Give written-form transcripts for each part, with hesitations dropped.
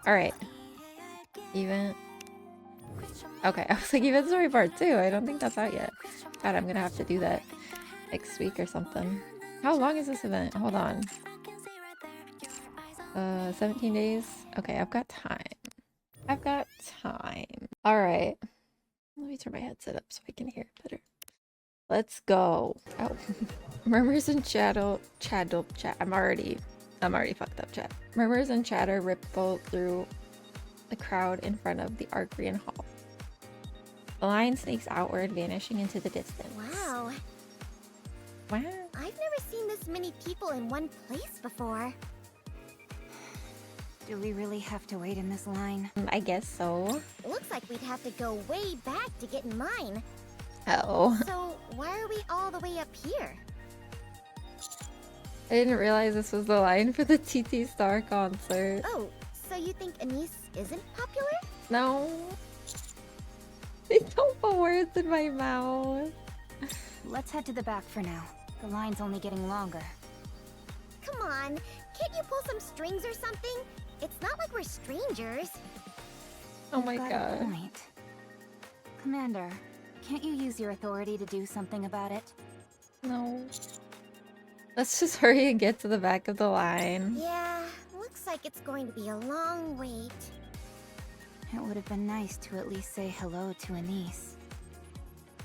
Alright. Even... Okay, I was like, even story part 2. I don't think that's out yet. God, I'm gonna have to do that next week or something. How long is this event? Hold on. 17 days? Okay, I've got time. I've got time. Alright. Let me turn my headset up so I can hear it better. Let's go. Oh. Murmurs and chat. I'm already fucked up, chat. Murmurs and chatter ripple through the crowd in front of the Arcrean Hall. The line snakes outward, vanishing into the distance. Wow. Wow. I've never seen this many people in one place before. Do we really have to wait in this line? I guess so. Looks like we'd have to go way back to get in line. Oh. So why are we all the way up here? I didn't realize this was the line for the TT Star concert. Oh, so you think ANIS isn't popular? No. They don't put words in my mouth. Let's head to the back for now. The line's only getting longer. Come on, can't you pull some strings or something? It's not like we're strangers. Oh my Got a god. point. Commander, can't you use your authority to do something about it? No. Let's just hurry and get to the back of the line. Yeah, looks like it's going to be a long wait. It would have been nice to at least say hello to ANIS.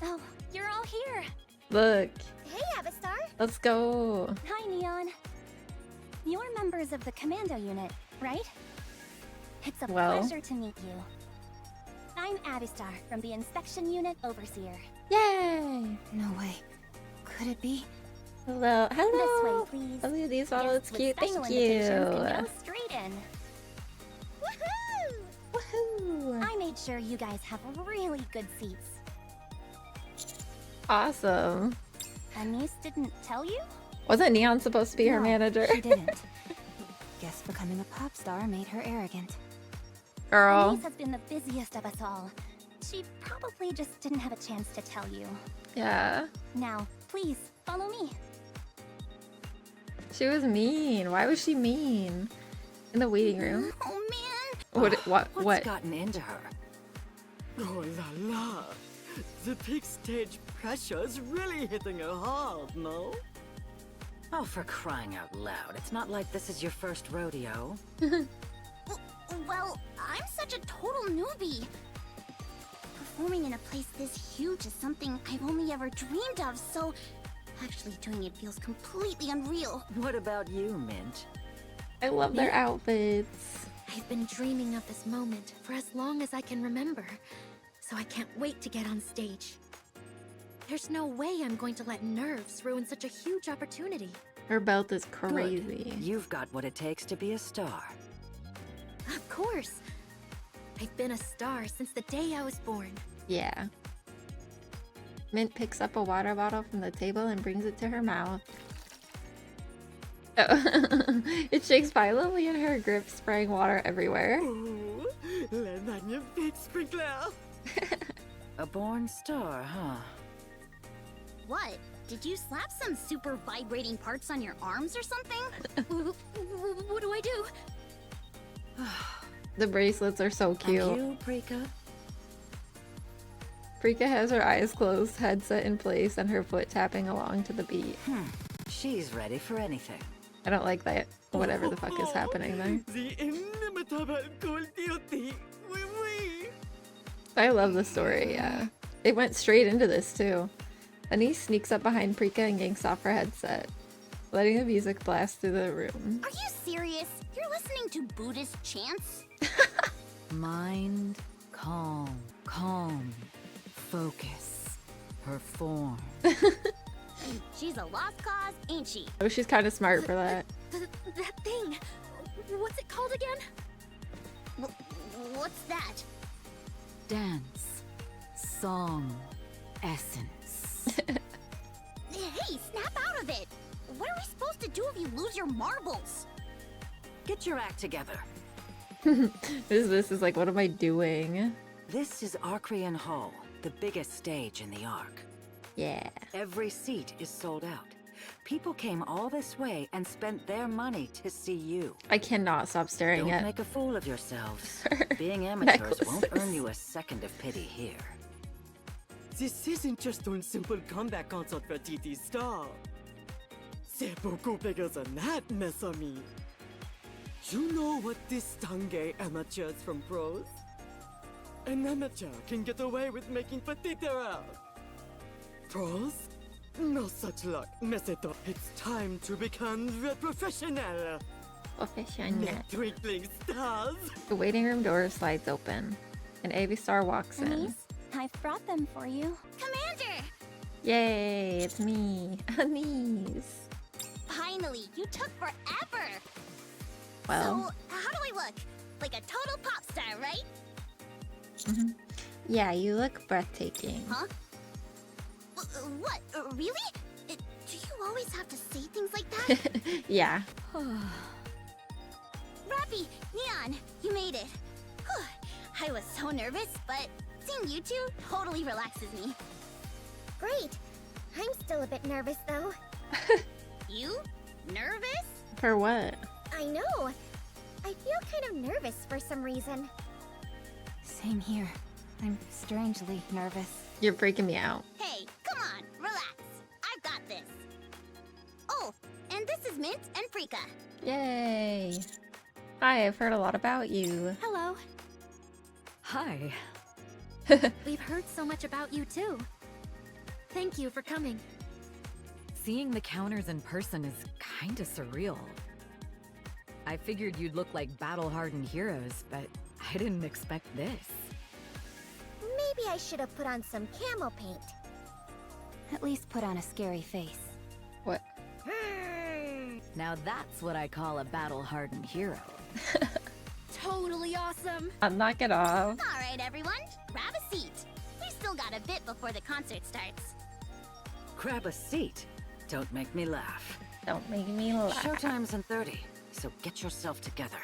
Oh, you're all here. Look. Hey, Avistar. Let's go. Hi, Neon. You're members of the commando unit, right? It's a pleasure to meet you. I'm Avistar from the Inspection Unit Overseer. Yay! No way. Could it be? Hello. Hello. This way, please. Oh, look at these models. It's Guests with cute. special Thank invitations you. can go straight in. Woohoo! Woohoo! I made sure you guys have really good seats. Awesome. ANIS didn't tell you? Wasn't Neon supposed to be her No, manager? She didn't. Guess becoming a pop star made her arrogant. Girl. ANIS has been the busiest of us all. She probably just didn't have a chance to tell you. Yeah. Now, please, follow me. She was mean. Why was she mean? In the waiting room. Oh, man! What? Gotten into her? Oh la la! The big stage pressure's really hitting her hard, no? Oh, for crying out loud. It's not like this is your first rodeo. Well, I'm such a total newbie. Performing in a place this huge is something I've only ever dreamed of, so actually doing it feels completely unreal. What about you, Mint? I love their outfits. I've been dreaming of this moment for as long as I can remember, so I can't wait to get on stage. There's no way I'm going to let nerves ruin such a huge opportunity. Her belt is crazy. You've got what it takes to be a star. Of course. I've been a star since the day I was born. Yeah. Mint picks up a water bottle from the table and brings it to her mouth. Oh. It shakes violently in her grip, spraying water everywhere. Ooh, la magnifique sprinkler! A born star, huh? What? Did you slap some super vibrating parts on your arms or something? What do I do? The bracelets are so cute. And you, Prika? Prika has her eyes closed, headset in place, and her foot tapping along to the beat. She's ready for anything. I don't like that. Whatever the fuck is happening there. The inimitable cool duty! Oui, oui! I love the story, yeah. It went straight into this, too. ANIS sneaks up behind Prika and yanks off her headset, letting the music blast through the room. Are you serious? You're listening to Buddhist chants? Mind, calm, focus, perform. She's a lost cause, ain't she? Oh, she's kind of smart for that. That thing! What's it called again? What's that? Dance, song, essence. Hey, snap out of it! What are we supposed to do if you lose your marbles? Get your act together. This is like, what am I doing? This is Arcrian Hall, the biggest stage in the Ark. Yeah. Every seat is sold out. People came all this way and spent their money to see you. I cannot stop staring Don't at make a fool of yourselves. her Being amateurs won't necklaces. earn you a second of pity here. This isn't just one simple comeback concert for TT Star. C'est beaucoup bigger than that, mes amis. You know what distingues amateurs from pros? An amateur can get away with making petite erreurs. Pros? No such luck, mesito. It's time to become the professional. Professional. Les twinkling stars. The waiting room door slides open, and Avistar walks in. Anis, I've brought them for you. Commander! Yay, it's me, Anis. Finally, you took forever. Well, So, how do I look? Like a total pop star, right? mhm. Yeah, you look breathtaking. Huh? What? Really? Do you always have to say things like that? Yeah. Rappy, Neon, you made it. Whew. I was so nervous, but seeing you two totally relaxes me. Great. I'm still a bit nervous, though. You? Nervous? For what? I know. I feel kind of nervous for some reason. Same here. I'm strangely nervous. You're freaking me out. Hey, come on, relax. I've got this. Oh, and this is Mint and Frika. Yay. Hi, I've heard a lot about you. Hello. Hi. We've heard so much about you too. Thank you for coming. Seeing the counters in person is kinda surreal. I figured you'd look like battle-hardened heroes, but I didn't expect this. Maybe I should have put on some camo paint. At least put on a scary face. What? Now that's what I call a battle-hardened hero. Totally awesome. Knock it off. All right, everyone, grab a seat. We still got a bit before the concert starts. Grab a seat. Don't make me laugh. Don't make me laugh. Showtime's in 30, so get yourself together.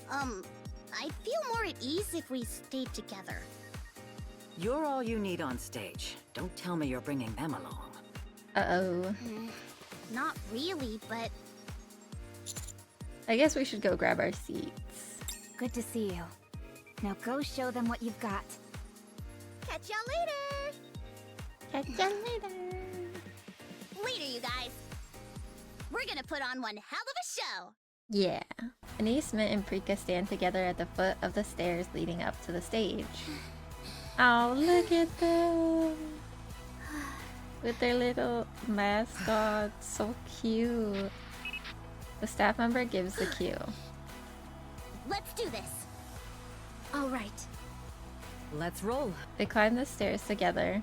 I feel more at ease if we stayed together. You're all you need on stage. Don't tell me you're bringing them along. Uh-oh. Not really, but I guess we should go grab our seats. Good to see you. Now go show them what you've got. catch y'all later. Catch ya later. Later, you guys. We're gonna put on one hell of a show. Yeah. Anis, Mint, and Prika stand together at the foot of the stairs leading up to the stage. Oh, look at them! With their little mascots. So cute. The staff member gives the cue. Let's do this. All right. Let's roll. They climb the stairs together,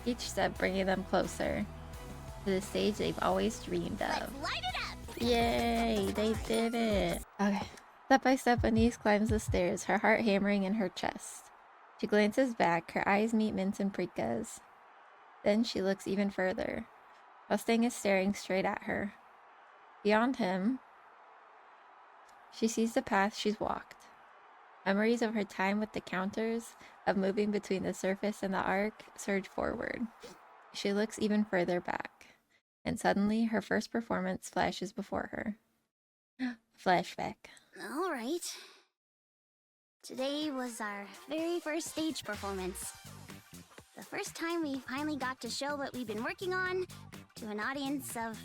each step bringing them closer to the stage they've always dreamed Let's of. light it up. Yay, they did it. Okay. Step by step, Anis climbs the stairs, her heart hammering in her chest. She glances back, her eyes meet Mint's and Prika's. Then she looks even further. Mustang is staring straight at her. Beyond him, she sees the path she's walked. Memories of her time with the counters, of moving between the surface and the arc, surge forward. She looks even further back. And suddenly, her first performance flashes before her. Flashback. All right. Today was our very first stage performance. The first time we finally got to show what we've been working on to an audience of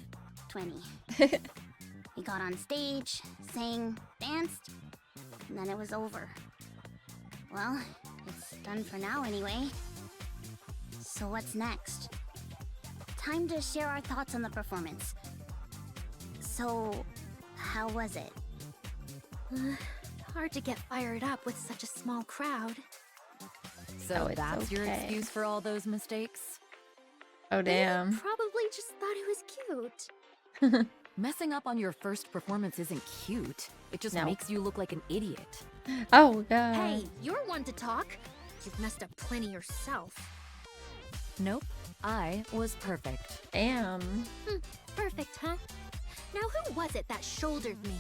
20. We got on stage, sang, danced, and then it was over. Well, it's done for now anyway. So what's next? Time to share our thoughts on the performance. So, how was it? Hard to get fired up with such a small crowd. So it's that's your okay. excuse for all those mistakes? Oh, damn. Probably just thought it was cute. Messing up on your first performance isn't cute. It just No. makes you look like an idiot. Oh, God. Hey, you're one to talk. You've messed up plenty yourself. Nope. I was perfect. Damn. Perfect, huh? Now who was it that shouldered me?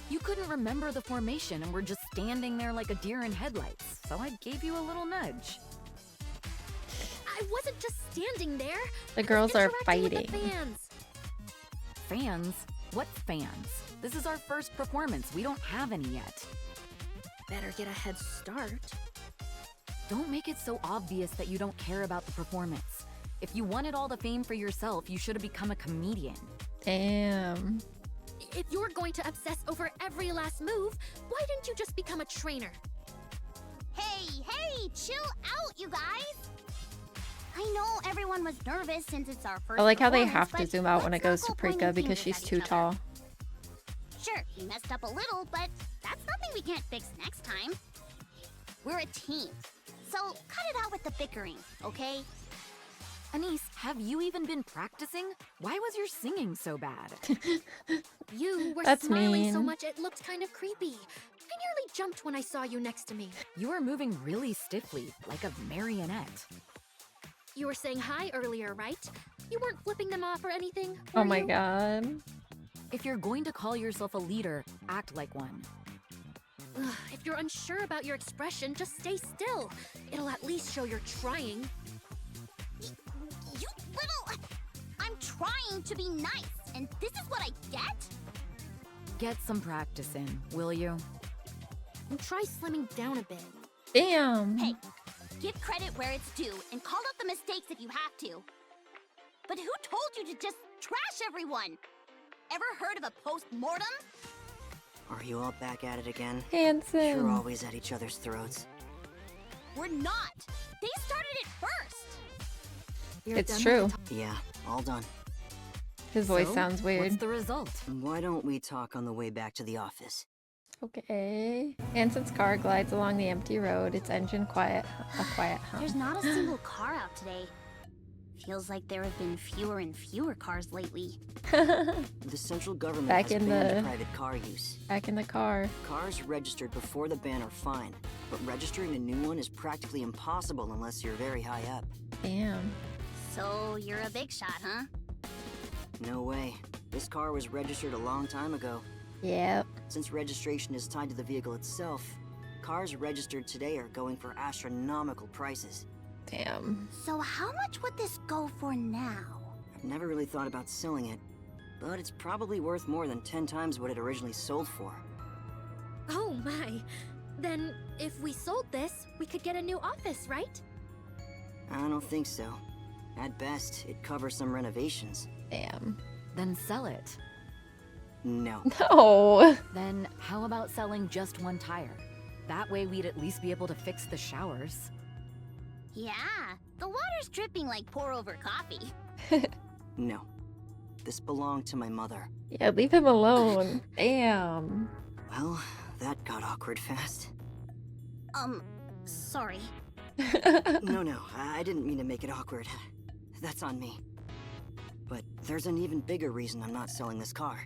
You couldn't remember the formation and were just standing there like a deer in headlights, so I gave you a little nudge. I wasn't just standing there. The I was girls are interacting with fighting. the fans. Fans? What fans? This is our first performance. We don't have any yet. Better get a head start. Don't make it so obvious that you don't care about the performance. If you wanted all the fame for yourself, you should have become a comedian. Damn. If you're going to obsess over every last move, why didn't you just become a trainer? Hey, chill out, you guys! I know everyone was nervous since it's our first I like how they performance, have to but zoom out when it let's goes not to go pointing Prika because fingers she's at too each other. tall. Sure, he messed up a little, but that's nothing we can't fix next time. We're a team, so cut it out with the bickering, okay? Anis, have you even been practicing? Why was your singing so bad? You were That's smiling so mean. much it looked kind of creepy. I nearly jumped when I saw you next to me. You were moving really stiffly, like a marionette. You were saying hi earlier, right? You weren't flipping them off or anything, Oh were my you? god. If you're going to call yourself a leader, act like one. Ugh, if you're unsure about your expression, just stay still. It'll at least show you're trying. You little... I'm trying to be nice, and this is what I get? Get some practice in, will you? And try slimming down a bit. Damn. Hey, give credit where it's due and call out the mistakes if you have to. But who told you to just trash everyone? Ever heard of a post-mortem? Are you all back at it again? Handsome. You're always at each other's throats. We're not. They started it first. You're It's done true. with the Yeah, all done. His voice So, sounds weird. What's the result? Why don't we talk on the way back to the office? Okay. Hanson's car glides along the empty road, its engine quiet, a quiet There's hum. not a single car out today. Feels like there have been fewer and fewer cars lately. The central government Back has in banned the- private car use. Back in the car. Cars registered before the ban are fine, but registering a new one is practically impossible unless you're very high up. Damn. So you're a big shot, huh? No way. This car was registered a long time ago. Yep. Since registration is tied to the vehicle itself, cars registered today are going for astronomical prices. Damn. So how much would this go for now? I've never really thought about selling it, but it's probably worth more than 10 times what it originally sold for. Oh my. Then, if we sold this, we could get a new office, right? I don't think so. At best, it covers some renovations. Damn. Then sell it. No. No. Then how about selling just one tire? That way we'd at least be able to fix the showers. Yeah, the water's dripping like pour-over coffee. No. This belonged to my mother. Yeah, leave him alone. Damn. Well, that got awkward fast. Sorry. No, I didn't mean to make it awkward. That's on me. But there's an even bigger reason I'm not selling this car.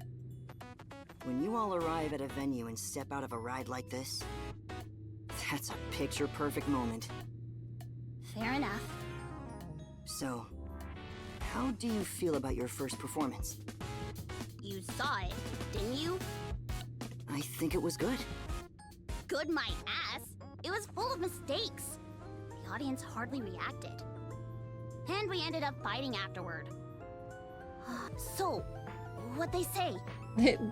When you all arrive at a venue and step out of a ride like this, that's a picture-perfect moment. Fair enough. So, how do you feel about your first performance? You saw it, didn't you? I think it was good. Good my ass. It was full of mistakes. The audience hardly reacted. And we ended up fighting afterward. So, what'd they say?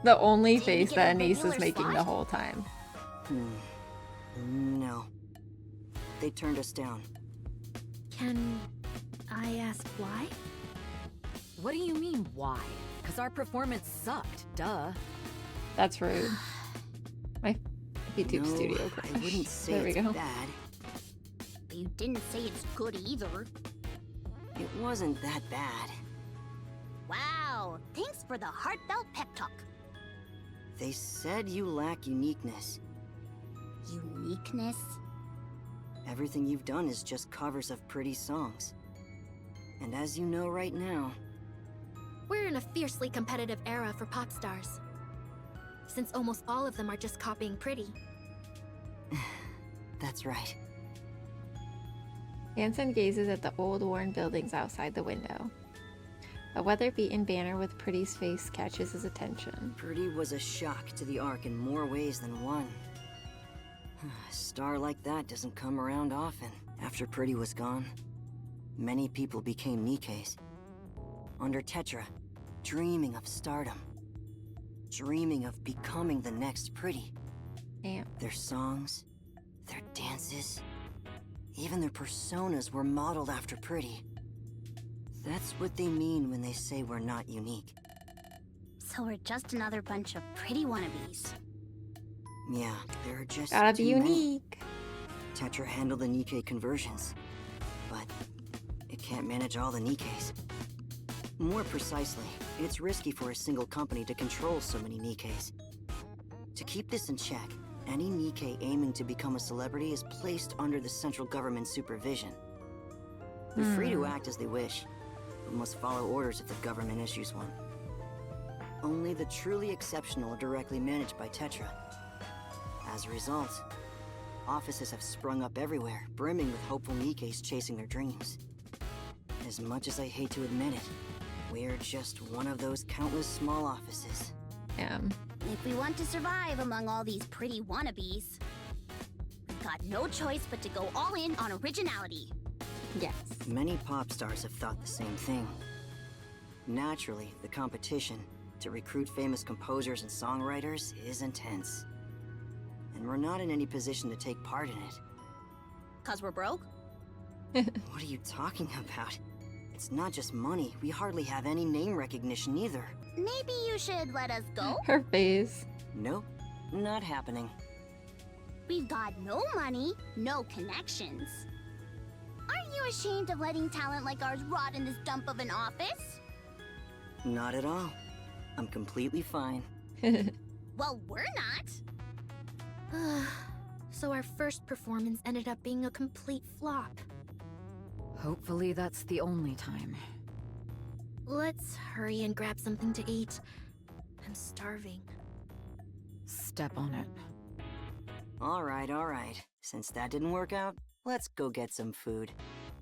The only Did you face get that a Anise is regular making the slot? whole time. No. They turned us down. Can I ask why? What do you mean, why? Because our performance sucked, duh. That's rude. My YouTube No, studio I crash. wouldn't say There we it's go. bad. But you didn't say it's good either. It wasn't that bad. Wow, thanks for the heartfelt pep talk. They said you lack uniqueness. Uniqueness? Everything you've done is just covers of pretty songs. And as you know right now, We're in a fiercely competitive era for pop stars. Since almost all of them are just copying Pretty. that's right. Hanson gazes at the old worn buildings outside the window. A weather-beaten banner with Pretty's face catches his attention. Pretty was a shock to the Ark in more ways than one. A star like that doesn't come around often. After Pretty was gone, many people became Nikkes. Under Tetra, dreaming of stardom. Dreaming of becoming the next Pretty. Damn. Their songs, their dances, even their personas were modeled after Pretty. That's what they mean when they say we're not unique. So we're just another bunch of pretty wannabes. Yeah, there are just Gotta be too many. unique. Tetra handled the Nikke conversions, but it can't manage all the Nikkes. More precisely, it's risky for a single company to control so many Nikkes. To keep this in check, any Nikke aiming to become a celebrity is placed under the central government's supervision. They're free to act as they wish, but must follow orders if the government issues one. Only the truly exceptional are directly managed by Tetra. As a result, offices have sprung up everywhere, brimming with hopeful Nikkes chasing their dreams. As much as I hate to admit it, we're just one of those countless small offices. Damn. If we want to survive among all these pretty wannabes, we've got no choice but to go all in on originality. Yes. Many pop stars have thought the same thing. Naturally, the competition to recruit famous composers and songwriters is intense. And we're not in any position to take part in it. 'Cause we're broke? What are you talking about? It's not just money. We hardly have any name recognition either. Maybe you should let us go? Her face. Nope, not happening. We've got no money, no connections. Aren't you ashamed of letting talent like ours rot in this dump of an office? Not at all. I'm completely fine. Well, we're not. So our first performance ended up being a complete flop. Hopefully that's the only time. Let's hurry and grab something to eat. I'm starving. Step on it. All right. Since that didn't work out, let's go get some food.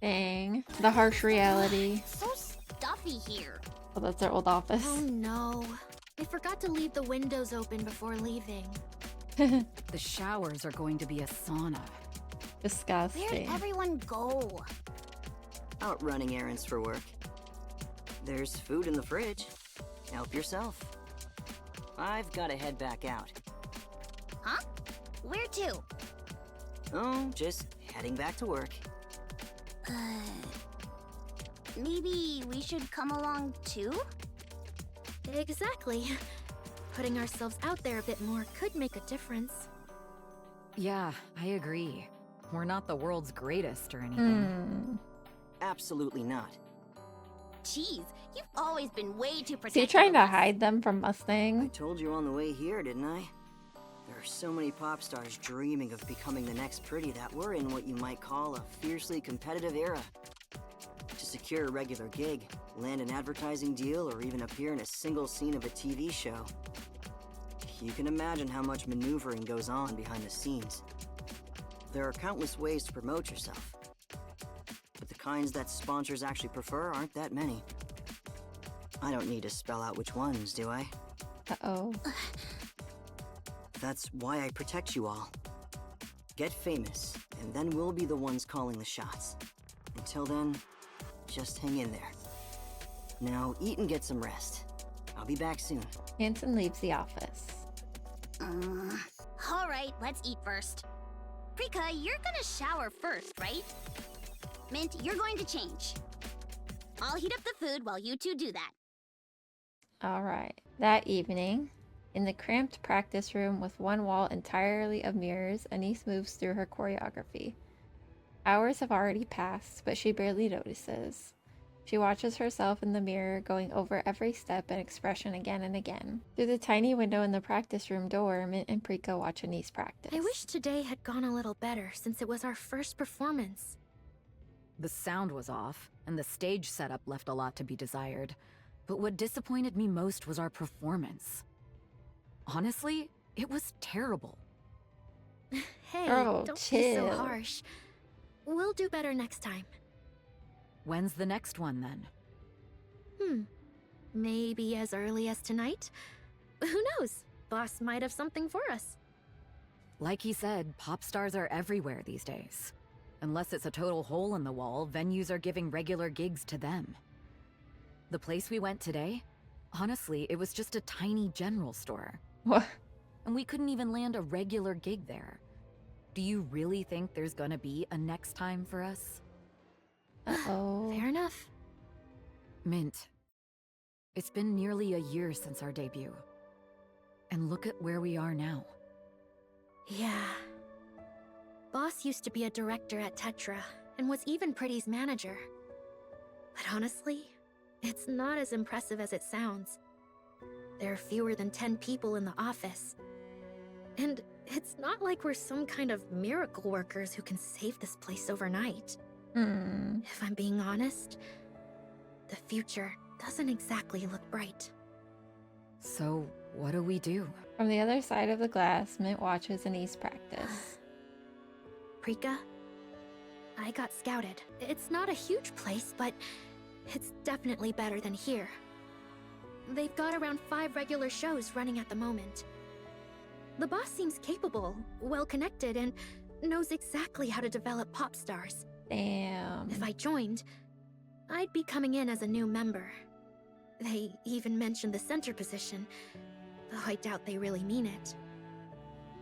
Dang. The harsh reality. So stuffy here. Oh, that's our old office. Oh no. I forgot to leave the windows open before leaving. The showers are going to be a sauna. Disgusting. Where'd everyone go? Out running errands for work. There's food in the fridge. Help yourself. I've got to head back out. Huh? Where to? Oh, just heading back to work. Maybe we should come along too? Exactly. Putting ourselves out there a bit more could make a difference. Yeah, I agree. We're not the world's greatest or anything. Absolutely not. Jeez, you've always been way too protective. Is he trying to of us. hide them from I Mustang? told you on the way here, didn't I? There are so many pop stars dreaming of becoming the next Pretty that we're in what you might call a fiercely competitive era. To secure a regular gig, land an advertising deal, or even appear in a single scene of a TV show, you can imagine how much maneuvering goes on behind the scenes. There are countless ways to promote yourself, but the kinds that sponsors actually prefer aren't that many. I don't need to spell out which ones, do I? Uh-oh. That's why I protect you all. Get famous, and then we'll be the ones calling the shots. Until then, just hang in there. Now eat and get some rest. I'll be back soon. Hanson leaves the office. All right, let's eat first. Prika, you're gonna shower first, right? Mint, you're going to change. I'll heat up the food while you two do that. All right. That evening, in the cramped practice room with one wall entirely of mirrors, Anise moves through her choreography. Hours have already passed, but she barely notices. She watches herself in the mirror, going over every step and expression again and again. Through the tiny window in the practice room door, Mint and Prika watch Anise practice. I wish today had gone a little better since it was our first performance. The sound was off, and the stage setup left a lot to be desired. But what disappointed me most was our performance. Honestly, it was terrible. Hey, Oh, don't be so chill. harsh. We'll do better next time. When's the next one, then? Maybe as early as tonight? Who knows? Boss might have something for us. Like he said, pop stars are everywhere these days. Unless it's a total hole in the wall, venues are giving regular gigs to them. The place we went today, honestly, it was just a tiny general store. What? And we couldn't even land a regular gig there. Do you really think there's gonna be a next time for us? Uh-oh. Fair enough. Mint, it's been nearly a year since our debut. And look at where we are now. Yeah. Boss used to be a director at Tetra, and was even Pretty's manager. But honestly, it's not as impressive as it sounds. There are fewer than 10 people in the office. And it's not like we're some kind of miracle workers who can save this place overnight. If I'm being honest, the future doesn't exactly look bright. So, what do we do? From the other side of the glass, Mint watches Anise practice. Prika, I got scouted. It's not a huge place, but it's definitely better than here. They've got around 5 regular shows running at the moment. The boss seems capable, well-connected, and knows exactly how to develop pop stars. Damn. If I joined, I'd be coming in as a new member. They even mentioned the center position, though I doubt they really mean it.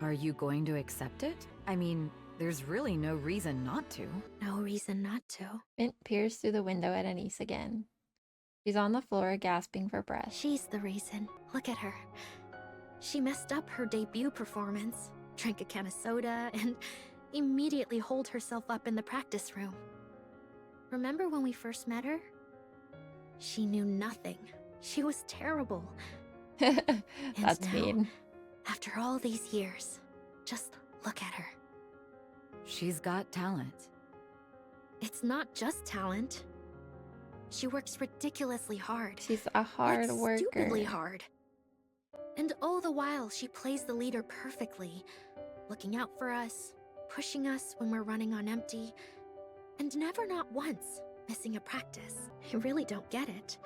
Are you going to accept it? I mean, there's really no reason not to. No reason not to. Mint peers through the window at Anise again. She's on the floor, gasping for breath. She's the reason. Look at her. She messed up her debut performance, drank a can of soda, and immediately holed herself up in the practice room. Remember when we first met her? She knew nothing. She was terrible. That's now, mean. After all these years, just look at her. She's got talent. It's not just talent. She works ridiculously hard. She's a hard like, worker. Stupidly hard. And all the while, she plays the leader perfectly, looking out for us, pushing us when we're running on empty, and never not once missing a practice. I really don't get it.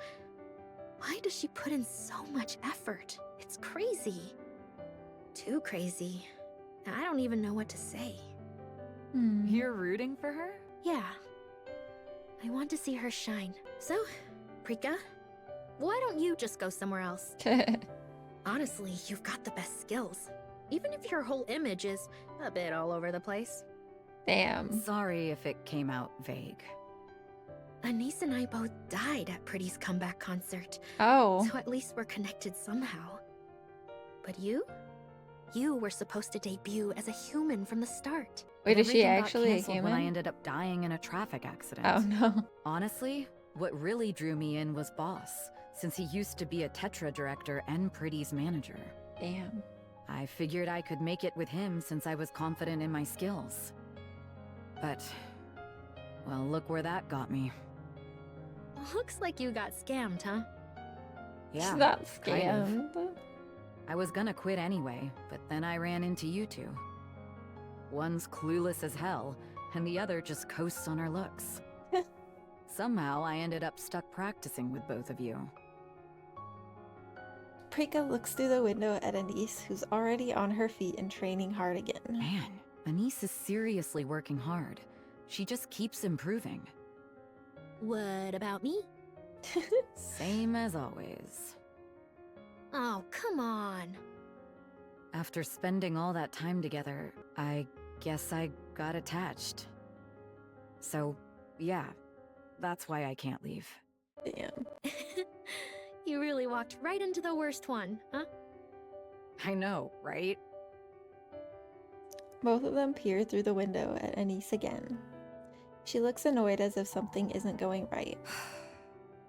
Why does she put in so much effort? It's crazy. Too crazy. I don't even know what to say. You're rooting for her? Yeah. I want to see her shine. So, Prika, why don't you just go somewhere else? Honestly, you've got the best skills. Even if your whole image is a bit all over the place. Damn. Sorry if it came out vague. Anise and I both died at Pretty's comeback concert. Oh. So at least we're connected somehow. But you? You were supposed to debut as a human from the start. Wait, is she Everything got actually a canceled human? when I ended up dying in a traffic accident. Oh no. Honestly, what really drew me in was Boss, since he used to be a Tetra director and Pretty's manager. Damn. I figured I could make it with him since I was confident in my skills. But, well, look where that got me. Looks like you got scammed, huh? Yeah, She's not kind of. scammed. I was gonna quit anyway, but then I ran into you two. One's clueless as hell, and the other just coasts on her looks. Somehow I ended up stuck practicing with both of you. Prika looks through the window at Anise, who's already on her feet and training hard again. Man, Anise is seriously working hard. She just keeps improving. What about me? Same as always. Oh, come on. After spending all that time together, I guess I got attached. So, yeah, that's why I can't leave. Damn. You really walked right into the worst one, huh? I know, right? Both of them peer through the window at Anise again. She looks annoyed as if something isn't going right.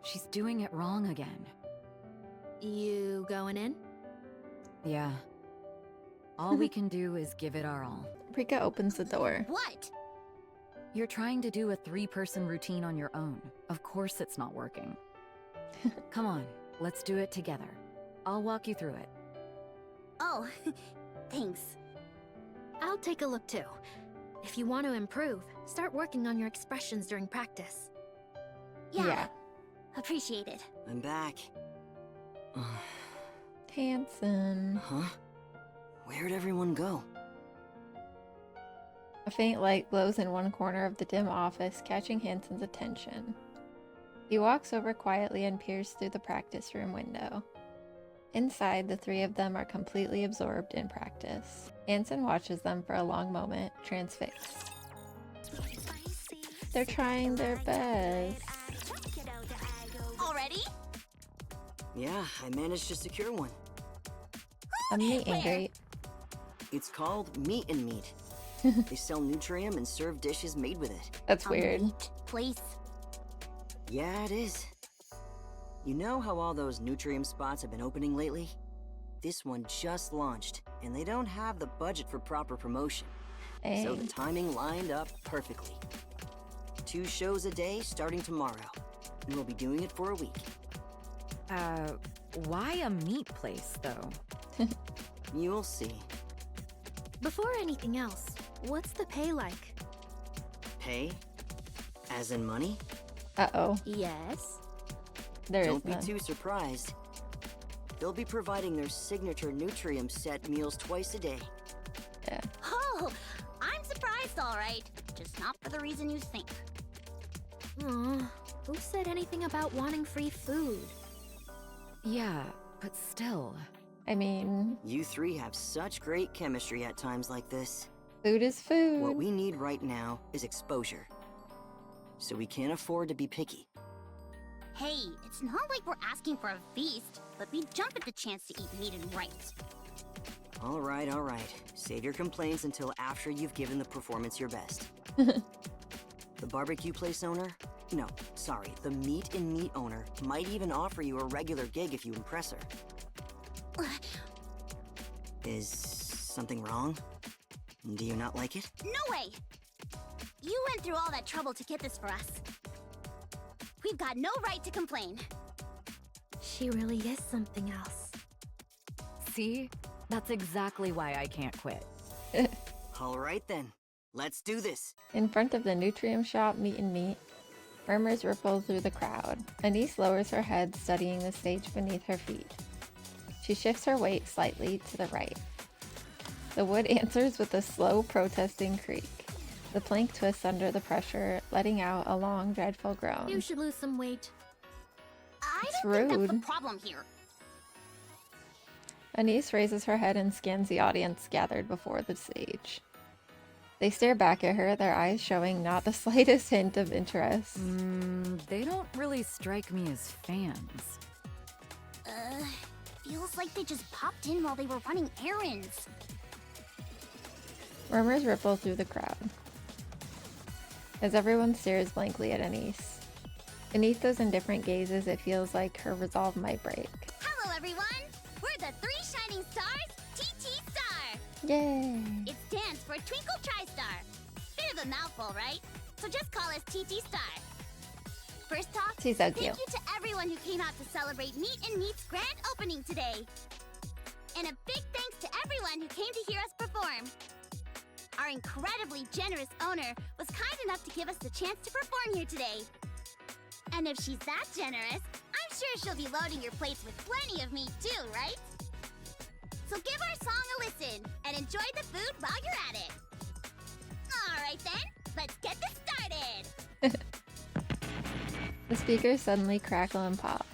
She's doing it wrong again. You going in? Yeah. All we can do is give it our all. Prika opens the door. What? You're trying to do a 3-person routine on your own. Of course it's not working. Come on, let's do it together. I'll walk you through it. Oh, thanks. I'll take a look too. If you want to improve, start working on your expressions during practice. Yeah. Appreciate it. I'm back. Hanson. Huh? Where'd everyone go? A faint light glows in one corner of the dim office, catching Hansen's attention. He walks over quietly and peers through the practice room window. Inside, the three of them are completely absorbed in practice. Hansen watches them for a long moment, transfixed. They're trying their best. Already? Yeah, I managed to secure one. A meet and greet. It's called Meat and Meat. They sell Nutrium and serve dishes made with it. That's weird. Place. Yeah, it is. You know how all those Nutrium spots have been opening lately? This one just launched, and they don't have the budget for proper promotion. So the timing lined up perfectly. 2 shows a day starting tomorrow. And we'll be doing it for a week. Why a meat place, though? You'll see. Before anything else, what's the pay like? Pay? As in money? Uh-oh. Yes. There Don't is be none. too surprised. They'll be providing their signature Nutrium set meals twice a day. Yeah. Oh, I'm surprised, all right. Just not for the reason you think. Aw, who said anything about wanting free food? Yeah, but still. I mean, You 3 have such great chemistry at times like this. food is food. What we need right now is exposure. So we can't afford to be picky. Hey, it's not like we're asking for a feast, but we jump at the chance to eat meat and rice. All right, all right. Save your complaints until after you've given the performance your best. The barbecue place owner? No, sorry, the meat and meat owner might even offer you a regular gig if you impress her. Is something wrong? Do you not like it? No way! You went through all that trouble to get this for us. We've got no right to complain. She really is something else. See? That's exactly why I can't quit. All right then, let's do this. In front of the Nutrium shop, Meat and Meat, murmurs ripple through the crowd. ANIS lowers her head, studying the stage beneath her feet. She shifts her weight slightly to the right. The wood answers with a slow, protesting creak. The plank twists under the pressure, letting out a long, dreadful groan. You should lose some weight. I It's don't think that's the rude. problem here. ANIS raises her head and scans the audience gathered before the stage. They stare back at her, their eyes showing not the slightest hint of interest. They don't really strike me as fans. Feels like they just popped in while they were running errands. Murmurs ripple through the crowd as everyone stares blankly at ANIS. Beneath those indifferent gazes, it feels like her resolve might break. Hello, everyone! We're the 3 shining stars, TT Star! Yay! It stands for Twinkle TriStar. Bit of a mouthful, right? So just call us TT Star. First off, She's so cute. thank you to everyone who came out to celebrate Meat and Meat's grand opening today. And a big thanks to everyone who came to hear us perform. Our incredibly generous owner was kind enough to give us the chance to perform here today. And if she's that generous, I'm sure she'll be loading your plates with plenty of meat too, right? So give our song a listen and enjoy the food while you're at it. Alright then, let's get this started! The speakers suddenly crackle and pop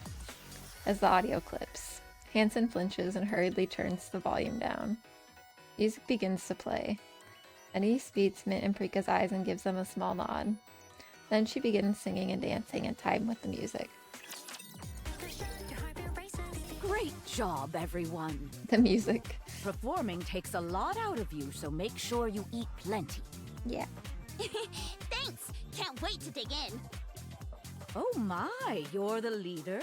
as the audio clips. Hansen flinches and hurriedly turns the volume down. Music begins to play. ANIS beats Mint and Prika's eyes and gives them a small nod. Then she begins singing and dancing in time with the music. Great job, everyone. The music. Performing takes a lot out of you, so make sure you eat plenty. Yeah. Thanks! Can't wait to dig in. Oh my, you're the leader?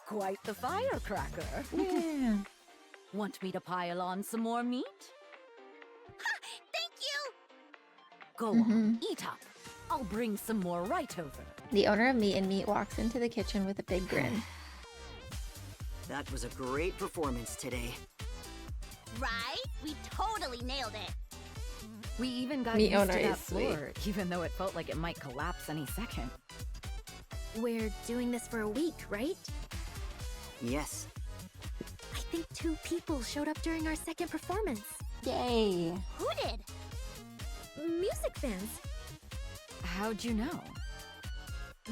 Quite the firecracker. Yeah. Want me to pile on some more meat? Thank you! Go on, eat up. I'll bring some more right over. The owner of Meat and Meat walks into the kitchen with a big grin. That was a great performance today. Right? We totally nailed it. We even got Meat used owner to that is sweet. floor, even though it felt like it might collapse any second. We're doing this for a week, right? Yes. I think 2 people showed up during our second performance. Yay. Who did? music fans. How'd you know?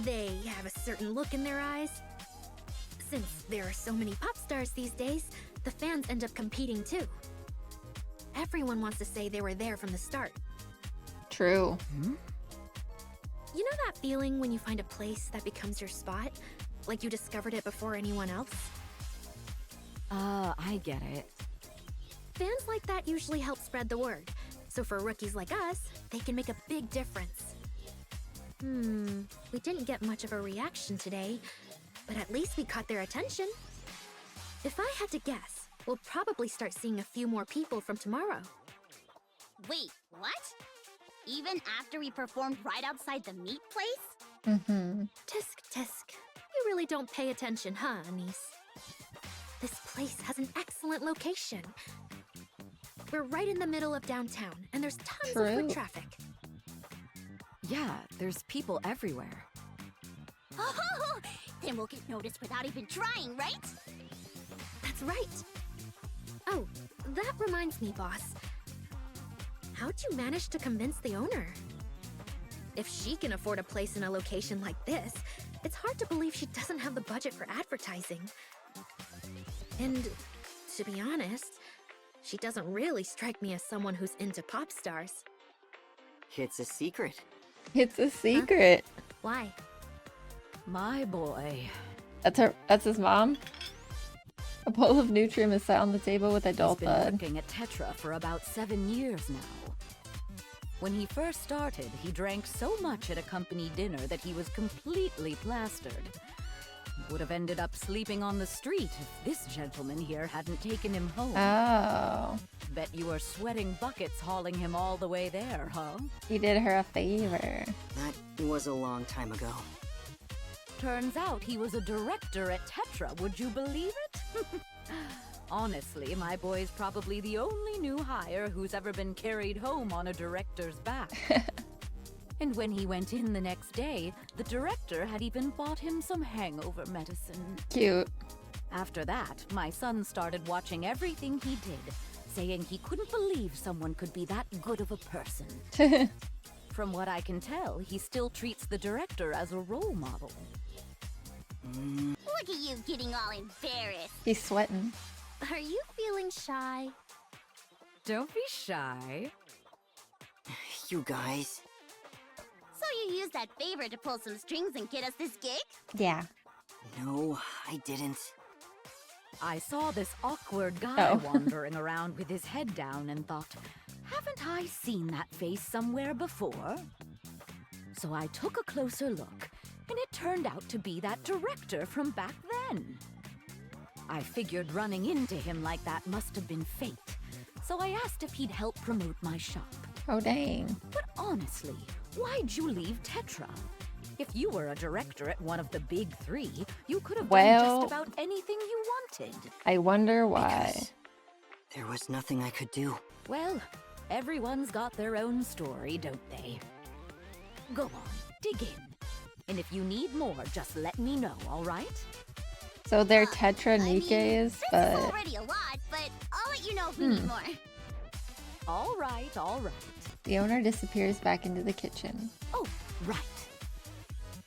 They have a certain look in their eyes. Since there are so many pop stars these days, the fans end up competing too. Everyone wants to say they were there from the start. True. You know that feeling when you find a place that becomes your spot? Like you discovered it before anyone else? I get it. Fans like that usually help spread the word. So for rookies like us, they can make a big difference. We didn't get much of a reaction today, but at least we caught their attention. If I had to guess, we'll probably start seeing a few more people from tomorrow. Wait, what? Even after we performed right outside the meat place? Mm-hmm. Tisk tisk. You really don't pay attention, huh, ANIS? This place has an excellent location. We're right in the middle of downtown, and there's tons of foot traffic. Yeah, there's people everywhere. Oh, then we'll get noticed without even trying, right? That's right. Oh, that reminds me, boss. How'd you manage to convince the owner? If she can afford a place in a location like this, it's hard to believe she doesn't have the budget for advertising. And to be honest, she doesn't really strike me as someone who's into pop stars. It's a secret. It's a secret. Why? My boy. That's his mom. A bowl of Nutrium is set on the table with adult He's been bud. working at Tetra for about 7 years now. When he first started, he drank so much at a company dinner that he was completely plastered. He would have ended up sleeping on the street if this gentleman here hadn't taken him home. Oh. Bet you were sweating buckets hauling him all the way there, huh? He did her a favor. That was a long time ago. Turns out he was a director at Tetra, would you believe it? Honestly, my boy's probably the only new hire who's ever been carried home on a director's back. And when he went in the next day, the director had even bought him some hangover medicine. Cute. After that, my son started watching everything he did, saying he couldn't believe someone could be that good of a person. From what I can tell, he still treats the director as a role model. Look at you getting all embarrassed. He's sweating. Are you feeling shy? Don't be shy. You guys. So you used that favor to pull some strings and get us this gig? Yeah. No, I didn't. I saw this awkward guy Oh. wandering around with his head down and thought, haven't I seen that face somewhere before? So I took a closer look, and it turned out to be that director from back then. I figured running into him like that must have been fate, so I asked if he'd help promote my shop. Oh, dang. But honestly, why'd you leave Tetra? If you were a director at one of the big three, you could have done Well- just about anything you wanted. I wonder why. Because there was nothing I could do. Well, everyone's got their own story, don't they? Go on, dig in. And if you need more, just let me know, all right? So they're Tetra I mean, Nikkes, this is but already a lot, but I'll let you know if we need more. All right, all right. the owner disappears back into the kitchen. Oh, right.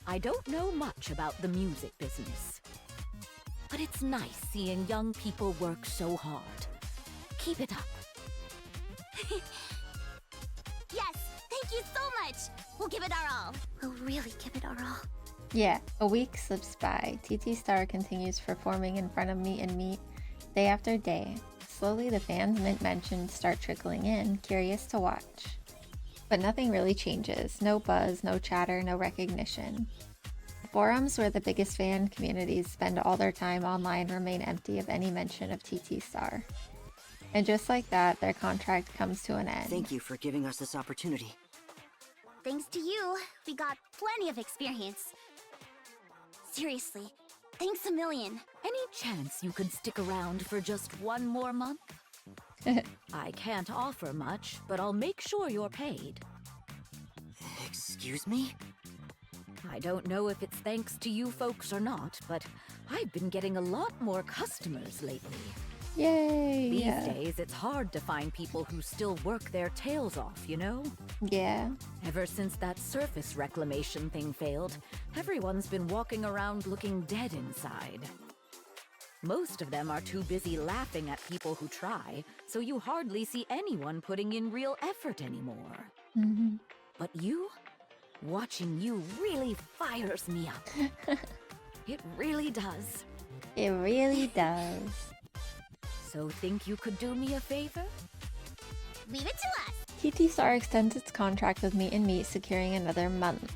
I don't know much about the music business, but it's nice seeing young people work so hard. Keep it up. Yes, thank you so much. We'll give it our all. We'll really give it our all. Yeah, a week slips by. TT Star continues performing in front of Meet and Meet day after day. Slowly, the fans Mint mentioned start trickling in, curious to watch. But nothing really changes. No buzz, no chatter, no recognition. The forums where the biggest fan communities spend all their time online remain empty of any mention of TT Star. And just like that, their contract comes to an end. Thank you for giving us this opportunity. Thanks to you, we got plenty of experience. Seriously, thanks a million. Any chance you could stick around for just one more month? I can't offer much, but I'll make sure you're paid. Excuse me? I don't know if it's thanks to you folks or not, but I've been getting a lot more customers lately. Yay! These Yeah. days, it's hard to find people who still work their tails off, you know? Yeah. Ever since that surface reclamation thing failed, everyone's been walking around looking dead inside. Most of them are too busy laughing at people who try, so you hardly see anyone putting in real effort anymore. Mm-hmm. But you? Watching you really fires me up. It really does. It really does. So think you could do me a favor? Leave it to us. TT Star extends its contract with Meet and Meet, securing another month.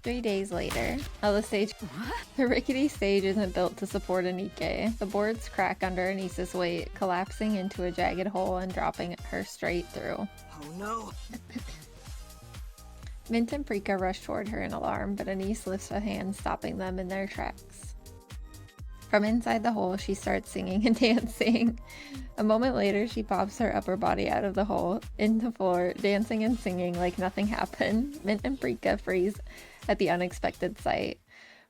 3 days later. Oh, the rickety stage isn't built to support a Nikke. The boards crack under Anis's weight, collapsing into a jagged hole and dropping her straight through. Oh no! Mint and Prika rush toward her in alarm, but Anis lifts a hand, stopping them in their tracks. From inside the hole, she starts singing and dancing. A moment later, she pops her upper body out of the hole, into the floor, dancing and singing like nothing happened. Mint and Prika freeze at the unexpected sight.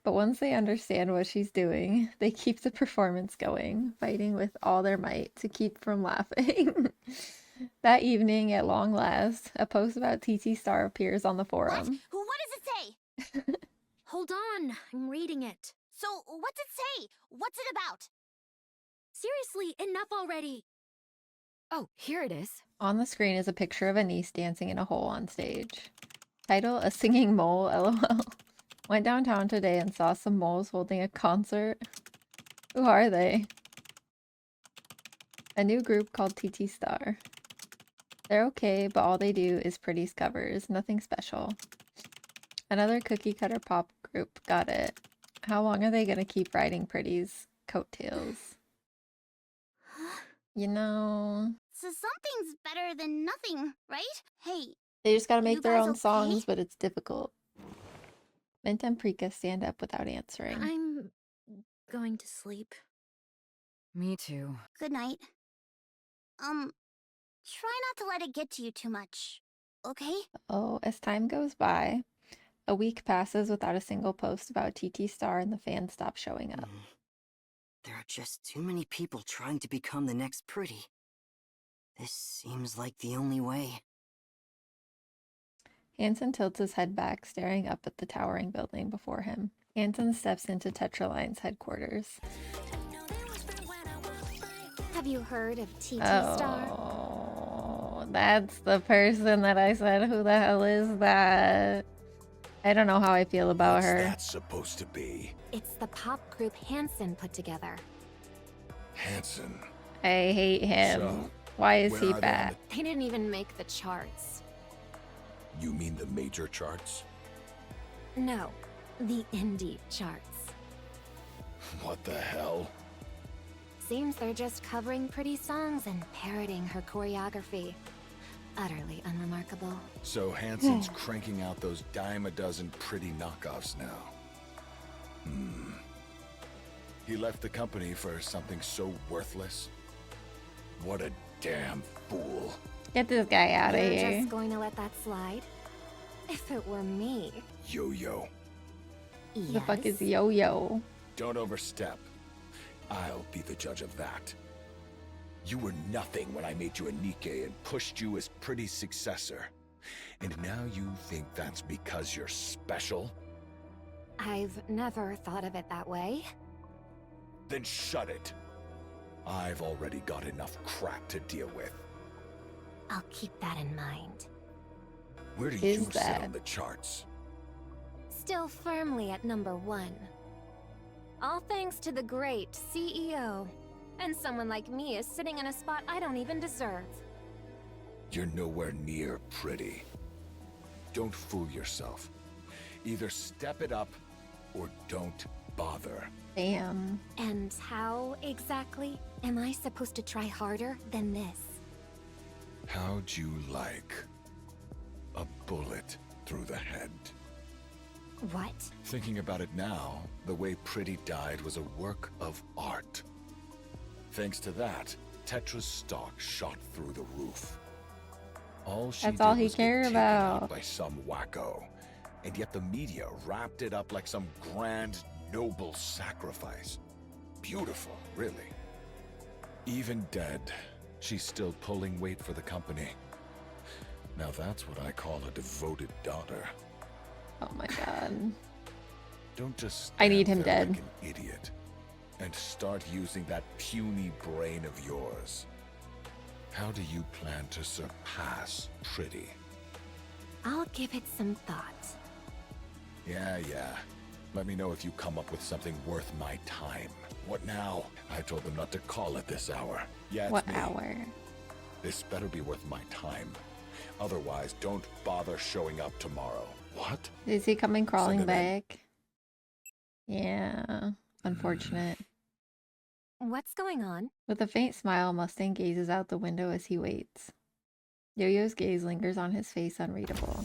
But once they understand what she's doing, they keep the performance going, fighting with all their might to keep from laughing. That evening, at long last, a post about TT Star appears on the forum. What does it say? Hold on, I'm reading it. So, what's it say? What's it about? Seriously, enough already. Oh, here it is. On the screen is a picture of Anis dancing in a hole on stage. Title, A Singing Mole, LOL. Went downtown today and saw some moles holding a concert. Who are they? A new group called TT Star. They're okay, but all they do is Pretty's covers, nothing special. Another cookie cutter pop group, got it. How long are they gonna keep riding Pretty's coattails? You know... So something's better than nothing, right? Hey, They just gotta make You their guys own okay? songs, but it's difficult. Mint and Prika stand up without answering. I'm going to sleep. Me too. good night. Try not to let it get to you too much, okay? Oh, as time goes by, a week passes without a single post about TT Star and the fans stop showing up. There are just too many people trying to become the next Pretty. This seems like the only way. Hansen tilts his head back, staring up at the towering building before him. Hansen steps into Tetraline's headquarters. Have you heard of TT Star? Oh, that's the person that I said, who the hell is that? I don't know how I feel about What's her. that supposed to be? It's the pop group Hansen put together. Hanson. I hate him. So, Why is where he are they on fat? They didn't even make the charts. You mean the major charts? No, the indie charts. What the hell? Seems they're just covering pretty songs and parroting her choreography. Utterly unremarkable. So Hanson's cranking out those dime a dozen pretty knockoffs now. He left the company for something so worthless? What a damn fool. Get this guy out of You're here. just going to let that slide? If it were me. Yo-yo. Who the fuck is Yes. Yo-Yo? Don't overstep. I'll be the judge of that. You were nothing when I made you a Nikke and pushed you as Pretty's successor. And now you think that's because you're special? I've never thought of it that way. Then shut it. I've already got enough crap to deal with. I'll keep that in mind. Where do Is you sit that? on the charts? Still firmly at #1. All thanks to the great CEO. And someone like me is sitting in a spot I don't even deserve. You're nowhere near Pretty. Don't fool yourself. Either step it up or don't bother. Damn. And how exactly am I supposed to try harder than this? How'd you like a bullet through the head? What? Thinking about it now, the way Pretty died was a work of art. Thanks to that, Tetra's stock shot through the roof. That's all he was get cared taken out about. by some wacko, and yet the media wrapped it up like some grand, noble sacrifice. Beautiful, really. Even dead, she's still pulling weight for the company. Now that's what I call a devoted daughter. Oh my god. Don't just I need stand him there dead. like an idiot and start using that puny brain of yours. How do you plan to surpass Pretty? I'll give it some thought. Yeah. Let me know if you come up with something worth my time. What now? I told them not to call at this hour. Yeah, it's What me. hour? This better be worth my time. Otherwise, don't bother showing up tomorrow. What? Is he coming crawling Send him in. back? Yeah. Unfortunate. What's going on? With a faint smile, Mustang gazes out the window as he waits. Yo-Yo's gaze lingers on his face, unreadable.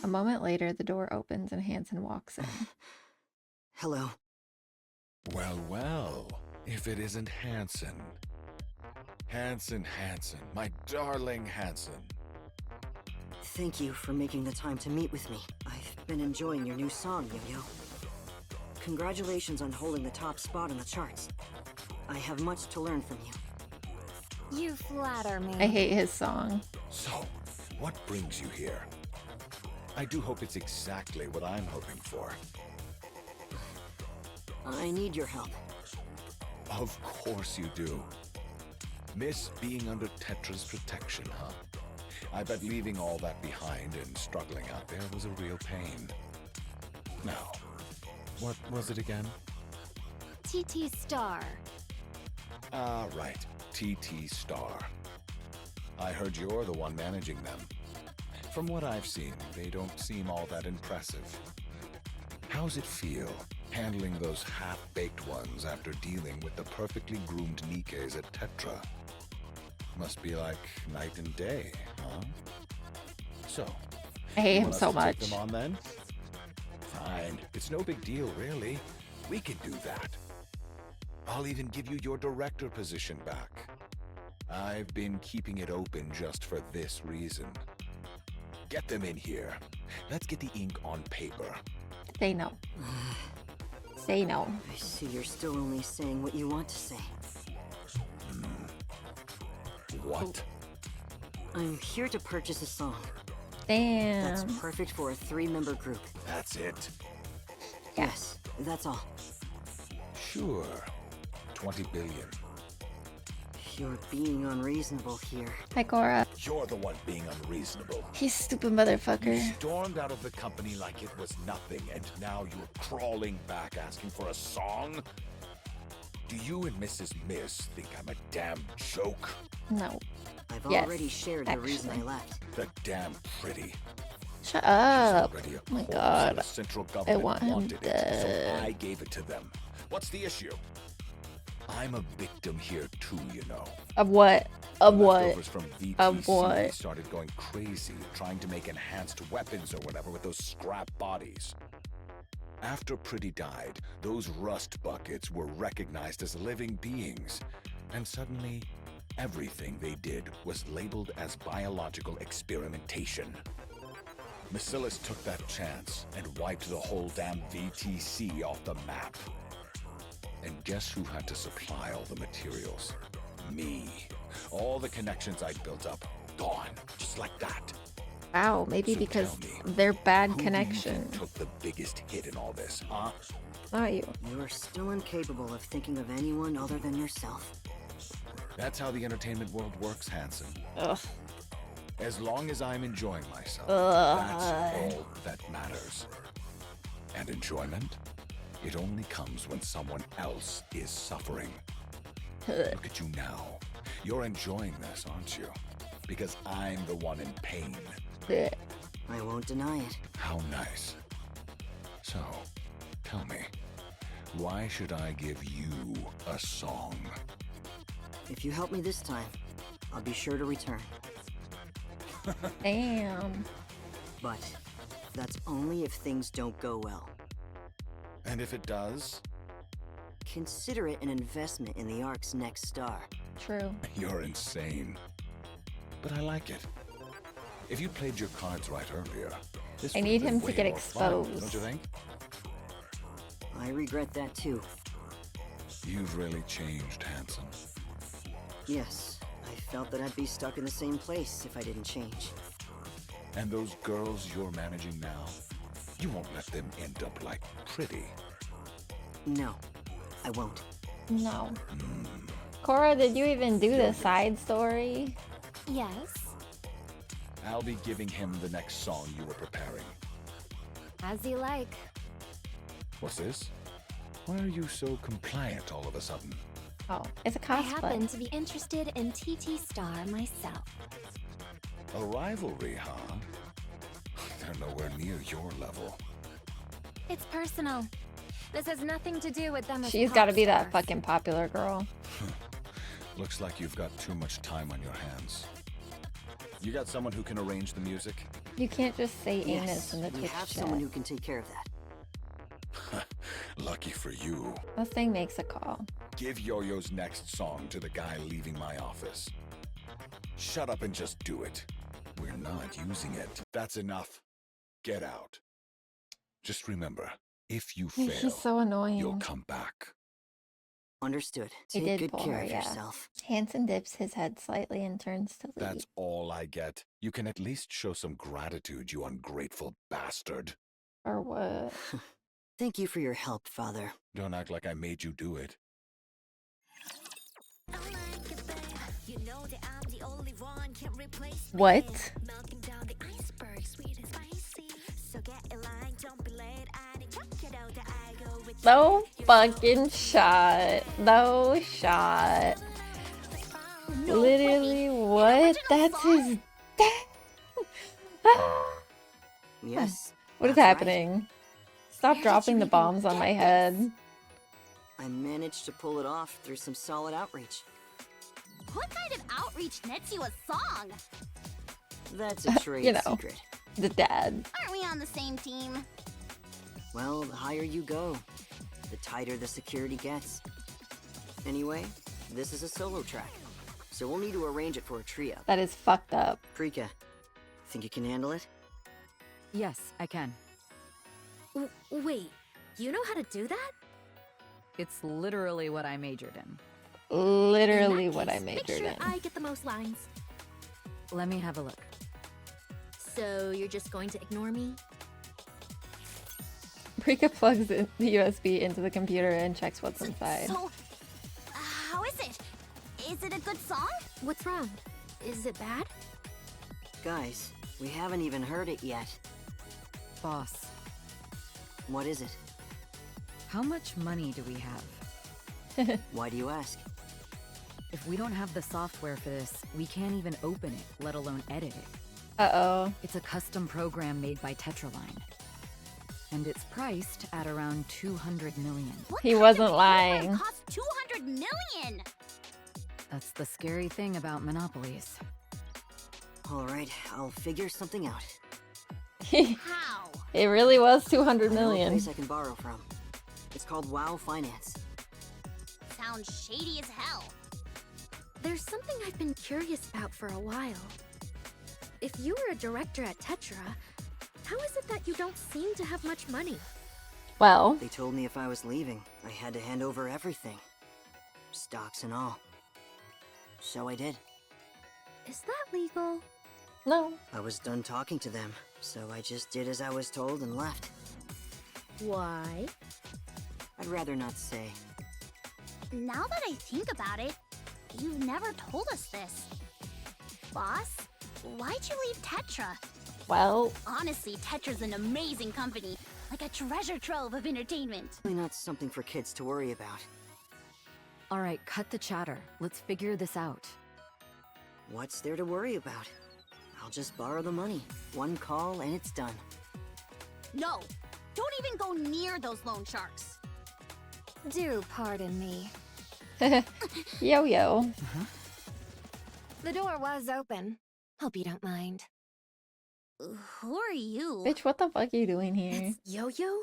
A moment later, the door opens and Hansen walks in. Hello. Well, if it isn't Hansen. Hansen, my darling Hansen. Thank you for making the time to meet with me. I've been enjoying your new song, Yo-Yo. Congratulations on holding the top spot on the charts. I have much to learn from you. You flatter me. I hate his song. So, what brings you here? I do hope it's exactly what I'm hoping for. I need your help. Of course you do. Miss being under Tetra's protection, huh? I bet leaving all that behind and struggling out there was a real pain. Now, what was it again? TT Star. Right. TT Star. I heard you're the one managing them. From what I've seen, they don't seem all that impressive. How's it feel, handling those half-baked ones after dealing with the perfectly groomed Nikkes at Tetra? Must be like night and day, huh? So, I hate you him want us so to take much. them on then? Fine. It's no big deal, really. We can do that. I'll even give you your director position back. I've been keeping it open just for this reason. Get them in here. Let's get the ink on paper. Say no. Say no. I see you're still only saying what you want to say. What? I'm here to purchase a song. Damn. That's perfect for a 3-member group. That's it? Yes, that's all. Sure. 20 billion. You're being unreasonable here. Hi, Cora. You're the one being unreasonable. He's stupid motherfucker. You stormed out of the company like it was nothing, and now you're crawling back asking for a song? Do you and Mrs. Miss think I'm a damn joke? No. I've Yes, already shared the reason I actually. left. The damn Pretty. Shut up. Already a Oh my corpse, god. and the central government want him wanted it, dead. so I gave it to them. What's the issue? I'm a victim here too, you know. Of what? Of what? Leftovers from VTC Of what? started going crazy, trying to make enhanced weapons or whatever with those scrap bodies. After Pretty died, those rust buckets were recognized as living beings, and suddenly, everything they did was labeled as biological experimentation. Bacillus took that chance and wiped the whole damn VTC off the map. And guess who had to supply all the materials? Me. All the connections I'd built up, gone, just like that. Wow, maybe So because tell me, they're bad Who do you connections. think took the biggest hit in all this, huh? Not you. You're still incapable of thinking of anyone other than yourself. That's how the entertainment world works, Hanson. Ugh. As long as I'm enjoying myself, Ugh. that's all that matters. And enjoyment? It only comes when someone else is suffering. Look at you now. You're enjoying this, aren't you? Because I'm the one in pain. I won't deny it. How nice. So, tell me, why should I give you a song? If you help me this time, I'll be sure to return. Damn. But that's only if things don't go well. And if it does? Consider it an investment in the Ark's next star. True. You're insane. But I like it. If you played your cards right earlier, this I would need have him been to way get more fun, exposed. don't you think? I regret that too. You've really changed, Hanson. Yes, I felt that I'd be stuck in the same place if I didn't change. And those girls you're managing now, you won't let them end up like Pretty. No, I won't. No. Cora, did you even do the side story? Yes. I'll be giving him the next song you were preparing. As you like. What's this? Why are you so compliant all of a sudden? Oh, it's a I cosplay. happen to be interested in TT Star myself. A rivalry, huh? They're nowhere near your level. It's personal. This has nothing to do with them as She's pop got to be that stars. fucking popular girl. Looks like you've got too much time on your hands. You got someone who can arrange the music? You can't just say ANIS Yes, in the we Twitch have chat. someone who can take care of that. Lucky for you. Mustang makes a call. Give Yo-Yo's next song to the guy leaving my office. Shut up and just do it. We're not using it. That's enough. Get out. Just remember, if you fail, He's so annoying. you'll come back. Understood. He Take did good pull care her, of yeah. yourself. Hanson dips his head slightly and turns to leave. That's all I get. You can at least show some gratitude, you ungrateful bastard. Or what? Thank you for your help, Father. Don't act like I made you do it. What? No fucking shot. No shot. Literally, what? That's his dad. Yes. What is that's right. happening? Stop dropping the bombs on my head. I managed to pull it off through some solid outreach. What kind of outreach nets you a song? That's a trade You know. secret. The dad. Aren't we on the same team? Well, the higher you go, the tighter the security gets. Anyway, this is a solo track, so we'll need to arrange it for a trio. That is fucked up. Prika, think you can handle it? Yes, I can. Wait, you know how to do that? It's literally what I majored in. Literally In that what I case, make majored sure in. I get the most lines. Let me have a look. So you're just going to ignore me? Prika plugs in the USB into the computer and checks what's inside. So, how is it? Is it a good song? What's wrong? Is it bad? Guys, we haven't even heard it yet. Boss, What is it? how much money do we have? Why do you ask? If we don't have the software for this, we can't even open it, let alone edit it. Uh-oh. It's a custom program made by Tetraline. And it's priced at around 200 million. What He kind wasn't of lying. program costs 200 million. That's the scary thing about monopolies. Alright, I'll figure something out. How? It really was 200 I know a million. place I can borrow from. It's called WoW Finance. Sounds shady as hell. There's something I've been curious about for a while. If you were a director at Tetra, how is it that you don't seem to have much money? Well, They told me if I was leaving, I had to hand over everything. Stocks and all. So I did. Is that legal? no. I was done talking to them, so I just did as I was told and left. Why? I'd rather not say. Now that I think about it, you've never told us this. Boss, why'd you leave Tetra? Well, Honestly, Tetra's an amazing company, like a treasure trove of entertainment. Really not something for kids to worry about. Alright, cut the chatter. Let's figure this out. What's there to worry about? I'll just borrow the money. One call and it's done. No, don't even go near those loan sharks. Do pardon me. Yo-Yo. The door was open. Hope you don't mind. Who are you? Bitch, what the fuck are you doing here? It's Yo-Yo?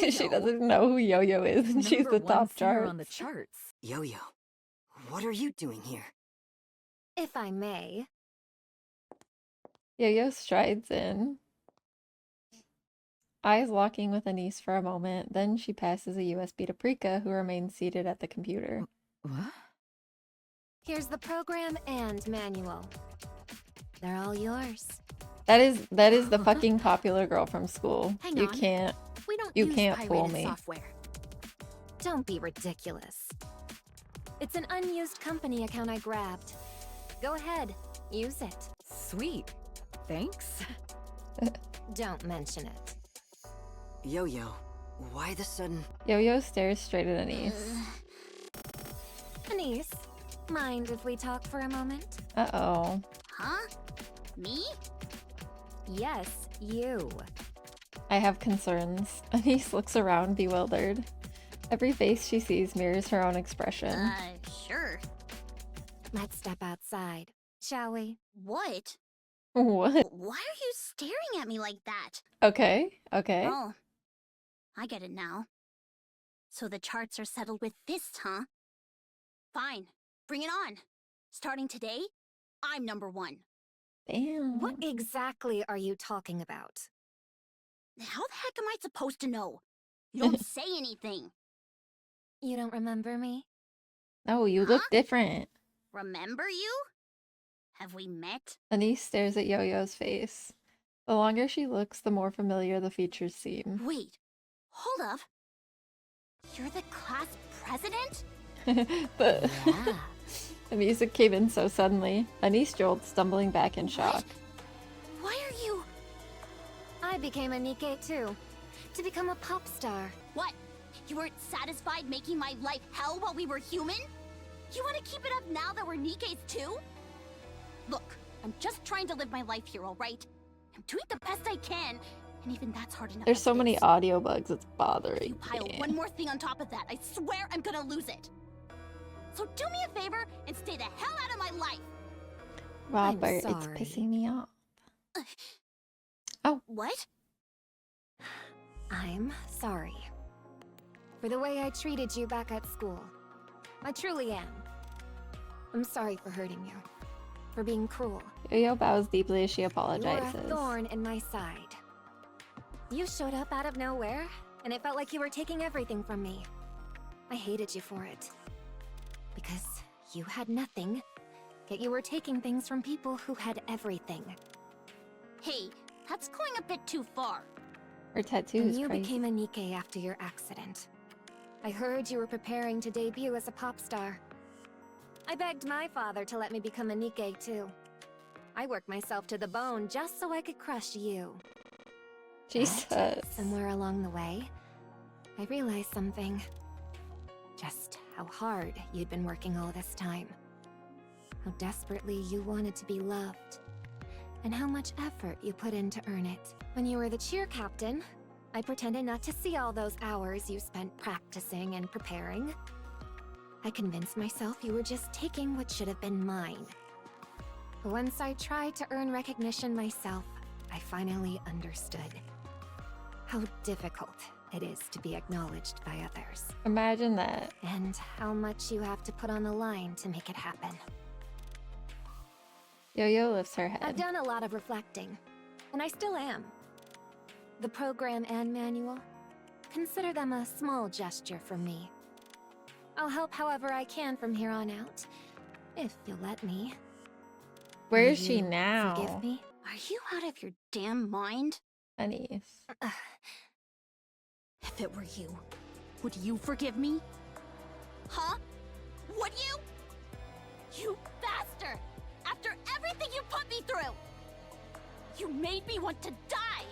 She doesn't know who Yo-Yo is, and she's Number the one top singer chart. on the charts. Yo-Yo, what are you doing here? If I may. Yo-Yo strides in. Eyes locking with ANIS for a moment, then she passes a USB to Prika, who remains seated at the computer. What? Here's the program and manual. They're all yours. That is the fucking popular girl from school. Hang You on. can't We don't You use can't fool pirated me. software. Don't be ridiculous. It's an unused company account I grabbed. Go ahead, use it. Sweet. Thanks. Don't mention it. Yo-Yo, why the sudden... Yo-Yo stares straight at Anise. Anise, mind if we talk for a moment? Uh-oh. Huh? Me? Yes, you. I have concerns. Anise looks around bewildered. Every face she sees mirrors her own expression. Sure. Let's step outside, shall we? What? What? Why are you staring at me like that? Okay, okay. Oh, I get it now. So the charts are settled with this, huh? Fine, bring it on. Starting today, I'm #1. Damn. What exactly are you talking about? How the heck am I supposed to know? You don't say anything. You don't remember me? No, you look different. Remember you? Have we met? Anise stares at Yo-Yo's face. The longer she looks, the more familiar the features seem. Wait, hold up. You're the class president? the, Yeah. the music came in so suddenly. Anise strolled, stumbling back in shock. Why are you... I became a Nikke too, to become a pop star. What? You weren't satisfied making my life hell while we were human? You want to keep it up now that we're Nikkes too? Look, I'm just trying to live my life here, alright? I'm doing the best I can, and even that's hard enough. There's as so it many is. audio bugs, it's bothering You pile me. one more thing on top of that, I swear I'm gonna lose it. So do me a favor and stay the hell out of my life. Robert, it's sorry. pissing me off. What? I'm sorry. For the way I treated you back at school. I truly am. I'm sorry for hurting you. For being cruel. Yo-Yo bows deeply as she You're apologizes. a thorn in my side. You showed up out of nowhere, and it felt like you were taking everything from me. I hated you for it. Because you had nothing, yet you were taking things from people who had everything. Hey, that's going a bit too far. Her tattoos. And you became a Nikke after your accident. I heard you were preparing to debut as a pop star. I begged my father to let me become a Nikke too. I worked myself to the bone just so I could crush you. Jesus. But somewhere along the way, I realized something. Just how hard you'd been working all this time. How desperately you wanted to be loved. And how much effort you put in to earn it. When you were the cheer captain, I pretended not to see all those hours you spent practicing and preparing. I convinced myself you were just taking what should have been mine. But once I tried to earn recognition myself, I finally understood how difficult it is to be acknowledged by others. Imagine that. And how much you have to put on the line to make it happen. Yo-Yo lifts her I've head. done a lot of reflecting, and I still am. The program and manual, consider them a small gesture from me. I'll help however I can from here on out, if you'll let me. Where Will is she you now? Forgive me? Are you out of your damn mind? Anise. If it were you, would you forgive me? Huh? Would you? You bastard! After everything you put me through! You made me want to die!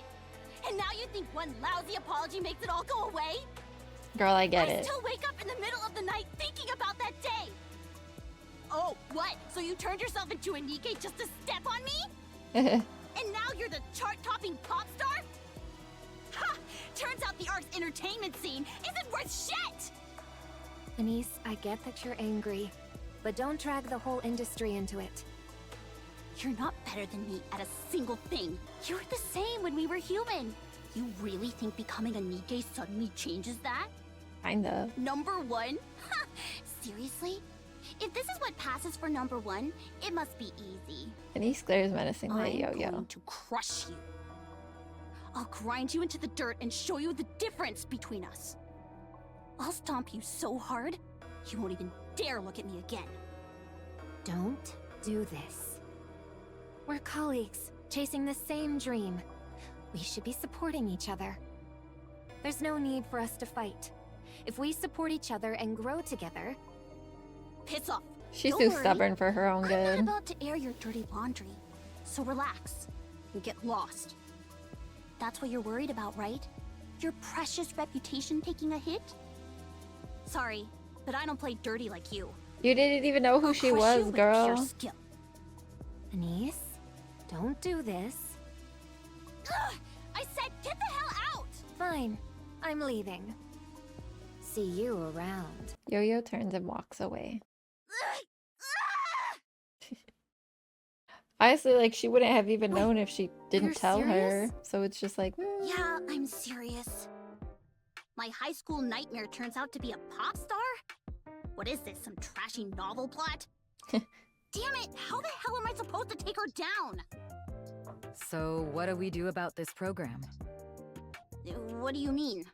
And now you think one lousy apology makes it all go away? Girl, I get I it. still wake up in the middle of the night thinking about that day! Oh, what? So you turned yourself into a Nikke just to step on me? And now you're the chart-topping pop star? Ha! Turns out the ARC's entertainment scene isn't worth shit! Anise, I get that you're angry, but don't drag the whole industry into it. You're not better than me at a single thing. You were the same when we were human. You really think becoming a Nikke suddenly changes that? Kinda. #1? Seriously? If this is what passes for #1, it must be easy. Anise glares menacingly at I'm Yo-Yo. going to crush you. I'll grind you into the dirt and show you the difference between us. I'll stomp you so hard, you won't even dare look at me again. Don't do this. We're colleagues, chasing the same dream. We should be supporting each other. There's no need for us to fight. If we support each other and grow together... Piss off! She's Don't too worry. stubborn for her own I'm good. not about to air your dirty laundry, so relax and get lost. That's what you're worried about, right? Your precious reputation taking a hit? Sorry, but I don't play dirty like you. You didn't even know who she Crush you was, with pure girl. skill. ANIS, don't do this. Ugh! I said get the hell out! Fine, I'm leaving. See you around. Yo-Yo turns and walks away. Honestly, like, she wouldn't have even known if she didn't you're tell her. serious? So it's just like, Yeah, I'm serious. My high school nightmare turns out to be a pop star? What is this, some trashy novel plot? Damn it, how the hell am I supposed to take her down? So, what do we do about this program? What do you mean?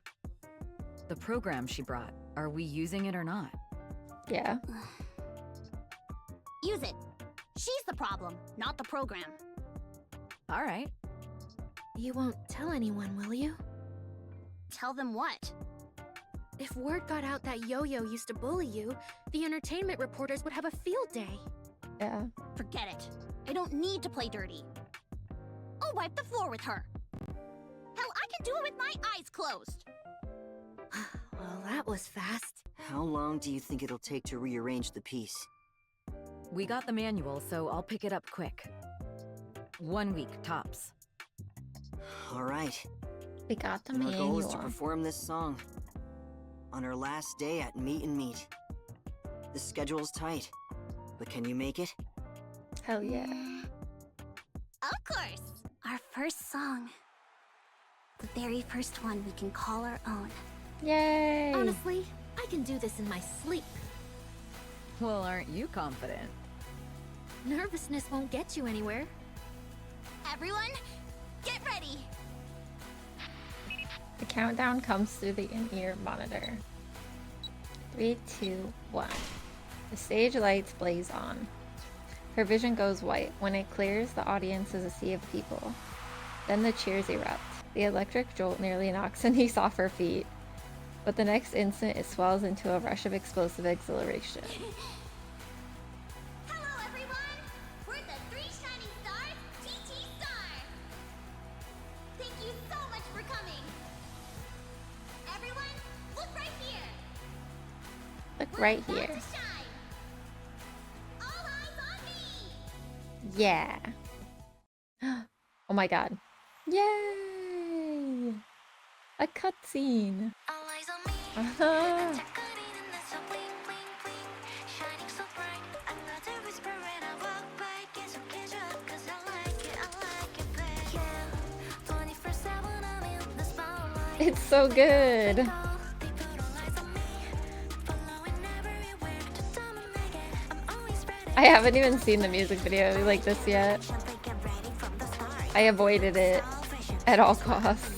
The program she brought. Are we using it or not? yeah. Use it. She's the problem, not the program. All right. You won't tell anyone, will you? Tell them what? If word got out that Yo-Yo used to bully you, the entertainment reporters would have a field day. Yeah. Forget it. I don't need to play dirty. I'll wipe the floor with her. Hell, I can do it with my eyes closed. Well, that was fast. How long do you think it'll take to rearrange the piece? We got the manual, so I'll pick it up quick. 1 week, tops. All right. We got the And our goal is to manual. perform this song on our last day at Meet and Meet. The schedule's tight, but can you make it? Hell yeah. Of course. Our first song. The very first one we can call our own. Yay! Honestly, I can do this in my sleep. Well, aren't you confident? Nervousness won't get you anywhere. Everyone, get ready. The countdown comes through the in-ear monitor. 3, 2, 1. The stage lights blaze on. Her vision goes white. When it clears, the audience is a sea of people. Then the cheers erupt. The electric jolt nearly knocks Anise off her feet. But the next instant, it swells into a rush of explosive exhilaration. Hello, everyone. We're the 3 shining stars, TT Star. Thank you so much for coming. Everyone, look right here. Look right We're about here. to shine. All eyes on me. Yeah. Oh my god. Yay! A cutscene. Uh-huh. It's so good. I haven't even seen the music video like this yet. I avoided it at all costs.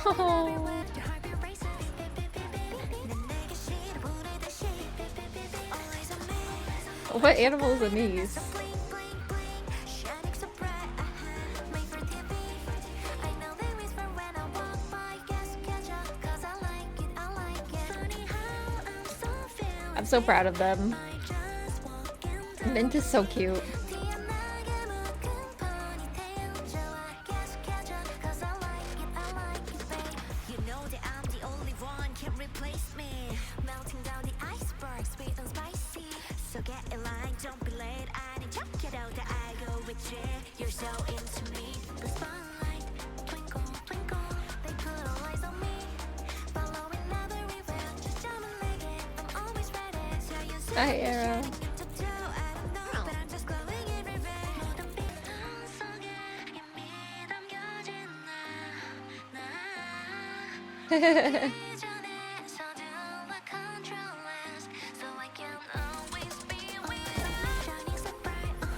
Oh. What animals are these? I'm so proud of them. Mint is so cute. Hi, Arrow.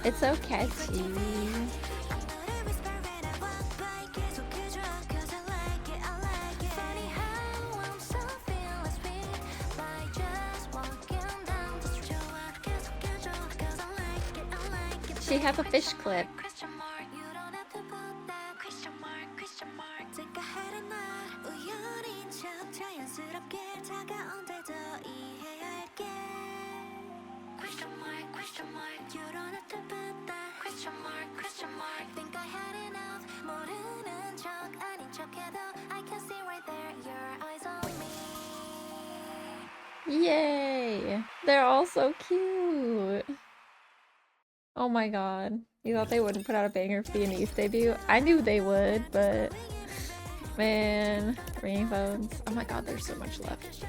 It's so catchy. She has a fish clip. Yay! They're all so cute. Oh my god. You thought they wouldn't put out a banger for the ANIS debut? I knew they would, but man, ringing phones. Oh my god, there's so much left.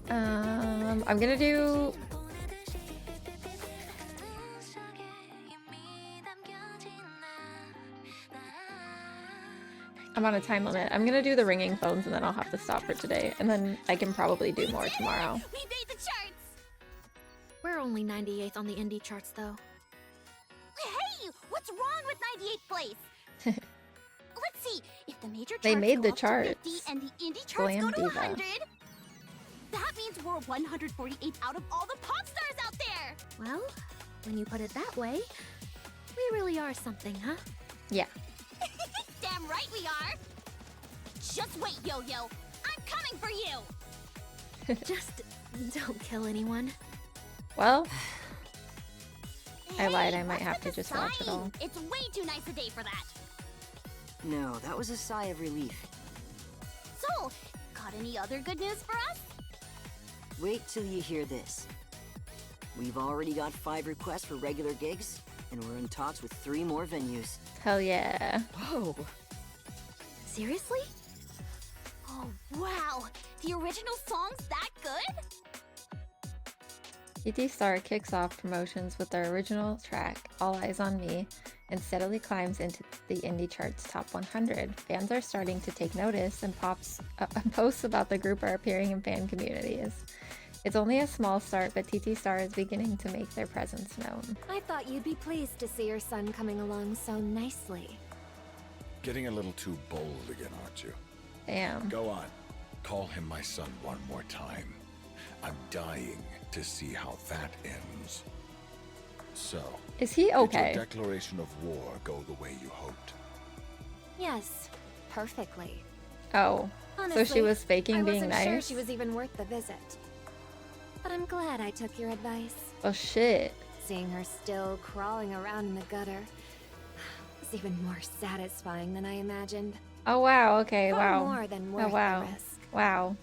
I'm gonna do I'm on a time limit. I'm gonna do the ringing phones and then I'll have to stop for today. And then I can probably do more tomorrow. We made the charts! We're only 98th on the indie charts, though. Hey! What's wrong with 98th place? Let's see. If the major charts They made go the up to charts. 50 and the indie charts Glam go to Diva. 100, that means we're 148 out of all the pop stars out there! Well, when you put it that way, we really are something, huh? Yeah. Damn right we are! Just wait, Yo-Yo! I'm coming for you! Just don't kill anyone. Well, I Hey, lied. I might what's have to with the just watch it all. sighing? It's way too nice a day for that. No, that was a sigh of relief. So, got any other good news for us? Wait till you hear this. We've already got 5 requests for regular gigs, and we're in talks with 3 more venues. Hell yeah. Whoa. Seriously? Oh, wow! The original song's that good? TT Star kicks off promotions with their original track, All Eyes on Me, and steadily climbs into the indie charts top 100. Fans are starting to take notice, and posts about the group are appearing in fan communities. It's only a small start, but TT Star is beginning to make their presence known. I thought you'd be pleased to see your son coming along so nicely. Getting a little too bold again, aren't you? Damn. Go on. Call him my son one more time. I'm dying to see how that ends. So, Is he okay? did your declaration of war go the way you hoped? Yes, perfectly. Oh, Honestly, so she was faking I being wasn't sure nice? she was even worth the visit. But I'm glad I took your advice. Oh shit. Seeing her still crawling around in the gutter was even more satisfying than I imagined. Oh wow, okay, Far wow. more than Oh worth wow. the risk. Wow.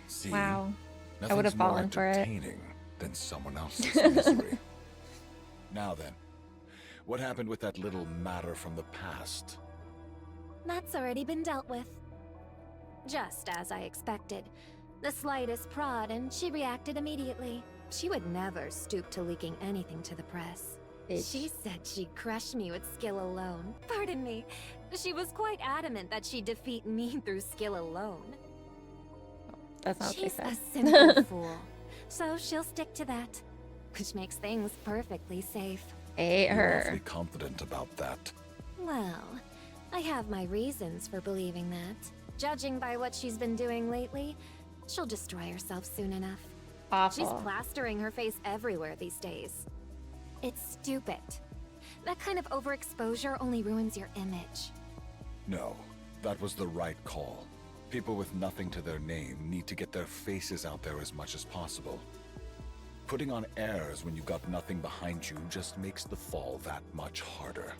See, Wow. I nothing's would have more fallen for it. entertaining than someone else's misery. Now then, what happened with that little matter from the past? That's already been dealt with. Just as I expected. The slightest prod and she reacted immediately. She would never stoop to leaking anything to the press. Bitch. She said she'd crush me with skill alone. Pardon me. She was quite adamant that she'd defeat me through skill alone. That's not what they She's said. a simple fool, so she'll stick to that, which makes things perfectly safe. I hate You're her. awfully confident about that. Well, I have my reasons for believing that. Judging by what she's been doing lately, she'll destroy herself soon enough. She's Awful. plastering her face everywhere these days. It's stupid. That kind of overexposure only ruins your image. No, that was the right call. People with nothing to their name need to get their faces out there as much as possible. Putting on airs when you've got nothing behind you just makes the fall that much harder.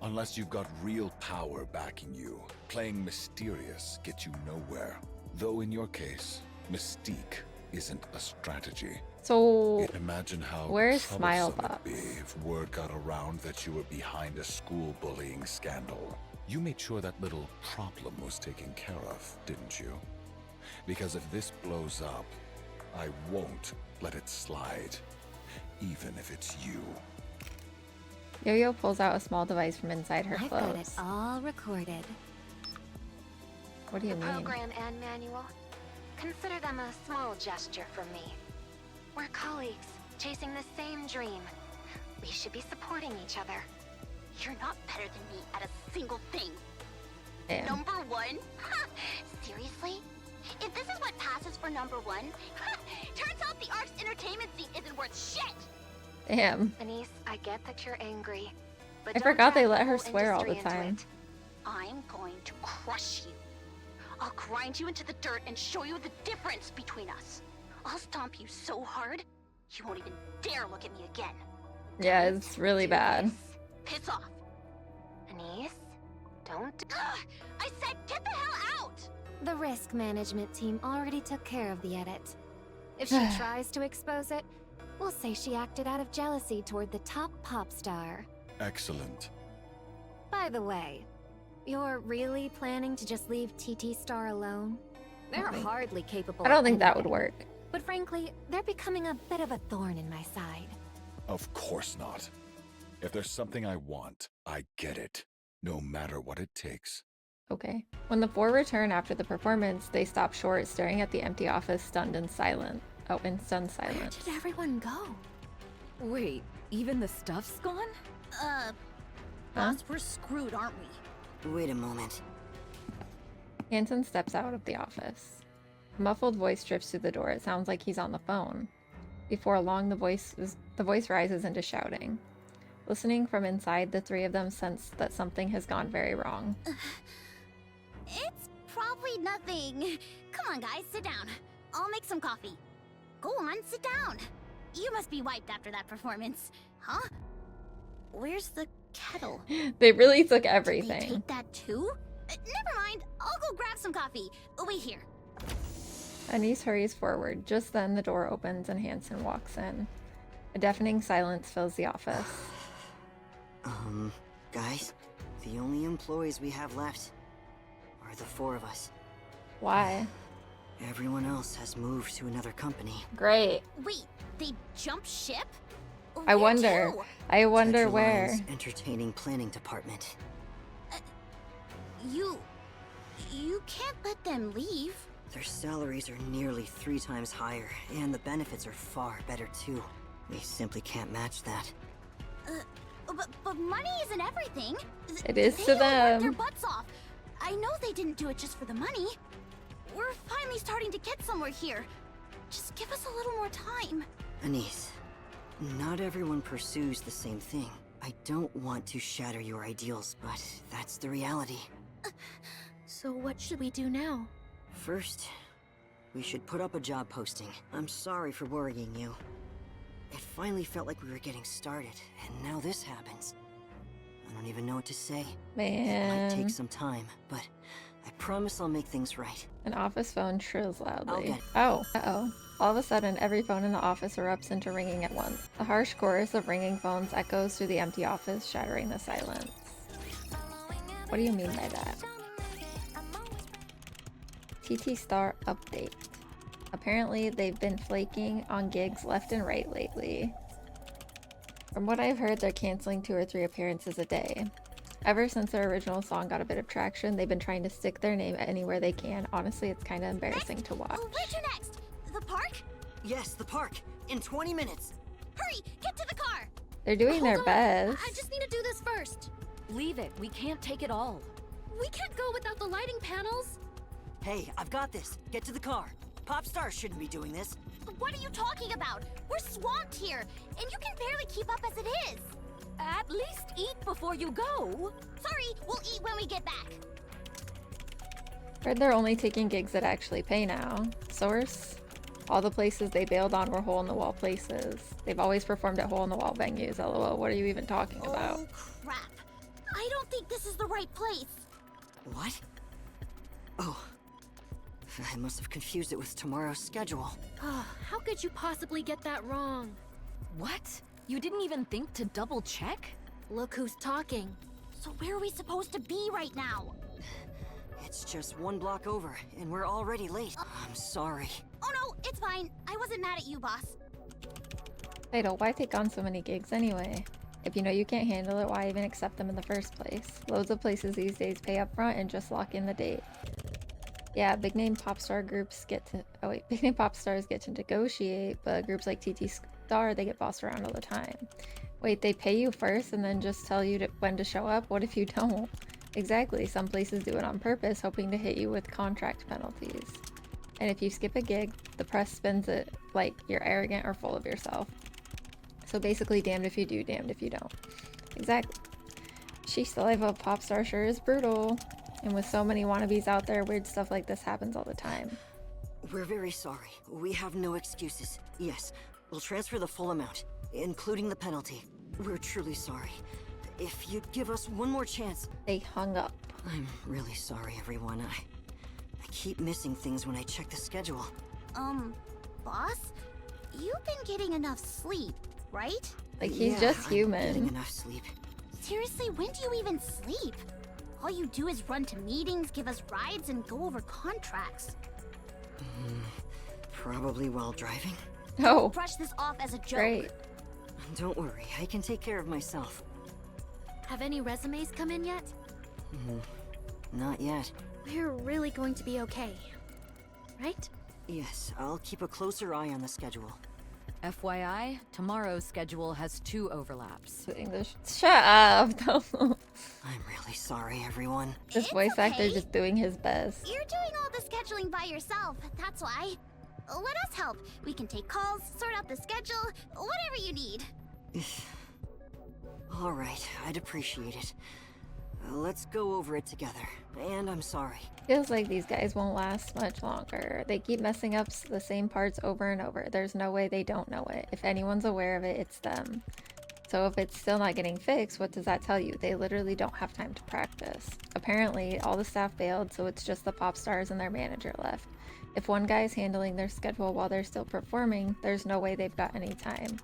Unless you've got real power backing you, playing mysterious gets you nowhere. Though in your case, mystique isn't a strategy. So, Imagine how where's troublesome Smilebox? it'd be if word got around that you were behind a school bullying scandal. You made sure that little problem was taken care of, didn't you? Because if this blows up, I won't let it slide, even if it's you. Yo-Yo pulls out a small device from inside her I've got it clothes. all recorded. What do you The mean? program and manual. Consider them a small gesture from me. We're colleagues, chasing the same dream. We should be supporting each other. You're not better than me at a single thing. Damn. Number 1? Seriously? If this is what passes for number 1, turns out the Ark's entertainment scene isn't worth shit! Damn. Anise, I get that you're angry, but I don't forgot they drag let the her whole swear all the industry into time. it. I'm going to crush you. I'll grind you into the dirt and show you the difference between us. I'll stomp you so hard, you won't even dare look at me again. Yeah, it's really bad. Piss off. Anise, don't. Ugh, I said get the hell out! The risk management team already took care of the edit. If she tries to expose it, we'll say she acted out of jealousy toward the top pop star. Excellent. By the way, you're really planning to just leave TT Star alone? They're hardly capable. I don't of think that would anything. work. But frankly, they're becoming a bit of a thorn in my side. Of course not. If there's something I want, I get it. No matter what it takes. Okay. When the four return after the performance, they stop short, staring at the empty office, stunned and silent. Oh, in stunned Where silence. did everyone go? Wait, even the stuff's gone? Boss, we're screwed, aren't we? Wait a moment. Hanson steps out of the office. A muffled voice drifts through the door. It sounds like he's on the phone. Before long, the voice rises into shouting. Listening from inside, the three of them sense that something has gone very wrong. It's probably nothing. Come on, guys, sit down. I'll make some coffee. Go on, sit down. You must be wiped after that performance. Huh? Where's the kettle? They really took Did they everything. take that too? Never mind. I'll go grab some coffee. Wait here. Anise hurries forward. Just then, the door opens and Hanson walks in. A deafening silence fills the office. Guys, the only employees we have left are the four of us. Why? Everyone else has moved to another company. Great. Wait, they jumped ship? I Where wonder. to? I wonder Tetra where. Lion's entertaining planning department. You can't let them leave. Their salaries are nearly 3 times higher, and the benefits are far better too. We simply can't match that. But money isn't everything. It is They to all worked their them. butts off. I know they didn't do it just for the money. We're finally starting to get somewhere here. Just give us a little more time. Anise, not everyone pursues the same thing. I don't want to shatter your ideals, but that's the reality. So what should we do now? First, we should put up a job posting. I'm sorry for worrying you. It finally felt like we were getting started, and now this happens. I don't even know what to say. It might take Man. some time, but I promise I'll make things right. An office phone trills loudly. get it. Oh. Uh-oh. All of a sudden, every phone in the office erupts into ringing at once. The harsh chorus of ringing phones echoes through the empty office, shattering the silence. What do you mean by that? TT Star update. Apparently, they've been flaking on gigs left and right lately. From what I've heard, they're canceling 2 or 3 appearances a day. Ever since their original song got a bit of traction, they've been trying to stick their name anywhere they can. Honestly, it's kind of embarrassing to watch. Where'd you next? The park? Yes, the park! In 20 minutes! Hurry, get to the car! They're doing their Hold on. best. I just need to do this first. Leave it. We can't take it all. We can't go without the lighting panels. Hey, I've got this. Get to the car. Pop stars shouldn't be doing this. What are you talking about? We're swamped here, and you can barely keep up as it is. At least eat before you go. Sorry, we'll eat when we get back. Heard they're only taking gigs that actually pay now. Source? All the places they bailed on were hole-in-the-wall places. They've always performed at hole-in-the-wall venues. LOL, what are you even talking about? Oh, crap. I don't think this is the right place. What? Oh. I must have confused it with tomorrow's schedule. How could you possibly get that wrong? What? You didn't even think to double check? Look who's talking. So where are we supposed to be right now? It's just 1 block over, and we're already late. I'm sorry. Oh no, it's fine. I wasn't mad at you, boss. Fatal, why take on so many gigs anyway? If you know you can't handle it, why even accept them in the first place? Loads of places these days pay up front and just lock in the date. Yeah, big name pop star groups get to big name pop stars get to negotiate, but groups like TT Star, they get bossed around all the time. Wait, they pay you first and then just tell you when to show up? What if you don't? Exactly, some places do it on purpose, hoping to hit you with contract penalties. And if you skip a gig, the press spins it like you're arrogant or full of yourself. So basically, damned if you do, damned if you don't. Exactly. Sheesh, the life of a pop star sure is brutal. And with so many wannabes out there, weird stuff like this happens all the time. We're very sorry. We have no excuses. Yes, we'll transfer the full amount, including the penalty. We're truly sorry. If you'd give us one more chance... They hung up. I'm really sorry, everyone. I keep missing things when I check the schedule. Boss? You've been getting enough sleep, right? Like, he's Yeah, just I'm human. getting enough sleep. Seriously, when do you even sleep? All you do is run to meetings, give us rides, and go over contracts. Probably while driving. Oh, Brush this off as a joke. great. Don't worry, I can take care of myself. Have any resumes come in yet? Not yet. We're really going to be okay, right? Yes, I'll keep a closer eye on the schedule. FYI, tomorrow's schedule has 2 overlaps. English. Shut up. I'm really sorry, everyone. This It's voice actor okay. just doing his best. You're doing all the scheduling by yourself, that's why. Let us help. We can take calls, sort out the schedule, whatever you need. All right, I'd appreciate it. Let's go over it together. And I'm sorry. Feels like these guys won't last much longer. They keep messing up the same parts over and over. There's no way they don't know it. If anyone's aware of it, it's them. So if it's still not getting fixed, what does that tell you? They literally don't have time to practice. Apparently, all the staff bailed, so it's just the pop stars and their manager left. If one guy's handling their schedule while they're still performing, there's no way they've got any time.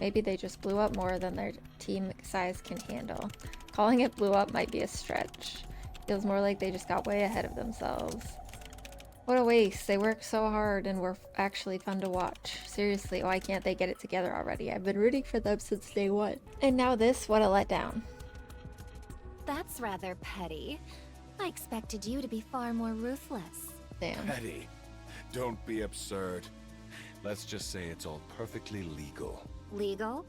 Maybe they just blew up more than their team size can handle. Calling it blew up might be a stretch. Feels more like they just got way ahead of themselves. What a waste. They work so hard and were actually fun to watch. Seriously, why can't they get it together already? I've been rooting for them since day one. And now this, what a letdown. That's rather petty. I expected you to be far more ruthless. Damn. Petty. Don't be absurd. Let's just say it's all perfectly legal. Legal?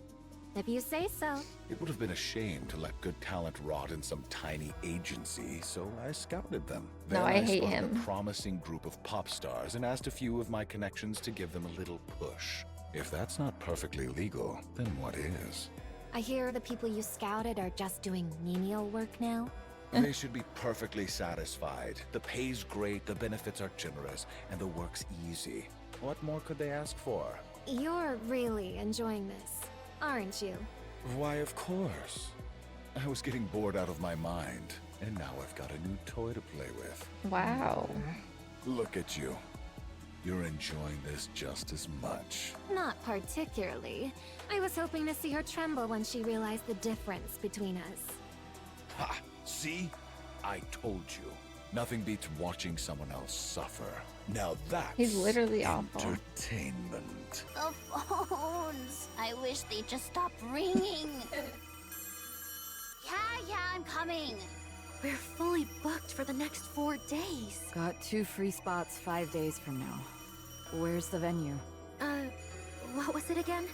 If you say so. It would have been a shame to let good talent rot in some tiny agency, so I scouted them. No, Then I hate spotted him. a promising group of pop stars and asked a few of my connections to give them a little push. If that's not perfectly legal, then what is? I hear the people you scouted are just doing menial work now. They should be perfectly satisfied. The pay's great, the benefits are generous, and the work's easy. What more could they ask for? You're really enjoying this, aren't you? Why, of course. I was getting bored out of my mind, and now I've got a new toy to play with. Wow. Look at you. You're enjoying this just as much. Not particularly. I was hoping to see her tremble when she realized the difference between us. Ha! See? I told you. Nothing beats watching someone else suffer. Now that's He's literally awful. entertainment. The phones. I wish they'd just stop ringing. Yeah, I'm coming. We're fully booked for the next 4 days. Got 2 free spots 5 days from now. Where's the venue? What was it again?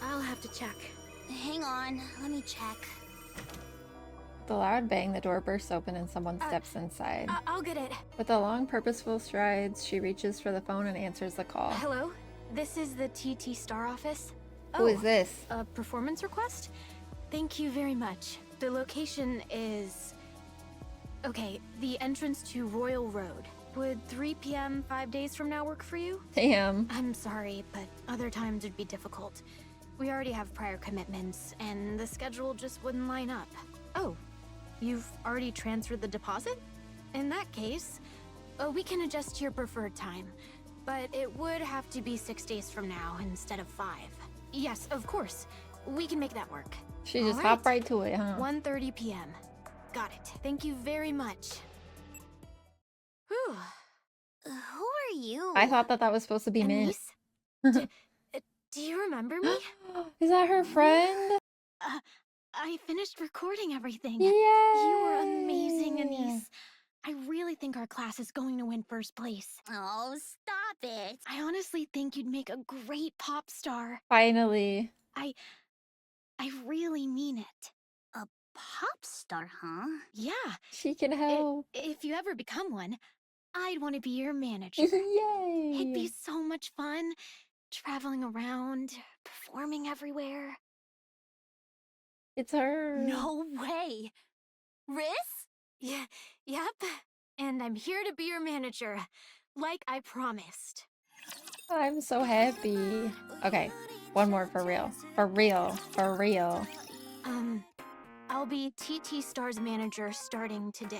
I'll have to check. Hang on, let me check. The loud bang, the door bursts open and someone steps inside. I'll get it. With the long, purposeful strides, she reaches for the phone and answers the call. Hello? This is the TT Star office. Who is this? A performance request? Thank you very much. The location is... Okay, the entrance to Royal Road. Would 3 p.m. 5 days from now work for you? Damn. I'm sorry, but other times would be difficult. We already have prior commitments, and the schedule just wouldn't line up. Oh, you've already transferred the deposit? In that case, we can adjust to your preferred time, but it would have to be 6 days from now instead of 5. Yes, of course. We can make that work. She just All hopped right to it, huh? 1:30 p.m. Got it. Thank you very much. Whew. Who are you? I thought that was supposed to be Mint. Anis? Do you remember me? Is that her friend? I finished recording everything. Yay! You were amazing, Anis. I really think our class is going to win first place. Oh, stop it. I honestly think you'd make a great pop star. Finally. I really mean it. A pop star, huh? Yeah. She can help. If you ever become one, I'd want to be your manager. Yay! It'd be so much fun. Traveling around, performing everywhere. It's her. No way! Riss? Yeah, yep. And I'm here to be your manager, like I promised. I'm so happy. Okay, one more for real. For real. For real. I'll be TT Star's manager starting today.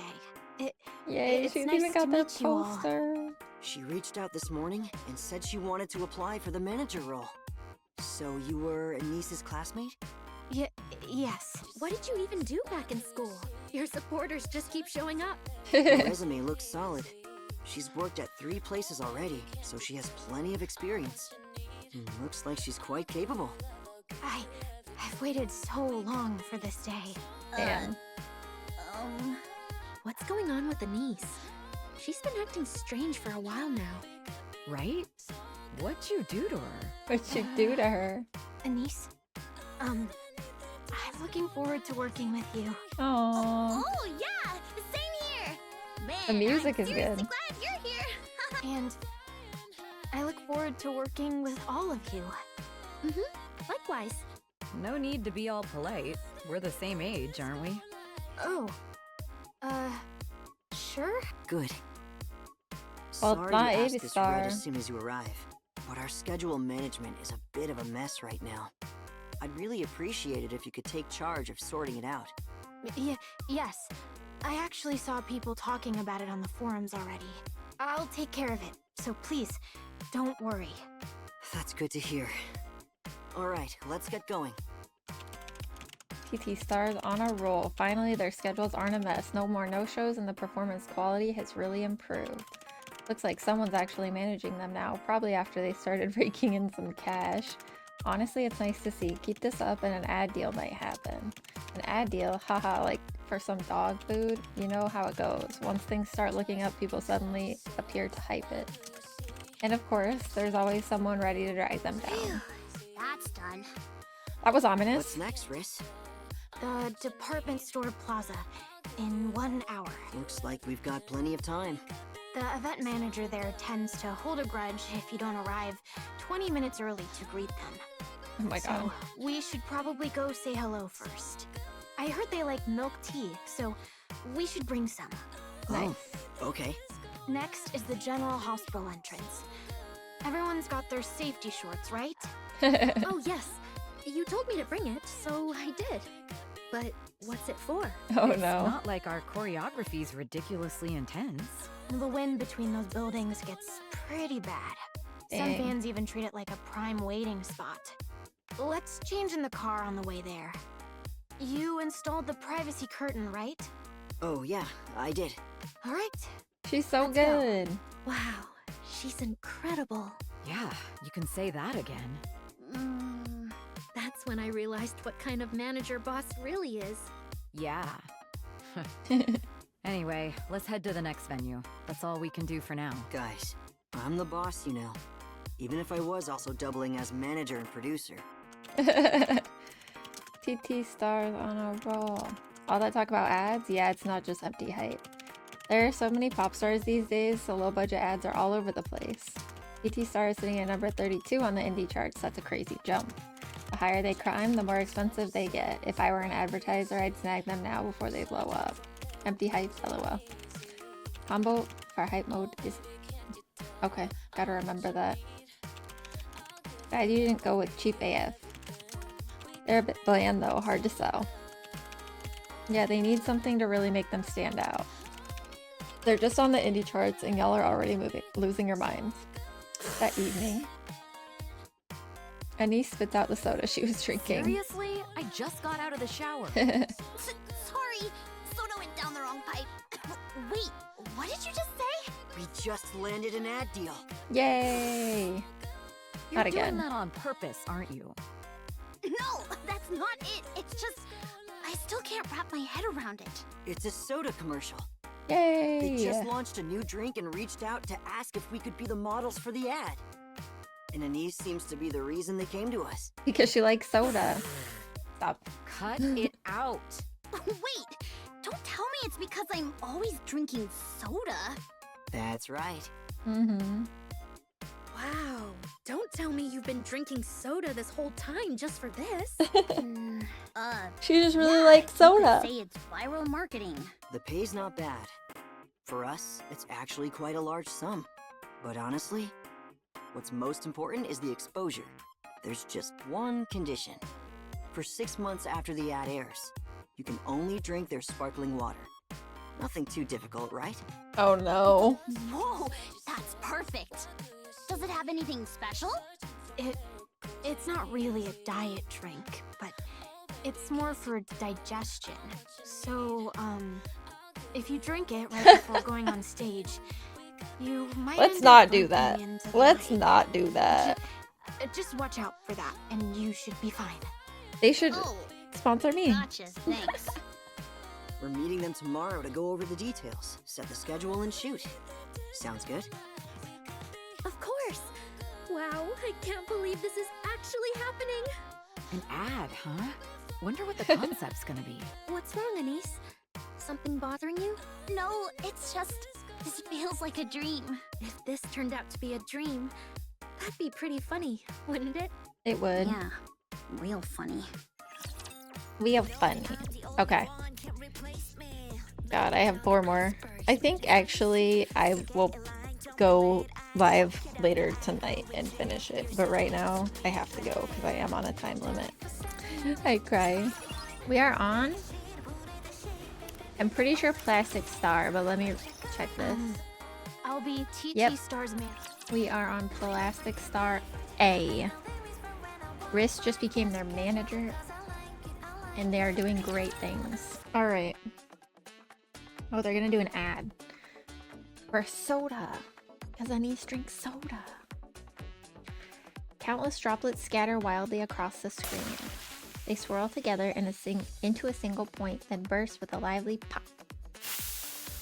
Yay, It's she's nice even to got that meet you all. poster. She reached out this morning and said she wanted to apply for the manager role. So you were Anis's classmate? Yes. What did you even do back in school? Your supporters just keep showing up. Her resume looks solid. She's worked at 3 places already, so she has plenty of experience. Looks like she's quite capable. I've waited so long for this day. Damn. What's going on with Anis? She's been acting strange for a while now. Right? What'd you do to her? What'd you do to her? Anis, I'm looking forward to working with you. Aww. Oh, yeah! Same here! Man, The music I'm is seriously good. glad you're here! And I look forward to working with all of you. Likewise. No need to be all polite. We're the same age, aren't we? Oh. Sure? Good. Well, Sorry not to ask 80 this star. right as soon as you arrive, but our schedule management is a bit of a mess right now. I'd really appreciate it if you could take charge of sorting it out. Yes. I actually saw people talking about it on the forums already. I'll take care of it, so please, don't worry. That's good to hear. Alright, let's get going. TT Stars on a roll. Finally, their schedules aren't a mess. No more no-shows and the performance quality has really improved. Looks like someone's actually managing them now, probably after they started raking in some cash. Honestly, it's nice to see. Keep this up and an ad deal might happen. An ad deal? Haha, like for some dog food? You know how it goes. Once things start looking up, people suddenly appear to hype it. And of course, there's always someone ready to drag them down. That's done. That was ominous. What's next, Riss? The department store plaza. In 1 hour. Looks like we've got plenty of time. The event manager there tends to hold a grudge if you don't arrive 20 minutes early to greet them. Oh my god. So, we should probably go say hello first. I heard they like milk tea, so we should bring some. Nice. Oh, okay. Next is the general hospital entrance. Everyone's got their safety shorts, right? Oh, yes. You told me to bring it, so I did. But what's it for? Oh It's no. not like our choreography's ridiculously intense. The wind between those buildings gets pretty bad. Some Dang. fans even treat it like a prime waiting spot. Let's change in the car on the way there. You installed the privacy curtain, right? Oh, yeah, I did. All right. She's so Let's go. good. Wow, she's incredible. Yeah, you can say that again. That's when I realized what kind of manager boss really is. Yeah. Anyway, let's head to the next venue. That's all we can do for now. Guys, I'm the boss, you know. Even if I was also doubling as manager and producer. TT Stars on a roll. All that talk about ads? Yeah, it's not just empty hype. There are so many pop stars these days, so low budget ads are all over the place. TT Star is sitting at number 32 on the indie charts. That's a crazy jump. The higher they climb, the more expensive they get. If I were an advertiser, I'd snag them now before they blow up. Empty hype, lol. Combo for hype mode is... Okay, gotta remember that. God, you didn't go with cheap AF. They're a bit bland though, hard to sell. Yeah, they need something to really make them stand out. They're just on the indie charts and y'all are already losing your minds. That evening, Anis spits out the soda she was drinking. Seriously? I just got out of the shower. Sorry, soda went down the wrong pipe. Wait, what did you just say? We just landed an ad deal. Yay! You're Not doing again. that on purpose, aren't you? No, that's not it. It's just, I still can't wrap my head around it. It's a soda commercial. Yay! They just launched a new drink and reached out to ask if we could be the models for the ad. And Anis seems to be the reason they came to us. Because she likes soda. Stop. Cut it out. Wait, don't tell me it's because I'm always drinking soda. That's right. Mm-hmm. Wow. Don't tell me you've been drinking soda this whole time just for this. She just really Yeah, likes you could soda. say it's viral marketing. The pay's not bad. For us, it's actually quite a large sum. But honestly, what's most important is the exposure. There's just one condition. For 6 months after the ad airs, you can only drink their sparkling water. Nothing too difficult, right? Oh no. Whoa, that's perfect. Does it have anything special? It's not really a diet drink, but it's more for digestion. So, if you drink it right before going on stage, you might Let's end not up do bumping that. into the Let's mic. not do that. Just watch out for that, and you should be fine. They should Oh, sponsor me. gotcha, thanks. We're meeting them tomorrow to go over the details, set the schedule, and shoot. Sounds good? Of course. Wow, I can't believe this is actually happening. An ad, huh? Wonder what the concept's gonna be. What's wrong, Anise? Something bothering you? No, it's just, this feels like a dream. If this turned out to be a dream, that'd be pretty funny, wouldn't it? It would. Yeah, real funny. We have fun. Okay. God, I have 4 more. I think actually I will go live later tonight and finish it. But right now I have to go because I am on a time limit. I cry. We are on. I'm pretty sure Plastic Star, but let me check this. I'll be TT Yep. Star's man. We are on Plastic Star A. Riss just became their manager, and they are doing great things. All right. Oh, they're gonna do an ad for soda, because Anise drinks soda. Countless droplets scatter wildly across the screen. They swirl together into a single point, then burst with a lively pop.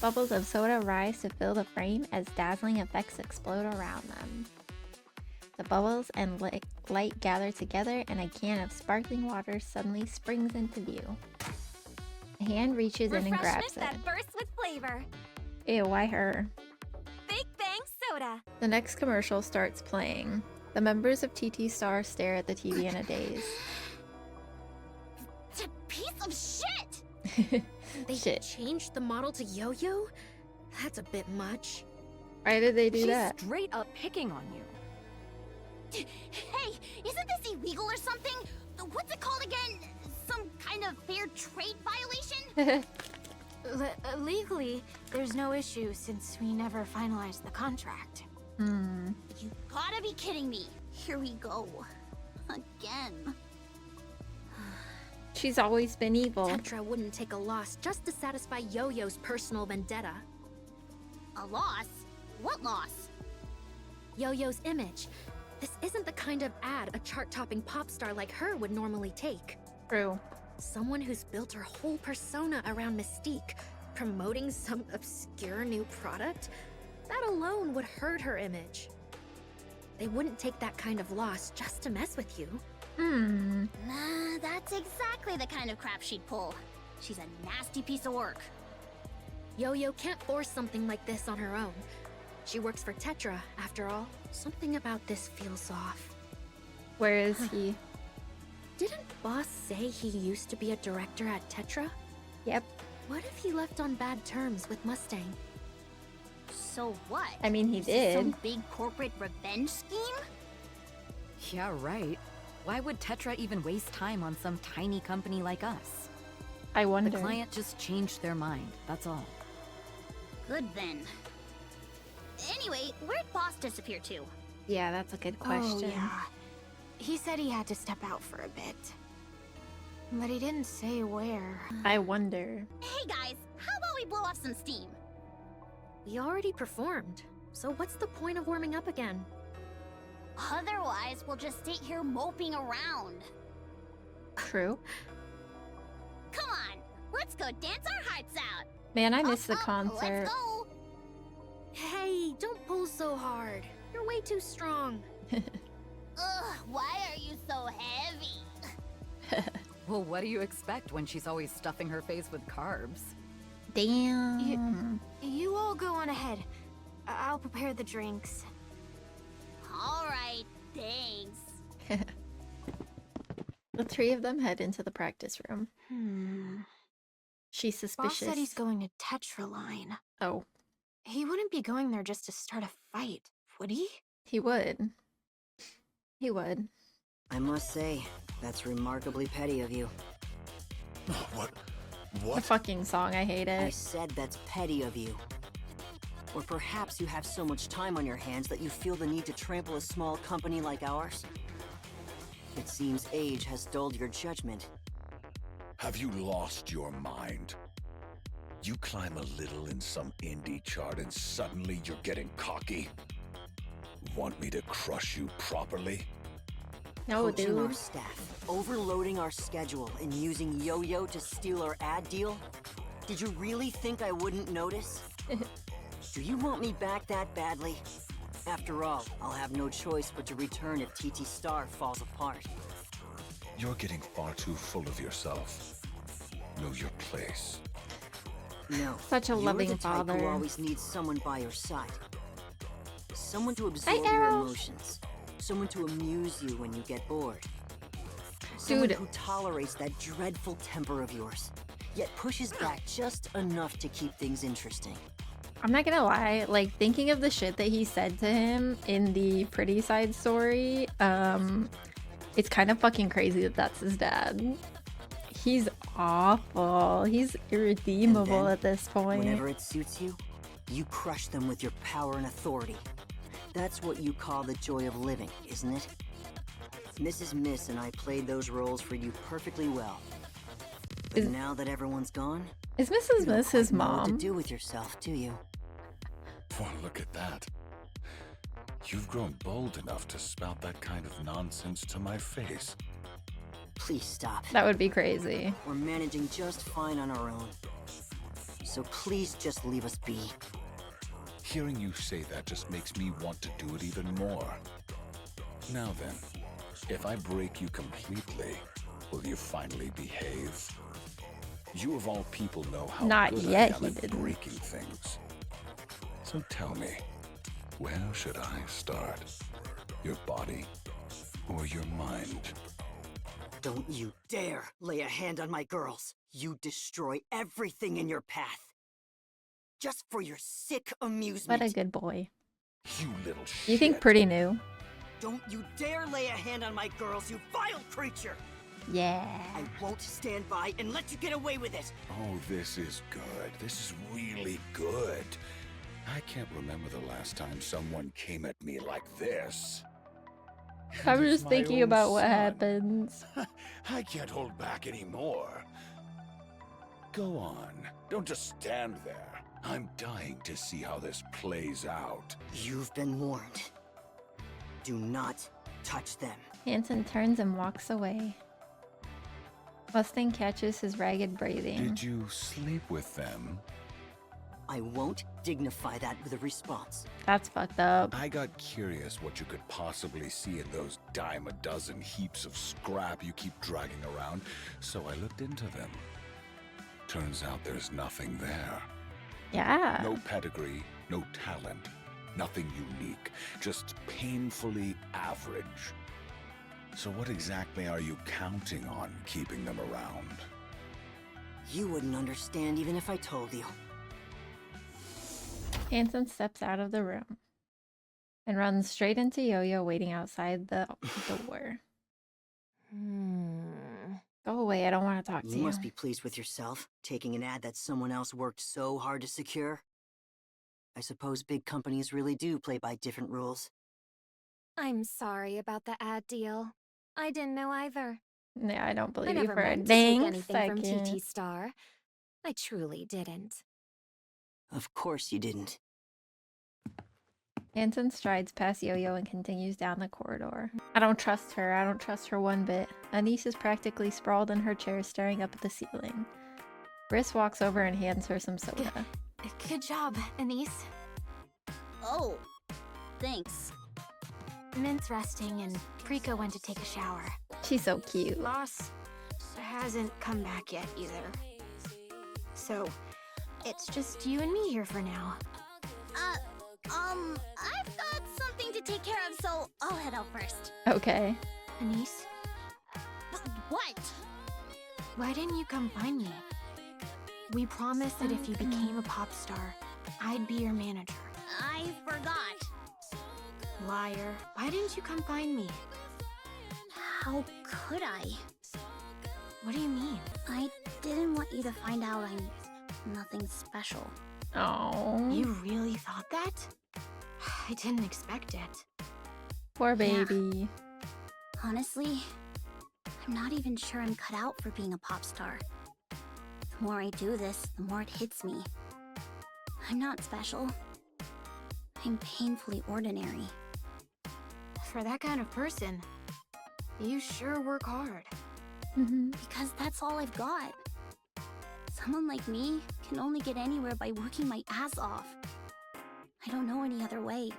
Bubbles of soda rise to fill the frame as dazzling effects explode around them. The bubbles and light gather together, and a can of sparkling water suddenly springs into view. A hand reaches in and grabs it. that bursts with flavor. Ew, why her? Big Bang Soda. The next commercial starts playing. The members of TT Star stare at the TV in a daze. It's a piece of shit! They Shit. changed the model to Yo-Yo? That's a bit much. Why did they do She's that? straight up picking on you. Hey, isn't this illegal or something? What's it called again? Some kind of fair trade violation? Legally, there's no issue since we never finalized the contract. Hmm. You gotta be kidding me. Here we go. Again. She's always been evil. Tetra wouldn't take a loss just to satisfy Yo-Yo's personal vendetta. A loss? What loss? Yo-Yo's image. This isn't the kind of ad a chart-topping pop star like her would normally take. True. Someone who's built her whole persona around mystique, promoting some obscure new product? That alone would hurt her image. They wouldn't take that kind of loss just to mess with you. Hmm. Nah, that's exactly the kind of crap she'd pull. She's a nasty piece of work. Yo-Yo can't force something like this on her own. She works for Tetra, after all. Something about this feels off. Where is he? Didn't Boss say he used to be a director at Tetra? Yep. What if he left on bad terms with Mustang? So what? I mean, he Is this some did. big corporate revenge scheme? Yeah, right. Why would Tetra even waste time on some tiny company like us? I The wonder. client just changed their mind, that's all. Good then. Anyway, where'd Boss disappear to? Yeah, that's a good question. Oh, yeah. He said he had to step out for a bit. But he didn't say where. I wonder. Hey guys, how about we blow off some steam? We already performed, so what's the point of warming up again? Otherwise, we'll just sit here moping around. True. Come on, let's go dance our hearts out. Man, I missed the Up, concert. Let's go. Hey, don't pull so hard. You're way too strong. Ugh, why are you so heavy? Well, what do you expect when she's always stuffing her face with carbs? Damn. You all go on ahead. I'll prepare the drinks. All Thanks. The three of them head into the practice room. She's Boss suspicious. said he's going to Tetraline. Oh, He wouldn't be going there just to start a fight, would he? he would. He would. I must say, that's remarkably petty of you. What? The What? fucking song, I hate I it. said that's petty of you. Or perhaps you have so much time on your hands that you feel the need to trample a small company like ours? It seems age has dulled your judgment. Have you lost your mind? You climb a little in some indie chart and suddenly you're getting cocky? Want me to crush you properly? No, Coaching our dude. staff, overloading our schedule, and using Yo-Yo to steal our ad deal? Did you really think I wouldn't notice? Do you want me back that badly? After all, I'll have no choice but to return if TT Star falls apart. You're getting far too full of yourself. Know your place. No. Such a you're loving the type father. who always needs someone by your side. Someone to absorb your Arrow. emotions. Someone to amuse you when you get bored. Someone Dude. who tolerates that dreadful temper of yours, yet pushes back just enough to keep things interesting. I'm not gonna lie, like thinking of the shit that he said to him in the Pretty Side story, it's kind of fucking crazy that that's his dad. He's awful. He's irredeemable then, at this point. Whenever it suits you, you crush them with your power and authority. That's what you call the joy of living, isn't it? Mrs. Miss and I played those roles for you perfectly well. But now that everyone's gone, Is you Mrs. don't Miss his quite know what to mom? do with yourself, do you? Well, look at that. You've grown bold enough to spout that kind of nonsense to my face. Please stop. That would be crazy. We're managing just fine on our own. So please just leave us be. Hearing you say that just makes me want to do it even more. Now then, if I break you completely, will you finally behave? You of all people know how Not good yet, I am he at didn't. breaking things. So tell me, where should I start? Your body or your mind? Don't you dare lay a hand on my girls. You destroy everything in your path. Just for your sick amusement. What a good boy. You little shit. You think Pretty new? Don't you dare lay a hand on my girls, you vile creature! Yeah. I won't stand by and let you get away with it! Oh, this is good. This is really good. I can't remember the last time someone came at me like this. I'm And it's just my thinking own about what son. happens. I can't hold back anymore. Go on. Don't just stand there. I'm dying to see how this plays out. You've been warned. Do not touch them. Hanson turns and walks away. Mustang catches his ragged breathing. Did you sleep with them? I won't dignify that with a response. That's fucked up. I got curious what you could possibly see in those dime a dozen heaps of scrap you keep dragging around, so I looked into them. Turns out there's nothing there. Yeah. No pedigree, no talent, nothing unique, just painfully average. So what exactly are you counting on keeping them around? You wouldn't understand even if I told you. Hanson steps out of the room and runs straight into Yo-Yo waiting outside the door. Go away, I don't want to talk to You you. must be pleased with yourself, taking an ad that someone else worked so hard to secure. I suppose big companies really do play by different rules. I'm sorry about the ad deal. I didn't know either. Yeah, I don't I believe you never for a meant to take dang anything from second. TT Star. I truly didn't. Of course you didn't. Hanson strides past Yo-Yo and continues down the corridor. I don't trust her. I don't trust her one bit. ANIS is practically sprawled in her chair staring up at the ceiling. Briss walks over and hands her some soda. Good job, Anise. Oh, thanks. Mint's resting and Prika went to take a shower. She's so cute. Loss hasn't come back yet either. So, it's just you and me here for now. I've got something to take care of, so So I'll head out first. Okay. Anis, What? why didn't you come find me? We promised that if you became a pop star, I'd be your manager. I forgot. Liar. Why didn't you come find me? How could I? What do you mean? I didn't want you to find out I'm nothing special. Oh, You really thought that? I didn't expect it. poor baby. Honestly, I'm not even sure I'm cut out for being a pop star. The more I do this, the more it hits me. I'm not special. I'm painfully ordinary. For that kind of person, you sure work hard. Because that's all I've got. Someone like me can only get anywhere by working my ass off. I don't know any other way.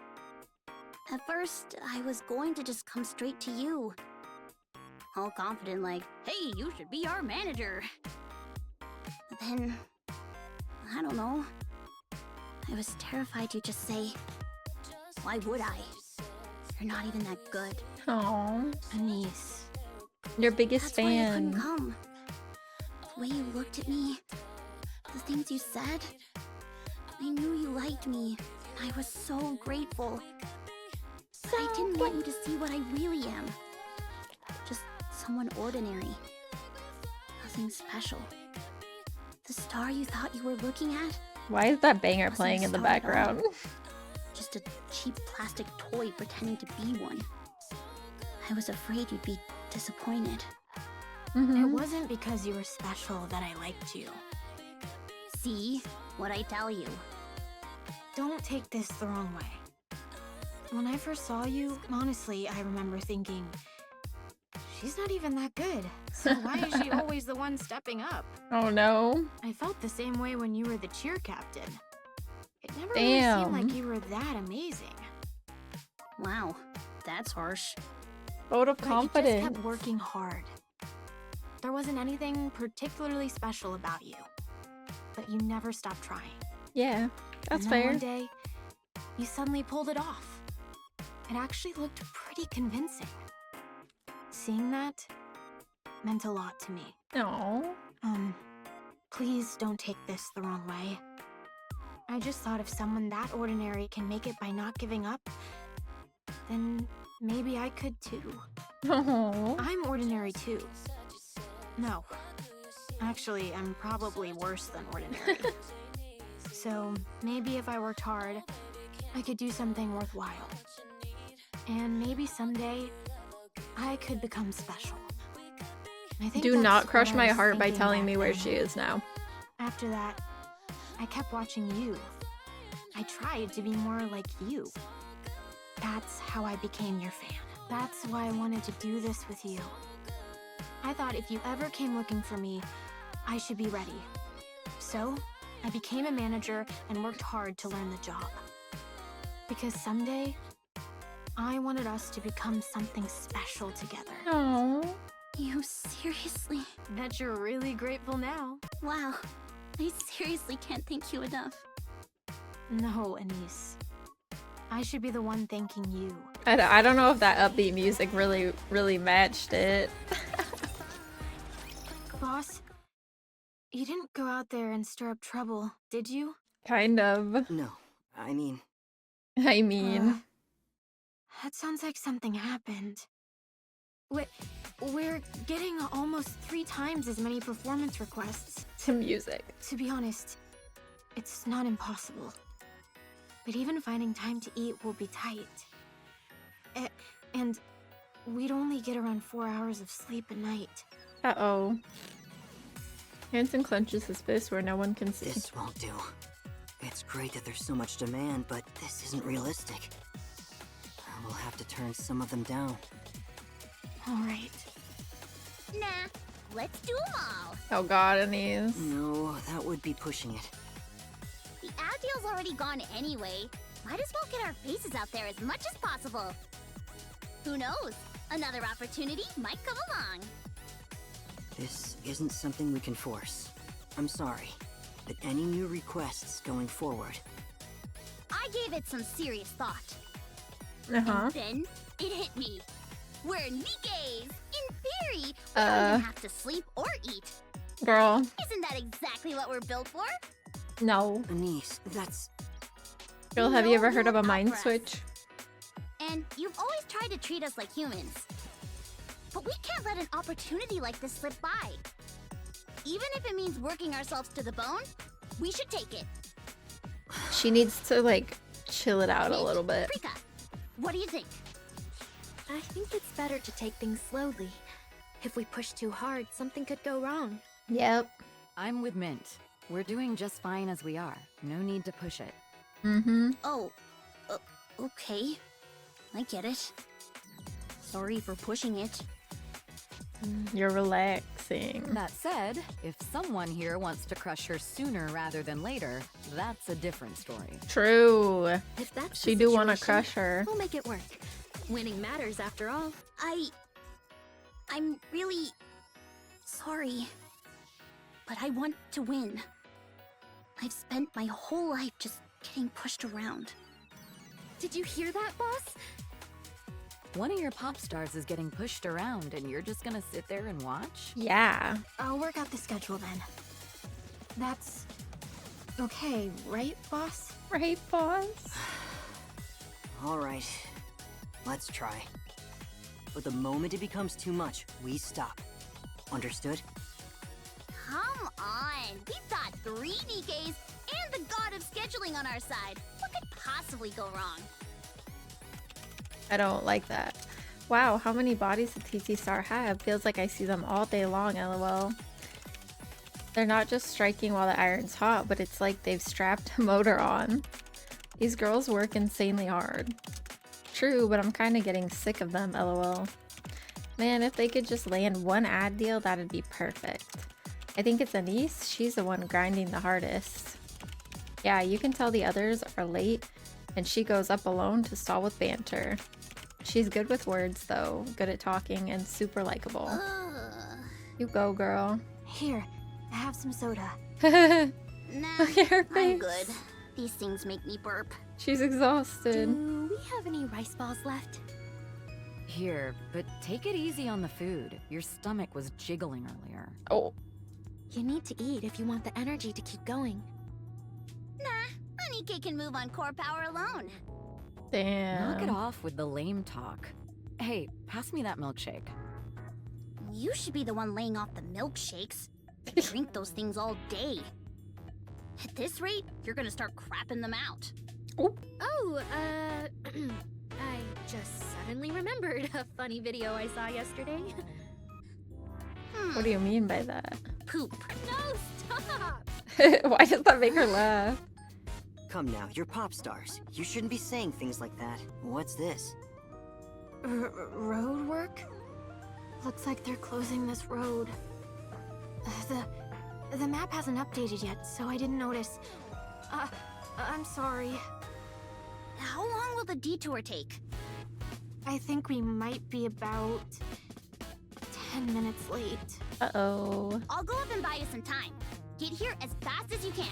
At first, I was going to just come straight to you. All confident like, hey, you should be our manager. But then, I don't know. I was terrified to just say, why would I? You're not even that good. Oh, Anis. your biggest That's why I couldn't fan. come. The way you looked at me, the things you said, I knew you liked me, and I was so grateful. But I didn't want you to see what I really am. Just someone ordinary. Nothing special. The star you thought you were looking at, Why is that banger wasn't playing in the a star at all. background? Just a cheap plastic toy pretending to be one. I was afraid you'd be disappointed. It wasn't because you were special that I liked you. See? What I tell you. Don't take this the wrong way. When I first saw you, honestly, I remember thinking, she's not even that good, so why is she always the one stepping up? Oh no. I felt the same way when you were the cheer captain. It never really seemed like Damn. you were that amazing. Wow, that's harsh. Vote of But you just confidence. kept working hard. There wasn't anything particularly special about you, but you never stopped trying. Yeah, that's and then fair. one day, you suddenly pulled it off. It actually looked pretty convincing. Seeing that meant a lot to me. Oh, Please don't take this the wrong way. I just thought if someone that ordinary can make it by not giving up, then maybe I could too. oh. I'm ordinary too. No. Actually, I'm probably worse than ordinary. So maybe if I worked hard, I could do something worthwhile. And maybe someday, I could become special. I think Do that's not crush what I my was heart by thinking telling back me where then. she is now. After that, I kept watching you. I tried to be more like you. That's how I became your fan. That's why I wanted to do this with you. I thought if you ever came looking for me, I should be ready. So, I became a manager and worked hard to learn the job. Because someday, I wanted us to become something special together. Oh, You seriously? Bet you're really grateful now. Wow. I seriously can't thank you enough. No, Anis. I should be the one thanking you. I don't know if that upbeat music really matched it. Boss, you didn't go out there and stir up trouble, did you? Kind of. No, I mean, I mean, That sounds like something happened. We're getting almost 3 times as many performance requests. to music. To be honest, it's not impossible. But even finding time to eat will be tight. And we'd only get around 4 hours of sleep a night. Uh-oh. Hanson clenches his fist where no one can see. this won't do. It's great that there's so much demand, but this isn't realistic. We'll have to turn some of them down. All right. Nah, let's do them all. Oh god, Anise. No, that would be pushing it. The ad deal's already gone anyway. Might as well get our faces out there as much as possible. Who knows? Another opportunity might come along. This isn't something we can force. I'm sorry, but any new requests going forward, I gave it some serious thought. Uh-huh. And then It hit me. We're Nikkes. In theory, we don't even have to sleep or eat. Girl. Isn't that exactly what we're built for? No. Anis, that's... Girl, have you ever heard of a mind for us. switch? And you've always tried to treat us like humans. But we can't let an opportunity like this slip by. Even if it means working ourselves to the bone, we should take it. She needs to, like, chill it out a little bit. Rika, what do you think? I think it's better to take things slowly. If we push too hard, something could go wrong. Yep. I'm with Mint. We're doing just fine as we are. No need to push it. Mm-hmm. Oh, okay. I get it. Sorry for pushing it. You're relaxing. That said, if someone here wants to crush her sooner rather than later, that's a different story. True. If that's She the do want to situation, crush her. We'll make it work. Winning matters after all. I'm really sorry. But I want to win. I've spent my whole life just getting pushed around. Did you hear that, boss? One of your pop stars is getting pushed around and you're just gonna sit there and watch? Yeah. I'll work out the schedule then. That's okay, right, boss? Right, boss? Alright, let's try. But the moment it becomes too much, we stop. Understood? Come on! We've got 3 Nikkes and the god of scheduling on our side. What could possibly go wrong? I don't like that. Wow, how many bodies does TT Star have? Feels like I see them all day long, lol. They're not just striking while the iron's hot, but it's like they've strapped a motor on. These girls work insanely hard. True, but I'm kind of getting sick of them, lol. Man, if they could just land one ad deal, that'd be perfect. I think it's Anis. She's the one grinding the hardest. Yeah, you can tell the others are late, and she goes up alone to stall with banter. She's good with words, though, good at talking, and super likable. You go, girl. Here, have some soda. Nah, Look at her face. I'm good. These things make me burp. She's exhausted. Do we have any rice balls left? Here, but take it easy on the food. Your stomach was jiggling earlier. Oh. You need to eat if you want the energy to keep going. Nah, a Nikke can move on core power alone. Damn. Knock it off with the lame talk. Hey, pass me that milkshake. You should be the one laying off the milkshakes. Drink those things all day. At this rate, you're gonna start crapping them out. Oh, I just suddenly remembered a funny video I saw yesterday. What do you mean by that? Poop. No, stop! Why does that make her laugh? Come now, you're pop stars. You shouldn't be saying things like that. What's this? Road work? Looks like they're closing this road. The map hasn't updated yet, so I didn't notice. I'm sorry. How long will the detour take? I think we might be about 10 minutes late. Uh-oh. I'll go up and buy you some time. Get here as fast as you can.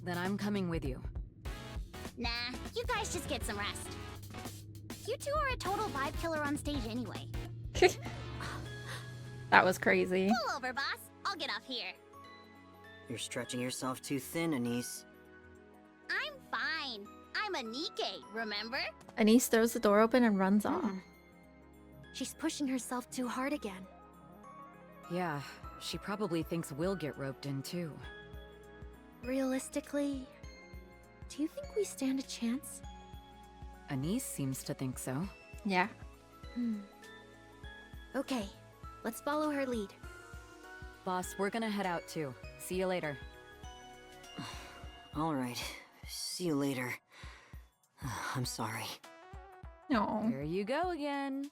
Then I'm coming with you. Nah, you guys just get some rest. You two are a total vibe killer on stage anyway. That was crazy. Pull over, boss. I'll get off here. You're stretching yourself too thin, Anis. I'm fine. I'm a Nikke, remember? Anis throws the door open and runs off. She's pushing herself too hard again. Yeah, she probably thinks we'll get roped in too. Realistically, do you think we stand a chance? Anis seems to think so. Yeah. Okay, let's follow her lead. Boss, we're gonna head out too. See you later. Alright, see you later. I'm sorry. No. There you go again.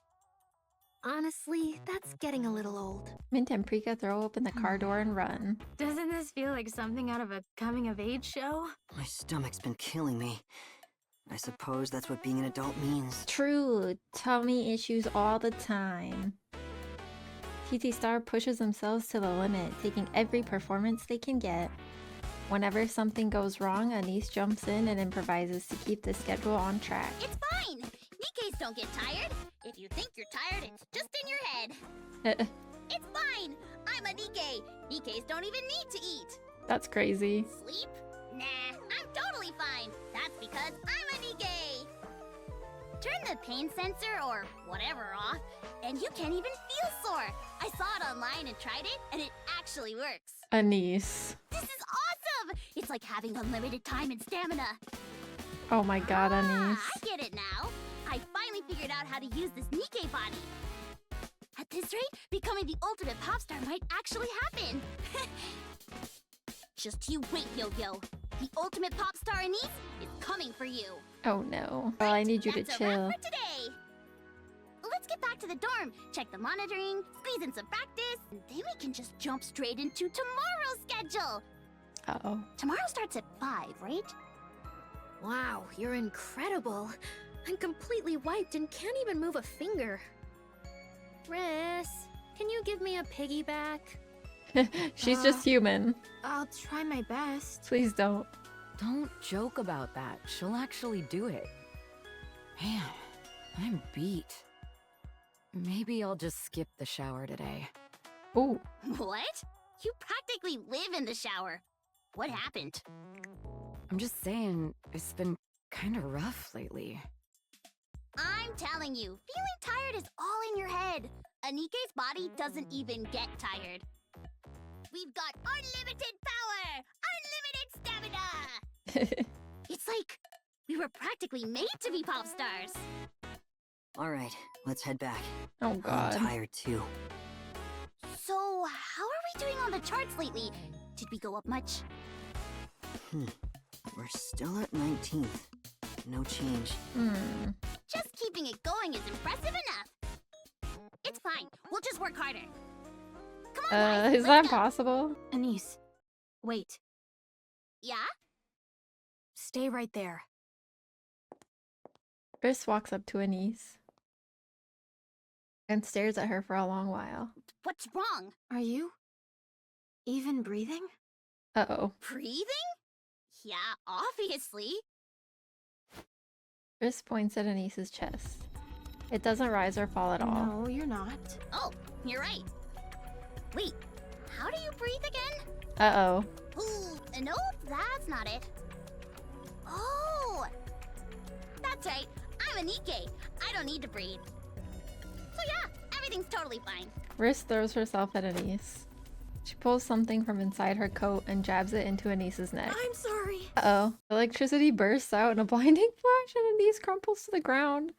Honestly, that's getting a little old. Mint and Prika throw open the car door and run. Doesn't this feel like something out of a coming-of-age show? My stomach's been killing me. I suppose that's what being an adult means. True. Tummy issues all the time. TT Star pushes themselves to the limit, taking every performance they can get. Whenever something goes wrong, Anis jumps in and improvises to keep the schedule on track. It's fine. Nikke Nikke's don't get tired. If you think you're tired, it's just in your head. It's fine. I'm a Nikke. Nikkes don't even need to eat. That's crazy. Sleep? Nah, I'm totally fine. That's because I'm a Nikke. Turn the pain sensor or whatever off, and you can't even feel sore. I saw it online and tried it, and it actually works. ANIS. This is awesome! It's like having unlimited time and stamina. Oh my god, ANIS. I get it now. I finally figured out how to use this Nikke body. At this rate, becoming the ultimate pop star might actually happen. Just you wait, Yo-Yo. The ultimate pop star ANIS is coming for you. Oh no. Well, I need you to That's a chill. wrap for today. Let's get back to the dorm, check the monitoring, squeeze in some practice, and then we can just jump straight into tomorrow's schedule. Uh-oh. Tomorrow starts at 5, right? Wow, you're incredible. I'm completely wiped and can't even move a finger. Riss, can you give me a piggyback? She's just human. I'll try my best. Please don't. Don't joke about that. She'll actually do it. Man, I'm beat. Maybe I'll just skip the shower today. Ooh. What? You practically live in the shower. What happened? I'm just saying, it's been kind of rough lately. I'm telling you, feeling tired is all in your head. A Nikke's body doesn't even get tired. We've got unlimited power! Unlimited stamina! It's like we were practically made to be pop stars. Alright, let's head back. Oh god. I'm tired too. So, how are we doing on the charts lately? Did we go up much? We're still at 19th. No change. Just keeping it going is impressive enough. It's fine. We'll just work harder. Come on, guys, Is let's that go. possible? ANIS, wait. Yeah? Stay right there. Chris walks up to ANIS and stares at her for a long while. What's wrong? Are you even breathing? Uh-oh. Breathing? Yeah, obviously. Chris points at Anis's chest. It doesn't rise or fall at all. No, you're not. Oh, you're right. Wait, how do you breathe again? Uh-oh. Ooh, nope, that's not it. Oh, that's right. I'm a Nikke. I don't need to breathe. So yeah, everything's totally fine. Riss throws herself at Anis. She pulls something from inside her coat and jabs it into Anis's neck. I'm sorry. Uh-oh. Electricity bursts out in a blinding flash and Anis crumples to the ground.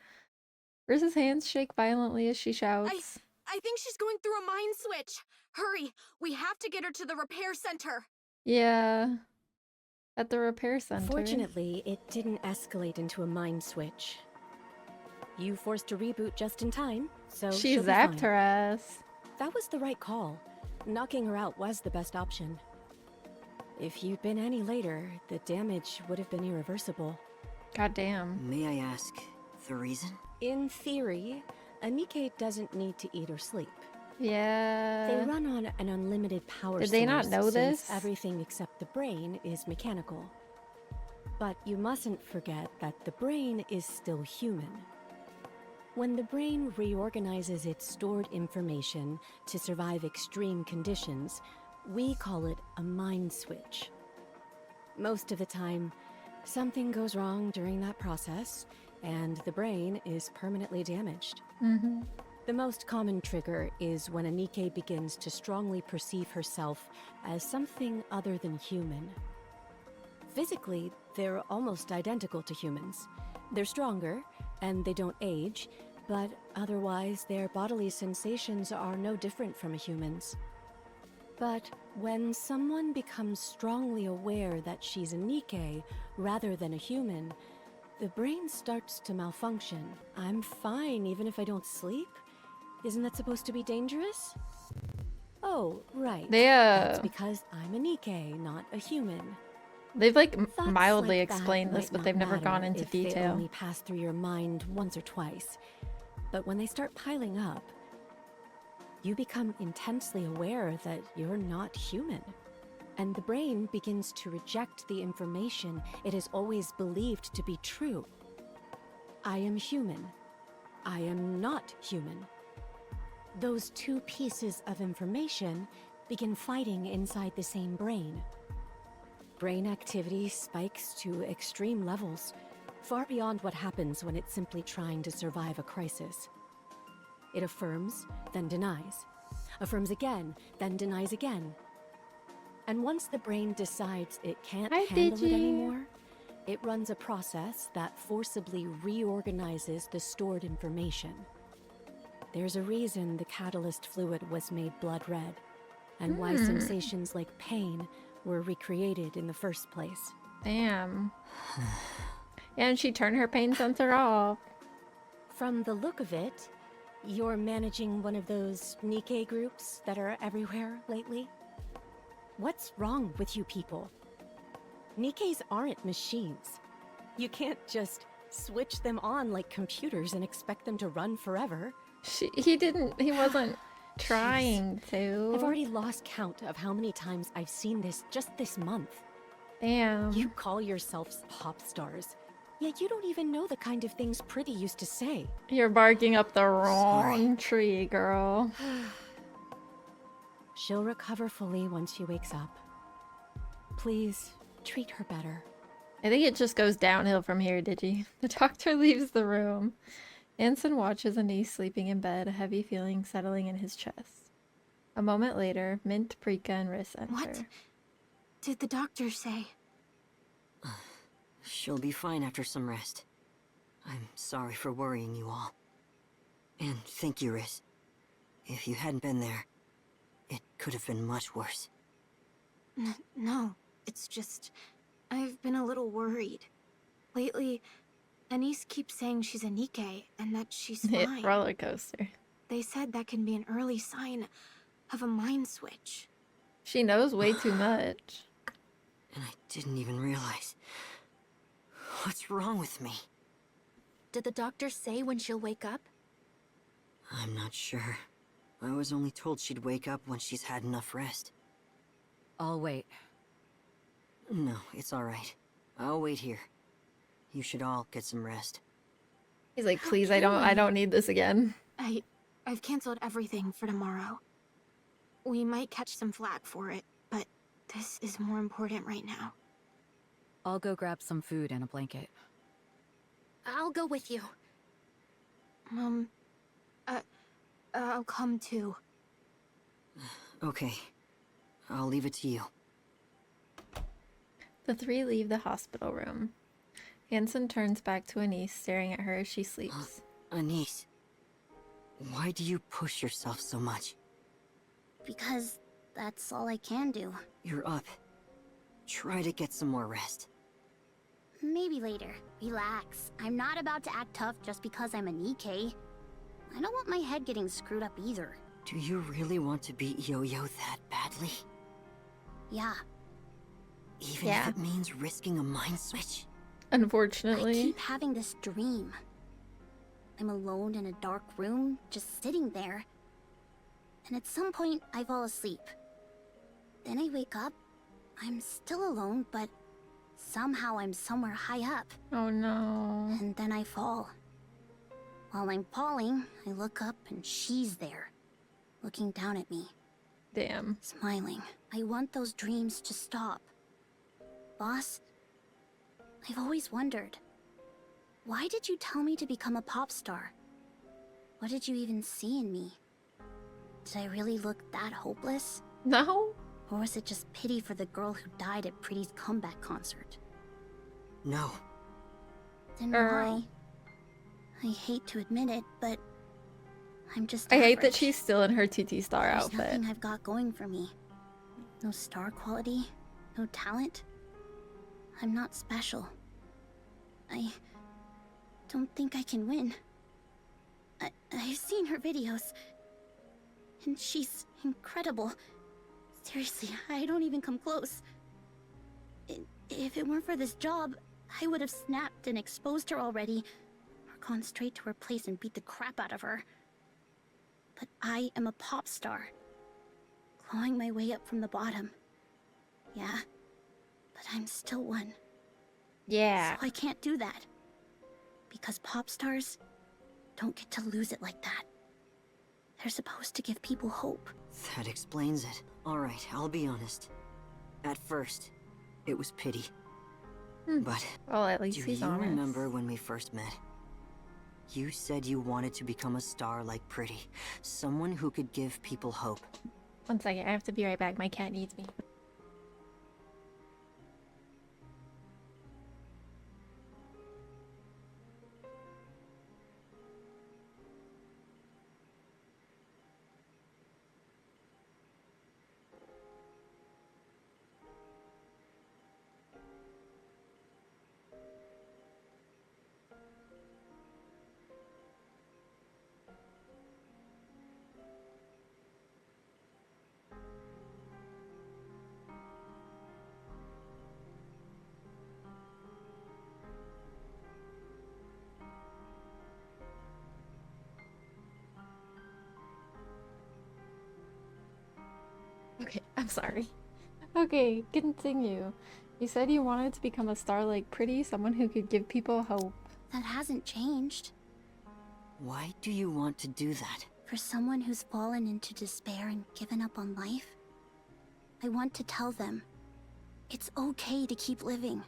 Riss's hands shake violently as she shouts. I think she's going through a mind switch. Hurry, we have to get her to the repair center. Yeah. At the repair center. Fortunately, it didn't escalate into a mind switch. You forced a reboot just in time, so She she'll be zapped fine. her ass. That was the right call. Knocking her out was the best option. If you'd been any later, the damage would have been irreversible. Goddamn. May I ask the reason? In theory, a Nikke doesn't need to eat or sleep. Yeah. They run on an unlimited power Did they not source know since this? everything except the brain is mechanical. But you mustn't forget that the brain is still human. When the brain reorganizes its stored information to survive extreme conditions, we call it a mind switch. Most of the time, something goes wrong during that process, and the brain is permanently damaged. Mm-hmm. The most common trigger is when a Nikke begins to strongly perceive herself as something other than human. Physically, they're almost identical to humans. They're stronger, and they don't age, but otherwise their bodily sensations are no different from a human's. But when someone becomes strongly aware that she's a Nikke rather than a human, the brain starts to malfunction. I'm fine even if I don't sleep? Isn't that supposed to be dangerous? Oh, right. That's because I'm a Nikke, not a human. They've like Thoughts mildly like that explained this, might but not they've never matter gone into if they detail. only pass through your mind once or twice. But when they start piling up, you become intensely aware that you're not human. And the brain begins to reject the information it has always believed to be true. I am human, I am not human. Those two pieces of information begin fighting inside the same brain. Brain activity spikes to extreme levels, far beyond what happens when it's simply trying to survive a crisis. It affirms, then denies. Affirms again, then denies again. And once the brain decides it can't handle it anymore, it runs a process that forcibly reorganizes the stored information. There's a reason the catalyst fluid was made blood red, and why sensations like pain were recreated in the first place. Damn. Yeah, and she turned her pain sensor off. From the look of it, you're managing one of those Nikke groups that are everywhere lately? What's wrong with you people? Nikkes aren't machines. You can't just switch them on like computers and expect them to run forever. He wasn't trying to. I've already lost count of how many times I've seen this just this month. Damn. You call yourselves pop stars, yet you don't even know the kind of things Pretty used to say. You're barking up the wrong tree, girl. She'll recover fully once she wakes up. Please, treat her better. I think it just goes downhill from here, Digi. The doctor leaves the room. Anson watches Anis sleeping in bed, a heavy feeling settling in his chest. A moment later, Mint, Prika, and Riss enter. What did the doctor say? She'll be fine after some rest. I'm sorry for worrying you all. And thank you, Riss. If you hadn't been there, it could have been much worse. No, it's just... I've been a little worried. Lately, Anis keeps saying she's a Nikke and that she's fine. Roller coaster. They said that can be an early sign of a mind switch. She knows way too much. And I didn't even realize. What's wrong with me? Did the doctor say when she'll wake up? I'm not sure. I was only told she'd wake up when she's had enough rest. I'll wait. No, it's alright. I'll wait here. You should all get some rest. He's like, please, I don't need this again. I've canceled everything for tomorrow. We might catch some flack for it, but this is more important right now. I'll go grab some food and a blanket. I'll go with you. I'll come too. Okay. I'll leave it to you. The three leave the hospital room. Anson turns back to Anis, staring at her as she sleeps. Anis, why do you push yourself so much? Because that's all I can do. You're up. Try to get some more rest. Maybe later. Relax. I'm not about to act tough just because I'm a Nikke. I don't want my head getting screwed up either. Do you really want to beat Yo-Yo that badly? Yeah. Even if it means risking a mind switch? Unfortunately. I keep having this dream. I'm alone in a dark room, just sitting there. And at some point, I fall asleep. Then I wake up. I'm still alone, but somehow I'm somewhere high up. Oh no. And then I fall. While I'm falling, I look up and she's there, looking down at me. Damn. Smiling. I want those dreams to stop. Boss, I've always wondered, why did you tell me to become a pop star? What did you even see in me? Did I really look that hopeless? No. Or was it just pity for the girl who died at Pretty's comeback concert? No. Then why? I hate to admit it, but I'm just I hate that average. she's still in her TT Star There's outfit. nothing I've got going for me. No star quality, no talent. I'm not special. I don't think I can win. I've seen her videos, and she's incredible. Seriously, I don't even come close. If it weren't for this job, I would have snapped and exposed her already, or gone straight to her place and beat the crap out of her. But I am a pop star, clawing my way up from the bottom. Yeah, but I'm still one. Yeah. So I can't do that. Because pop stars, don't get to lose it like that. They're supposed to give people hope. That explains it. Alright, I'll be honest. At first, it was pity. But well, at least do he's you honest. remember when we first met? You said you wanted to become a star like Pretty. Someone who could give people hope. 1 second, I have to be right back. My cat needs me. Okay, I'm sorry. Okay, continue. You said you wanted to become a star like Pretty, someone who could give people hope. That hasn't changed. Why do you want to do that? For someone who's fallen into despair and given up on life, I want to tell them it's okay to keep living.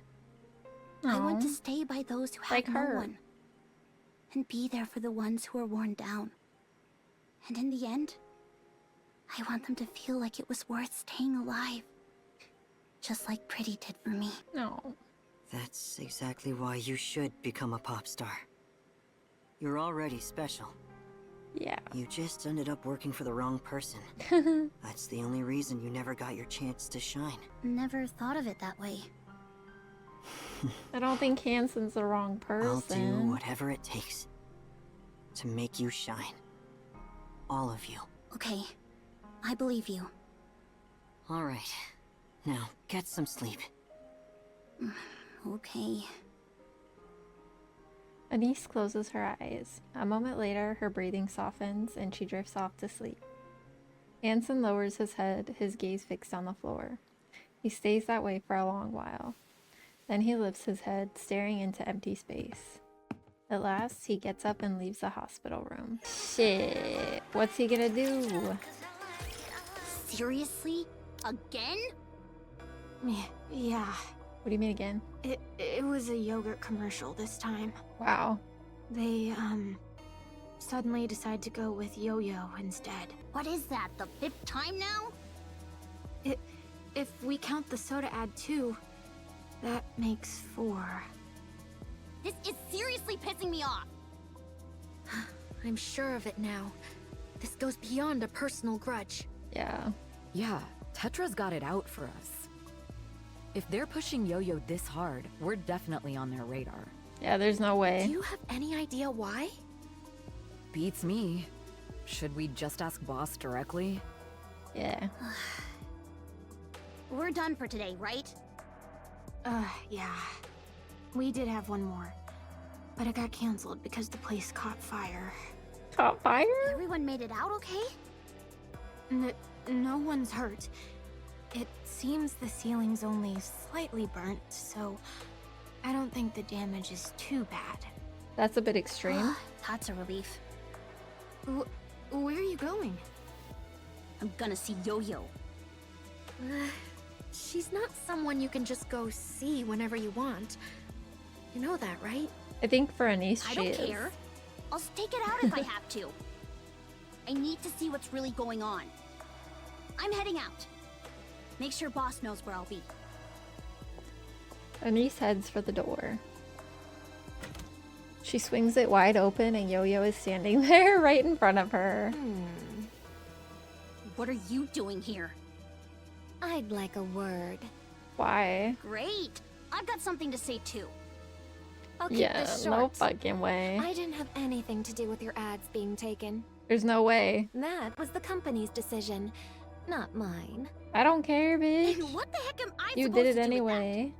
I want to Aw. stay by those who have Like no her. one, and be there for the ones who are worn down. And in the end, I want them to feel like it was worth staying alive. Just like Pretty did for me. No. That's exactly why you should become a pop star. You're already special. Yeah. You just ended up working for the wrong person. That's the only reason you never got your chance to shine. Never thought of it that way. I don't think Hansen's the wrong I'll do person. whatever it takes to make you shine. All of you. Okay, I believe you. All right. Now, get some sleep. Okay. Anise closes her eyes. A moment later, her breathing softens and she drifts off to sleep. Hansen lowers his head, his gaze fixed on the floor. He stays that way for a long while. Then he lifts his head, staring into empty space. At last, he gets up and leaves the hospital room. Shit, what's he gonna do? Seriously? Again? Yeah, What do you mean again? it was a yogurt commercial this time. Wow. They, suddenly decide to go with Yo-Yo instead. What is that, the 5th time now? If we count the soda ad too, that makes 4. This is seriously pissing me off. I'm sure of it now. This goes beyond a personal grudge. Yeah. Yeah, Tetra's got it out for us. If they're pushing Yo-Yo this hard, we're definitely on their radar. Yeah, there's no way. Do you have any idea why? Beats me. Should we just ask Boss directly? Yeah. We're done for today, right? Yeah. We did have one more, but it got canceled because the place caught fire. Caught fire? Everyone made it out okay? No one's hurt. It seems the ceiling's only slightly burnt, so I don't think the damage is too bad. That's a bit extreme. That's a relief. Where are you going? I'm gonna see Yo-Yo. She's not someone you can just go see whenever you want. You know that, right? I think for Anise, I she don't is. care. I'll stake it out if I have to. I need to see what's really going on. I'm heading out. Make sure Boss knows where I'll be. Anise heads for the door. She swings it wide open and Yo-Yo is standing there right in front of her. What are you doing here? I'd like a word. Why? Great. I've got something to say too. I'll keep Yeah, this no short. fucking way. I didn't have anything to do with your ads being taken. There's no way. That was the company's decision, not mine. I don't care, bitch. And what the heck am I You supposed did it to do with that? anyway.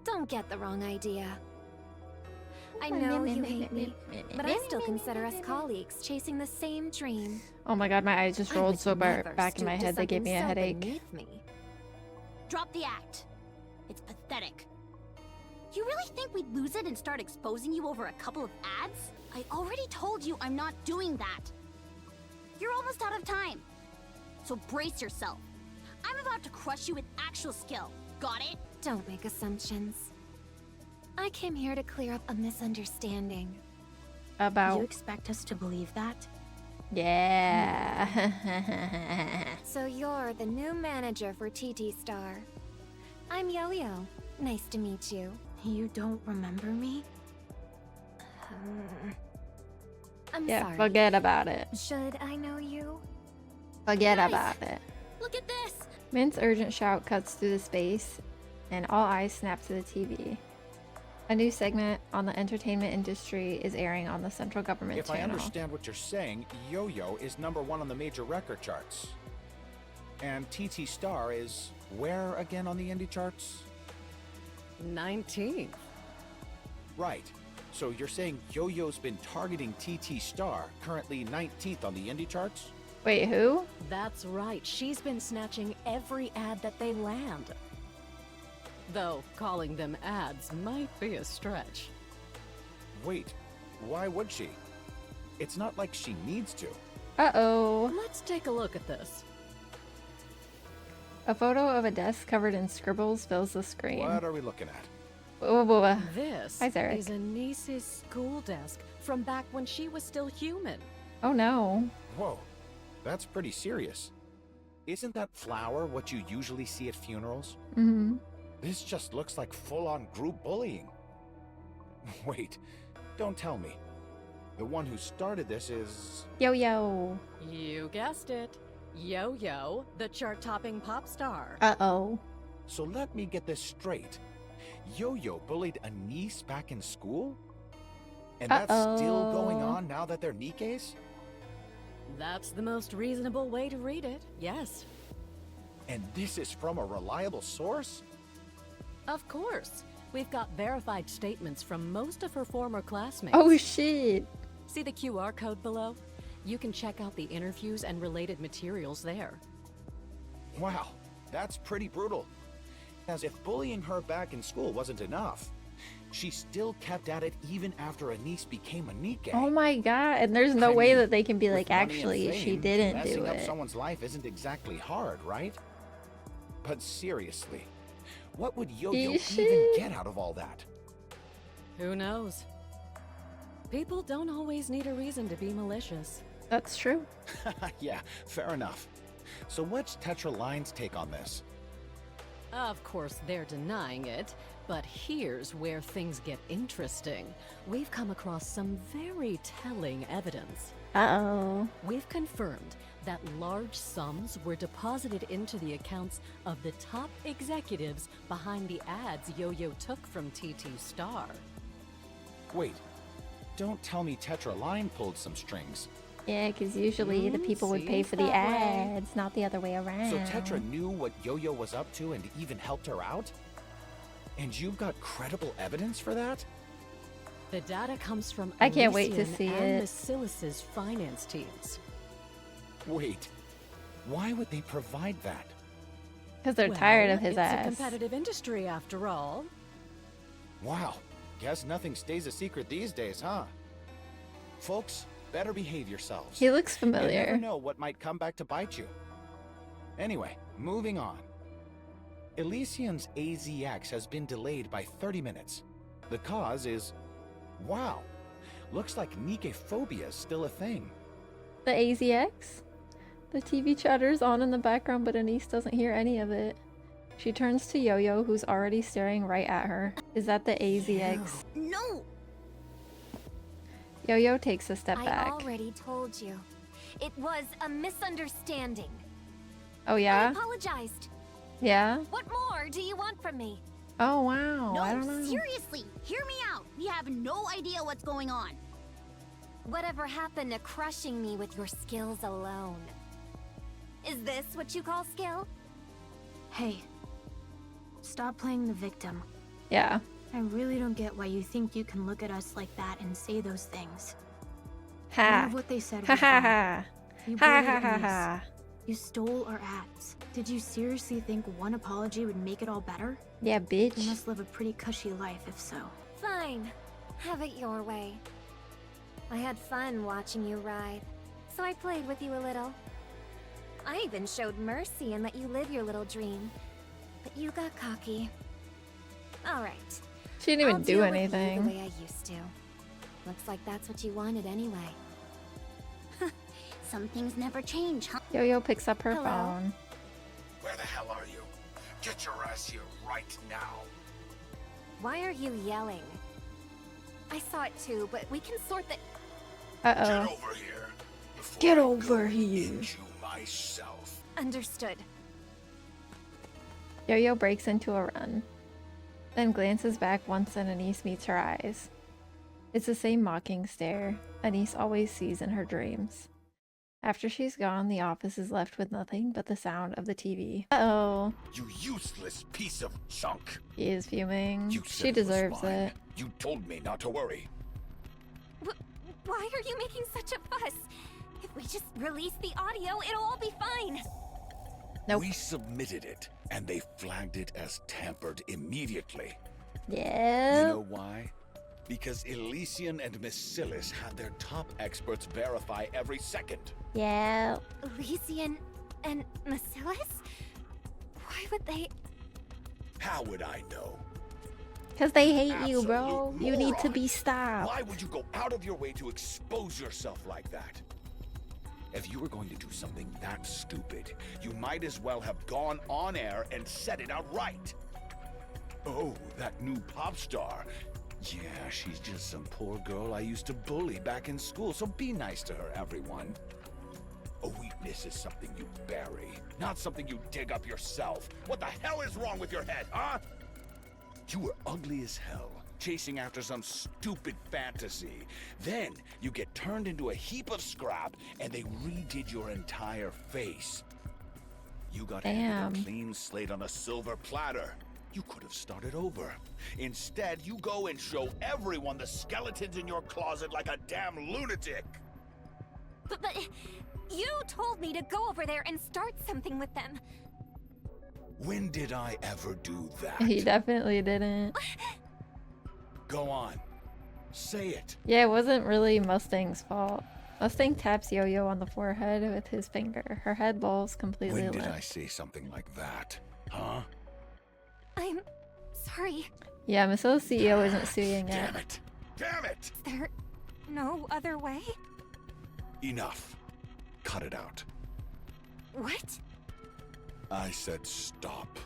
Don't get the wrong idea. I know you hate me, but I still consider us colleagues chasing the same dream. Oh my god, my eyes just I rolled would so never back in my stoop to head they gave me a something so headache. beneath me. Drop the act. It's pathetic. You really think we'd lose it and start exposing you over a couple of ads? I already told you I'm not doing that. You're almost out of time. So brace yourself. I'm about to crush you with actual skill. Got it? Don't make assumptions. I came here to clear up a misunderstanding. About. You expect us to believe that? Yeah. So you're the new manager for TT Star. I'm Yo-Yo. Nice to meet you. You don't remember me? I'm Yeah, sorry. forget about it. Should I know you? Forget Guys, about it. Look at this! Mint's urgent shout cuts through the space, and all eyes snap to the TV. A new segment on the entertainment industry is airing on the central government If channel. I understand what you're saying, Yo-Yo is #1 on the major record charts. And TT Star is where again on the indie charts? 19th. Right. So you're saying Yo-Yo's been targeting TT Star, currently 19th on the indie charts? Wait, who? That's right. She's been snatching every ad that they land. Though calling them ads might be a stretch. Wait, why would she? It's not like she needs to. Uh-oh. Let's take a look at this. A photo of a desk covered in scribbles fills the screen. What are we looking at? Whoa, whoa, whoa. This Hi, Zarek. is Anis's school desk from back when she was still human. Oh no. Whoa, that's pretty serious. Isn't that flower what you usually see at funerals? Mm-hmm. This just looks like full-on group bullying. Wait, don't tell me. The one who started this is... Yo-Yo. You guessed it. Yo-Yo, the chart-topping pop star. Uh-oh. So let me get this straight. Yo-Yo bullied a niece back in school? And that's still going on now that they're Nikkes? That's the most reasonable way to read it, yes. And this is from a reliable source? Of course. We've got verified statements from most of her former classmates. Oh shit. See the QR code below? You can check out the interviews and related materials there. Wow, that's pretty brutal. As if bullying her back in school wasn't enough, she still kept at it even after a niece became a Nikke. Oh my god. And there's no I way mean, that they can be with like, money and actually, she fame, didn't do messing up it. someone's life isn't exactly hard, right? But seriously, what would Yo-Yo Is even she? get out of all that? Who knows? People don't always need a reason to be malicious. That's true. Yeah, fair enough. So what's Tetra Line's take on this? Of course, they're denying it, but here's where things get interesting. We've come across some very telling evidence. Uh-oh. We've confirmed that large sums were deposited into the accounts of the top executives behind the ads Yo-Yo took from TT Star. Wait, don't tell me Tetra Line pulled some strings. Yeah, because usually the people would pay seems for the that way. ads, not the other way around. So Tetra knew what Yo-Yo was up to and even helped her out? And you've got credible evidence for that? The data comes from I can't wait to Elysian see and it. Basilis's finance teams. Wait, why would they provide that? Because they're tired of his it's ass. a competitive industry after all. Wow, guess nothing stays a secret these days, huh? Folks, better behave yourselves. He looks You never familiar. know what might come back to bite you. Anyway, moving on. Elysian's AZX has been delayed by 30 minutes. The cause is... wow. Looks like Nikke phobia is still a thing. The AZX? The TV chatter's on in the background, but Anise doesn't hear any of it. She turns to Yo-Yo, who's already staring right at her. Is that the AZX? No! Yo-Yo takes a step I back. already told you. It was a misunderstanding. Oh I yeah? apologized. Yeah? What more do you want from me? Oh wow, I don't No, know. seriously, hear me out. We have no idea what's going on. Whatever happened to crushing me with your skills alone? Is this what you call skill? Hey, stop playing the victim. Yeah. I really don't get why you think you can look at us like that and say those things. Ha. None of what they said Ha was ha wrong. ha. You Ha bullied ha ha Anise. ha. You stole our ads. Did you seriously think one apology would make it all better? Yeah, bitch. You must live a pretty cushy life if so. Fine. Have it your way. I had fun watching you ride, so I played with you a little. I even showed mercy and let you live your little dream. But you got cocky. Alright. She didn't even I'll do deal with you anything. the way I used to. Looks like that's what you wanted anyway. Some things never change, huh? Yo-Yo picks up her Hello. phone. Where the hell are you? Get your ass here right now. Why are you yelling? I saw it too, but we can sort the... Get Uh-oh. over here. before Get I over go here. into myself. Understood. Yo-Yo breaks into a run, then glances back once and Anise meets her eyes. It's the same mocking stare Anise always sees in her dreams. After she's gone, the office is left with nothing but the sound of the TV. Uh-oh. You useless piece of junk. He is fuming. You said She it was deserves fine. it. You told me not to worry. Why are you making such a fuss? If we just release the audio, it'll all be fine. Nope. We submitted it, and they flagged it as tampered immediately. Yeah. You know why? Because Elysian and Miss Silis had their top experts verify every second. Yeah. Elysian and Macilis? Why would they... How would I know? Because they hate you, bro. Absolute You need to moron. be stopped. Why would you go out of your way to expose yourself like that? If you were going to do something that stupid, you might as well have gone on air and said it outright. Oh, that new pop star. Yeah, she's just some poor girl I used to bully back in school, so be nice to her, everyone. A weakness is something you bury, not something you dig up yourself. What the hell is wrong with your head, huh? You were ugly as hell, chasing after some stupid fantasy. Then you get turned into a heap of scrap, and they redid your entire face. You got handed a clean slate on a silver platter. You could have started over. Instead, you go and show everyone the skeletons in your closet like a damn lunatic. But you told me to go over there and start something with them. When did I ever do that? He definitely didn't. Go on. Say it. Yeah, it wasn't really Mustang's fault. Mustang taps Yo-Yo on the forehead with his finger. Her head lolls completely When did limp. I say something like that? Huh? I'm sorry. Yeah, Miss O's CEO isn't suing yet. Damn it! Damn it! Is there no other way? Enough. Cut it out. What? I said stop.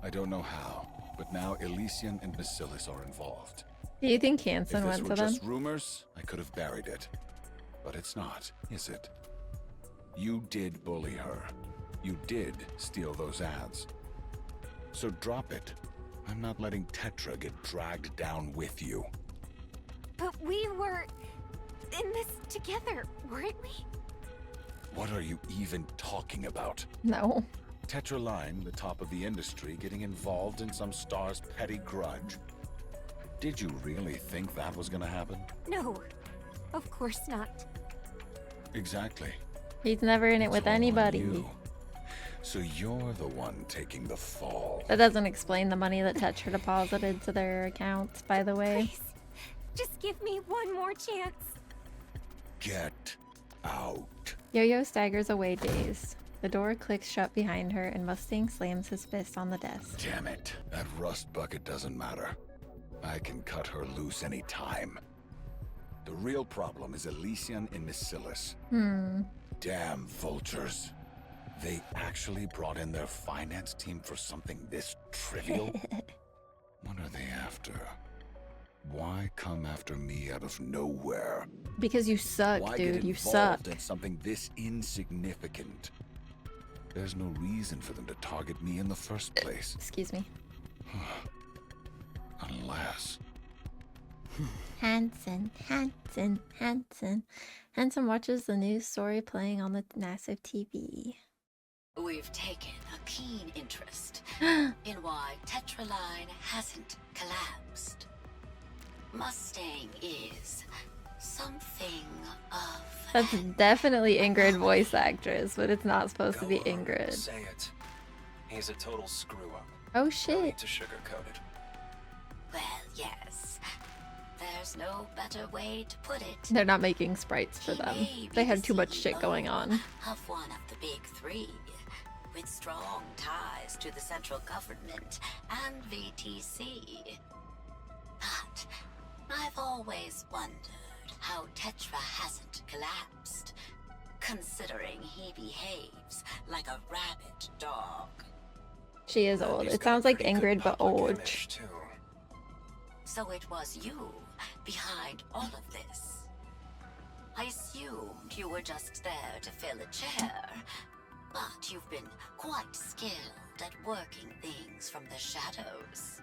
I don't know how, but now Elysian and Bacillus are involved. Do you think If Hansen this went were to them? just rumors, I could have buried it. But it's not, is it? You did bully her. You did steal those ads. So drop it. I'm not letting Tetra get dragged down with you. But we were in this together, weren't we? What are you even talking about? No. Tetra Line, the top of the industry, getting involved in some star's petty grudge? Did you really think that was gonna happen? No, of course not. Exactly. He's never in it It's with all on anybody. you. So you're the one taking the fall. That doesn't explain the money that Tetra deposited to their accounts, by the way. Please, just give me one more chance. Get out. Yo-Yo staggers away dazed. The door clicks shut behind her and Mustang slams his fist on the desk. Damn it. That rust bucket doesn't matter. I can cut her loose any time. The real problem is Elysian and Macilis. Damn vultures. They actually brought in their finance team for something this trivial? What are they after? Why come after me out of nowhere? Because you suck, Why dude. get You suck. involved in something this insignificant? There's no reason for them to target me in the first place. Excuse me. Unless... Hansen. Hansen watches the news story playing on the massive TV. We've taken a keen interest in why Tetraline hasn't collapsed. Mustang is Something of That's definitely Ingrid voice actress, but it's not supposed to be Ingrid. Say it. He's a total screw up. Oh No shit. need to sugarcoat it. well, yes. There's no better way to put it. They're not making sprites for them. They had too much shit going on. Of one of the big three, with strong ties to the central government and VTC. But I've always wondered how Tetra hasn't collapsed, considering he behaves like a rabid dog. She is old. It sounds like Ingrid, but old. So it was you behind all of this. I assumed you were just there to fill a chair, but you've been quite skilled at working things from the shadows.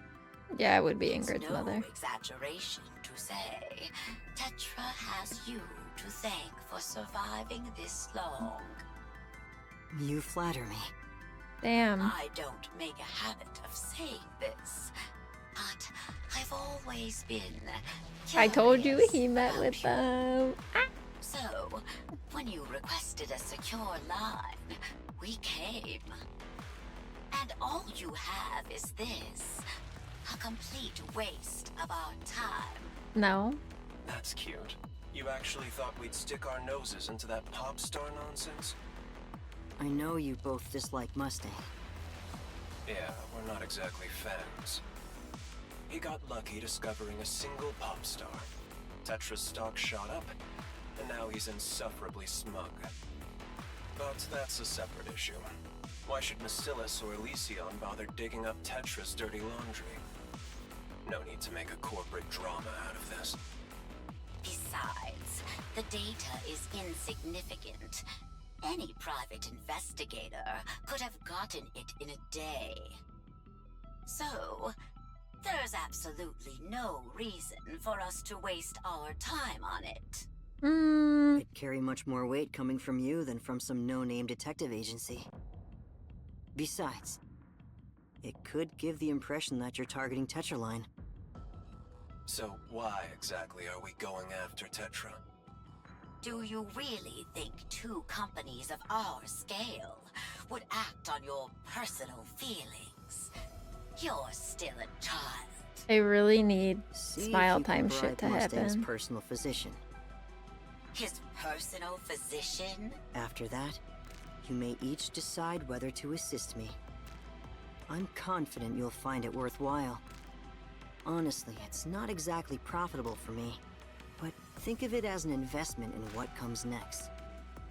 Yeah, it would be It's Ingrid's no mother. exaggeration to say Tetra has you to thank for surviving this long. You flatter me. Damn. I don't make a habit of saying this, but I've always been I told you curious he met about with you. them. So, when you requested a secure line, we came. And all you have is this. A complete waste of our time. No. That's cute. You actually thought we'd stick our noses into that pop star nonsense? I know you both dislike Mustang. Yeah, we're not exactly fans. He got lucky discovering a single pop star. Tetra's stock shot up, and now he's insufferably smug. But that's a separate issue. Why should Macilis or Elysion bother digging up Tetra's dirty laundry? No need to make a corporate drama out of this. Besides, the data is insignificant. Any private investigator could have gotten it in a day. So, there's absolutely no reason for us to waste our time on it. It'd carry much more weight coming from you than from some no-name detective agency. Besides, it could give the impression that you're targeting Tetraline. So why exactly are we going after Tetra? Do you really think two companies of our scale would act on your personal feelings? You're still a child. I really need See if smile you can time bribe shit to Mustang's happen. personal physician. His personal physician? After that, you may each decide whether to assist me. I'm confident you'll find it worthwhile. Honestly, it's not exactly profitable for me, but think of it as an investment in what comes next.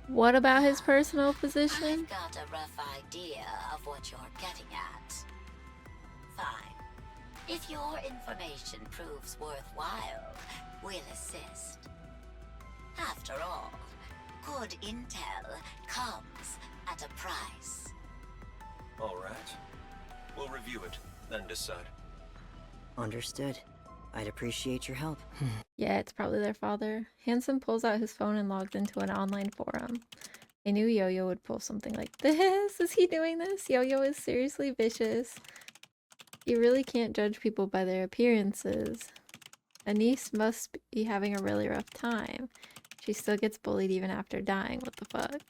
What about his personal physician? I've got a rough idea of what you're getting at. Fine. If your information proves worthwhile, we'll assist. After all, good intel comes at a price. All right. We'll review it, then decide. Understood. I'd appreciate your help. Yeah, it's probably their father. Hanson pulls out his phone and logs into an online forum. I knew Yo-Yo would pull something like this. Is he doing this? Yo-Yo is seriously vicious. You really can't judge people by their appearances. ANIS must be having a really rough time. She still gets bullied even after dying. What the fuck?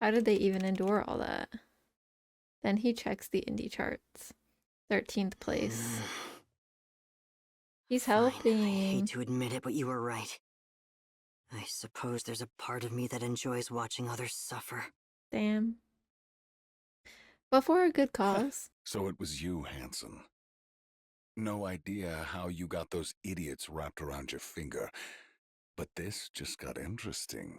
How did they even endure all that? Then he checks the indie charts. 13th place. He's helping. I hate to admit it, but you were right. I suppose there's a part of me that enjoys watching others suffer. Damn. But for a good cause. So it was you, Hanson. No idea how you got those idiots wrapped around your finger, but this just got interesting.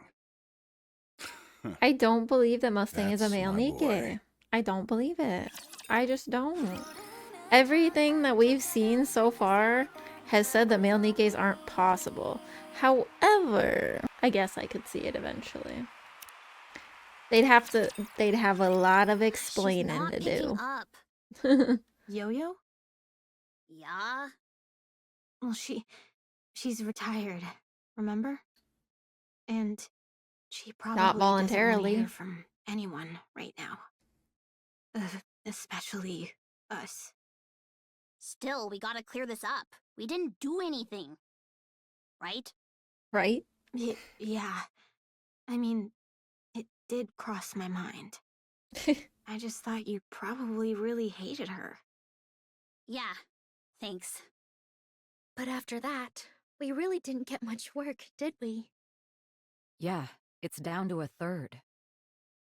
I don't believe that Mustang is a That's male my Nikke. boy. I don't believe it. I just don't. Everything that we've seen so far has said that male Nikkes aren't possible. However, I guess I could see it eventually. They'd have a lot of explaining She's not to picking do. up. Yo-Yo? Yeah? Well, she's retired, remember? And she probably Not doesn't wanna voluntarily. hear from anyone right now. Especially us. Still, we gotta clear this up. We didn't do anything. Right? Right? Yeah. I mean, it did cross my mind. I just thought you probably really hated her. Yeah, thanks. But after that, we really didn't get much work, did we? Yeah, it's down to a third.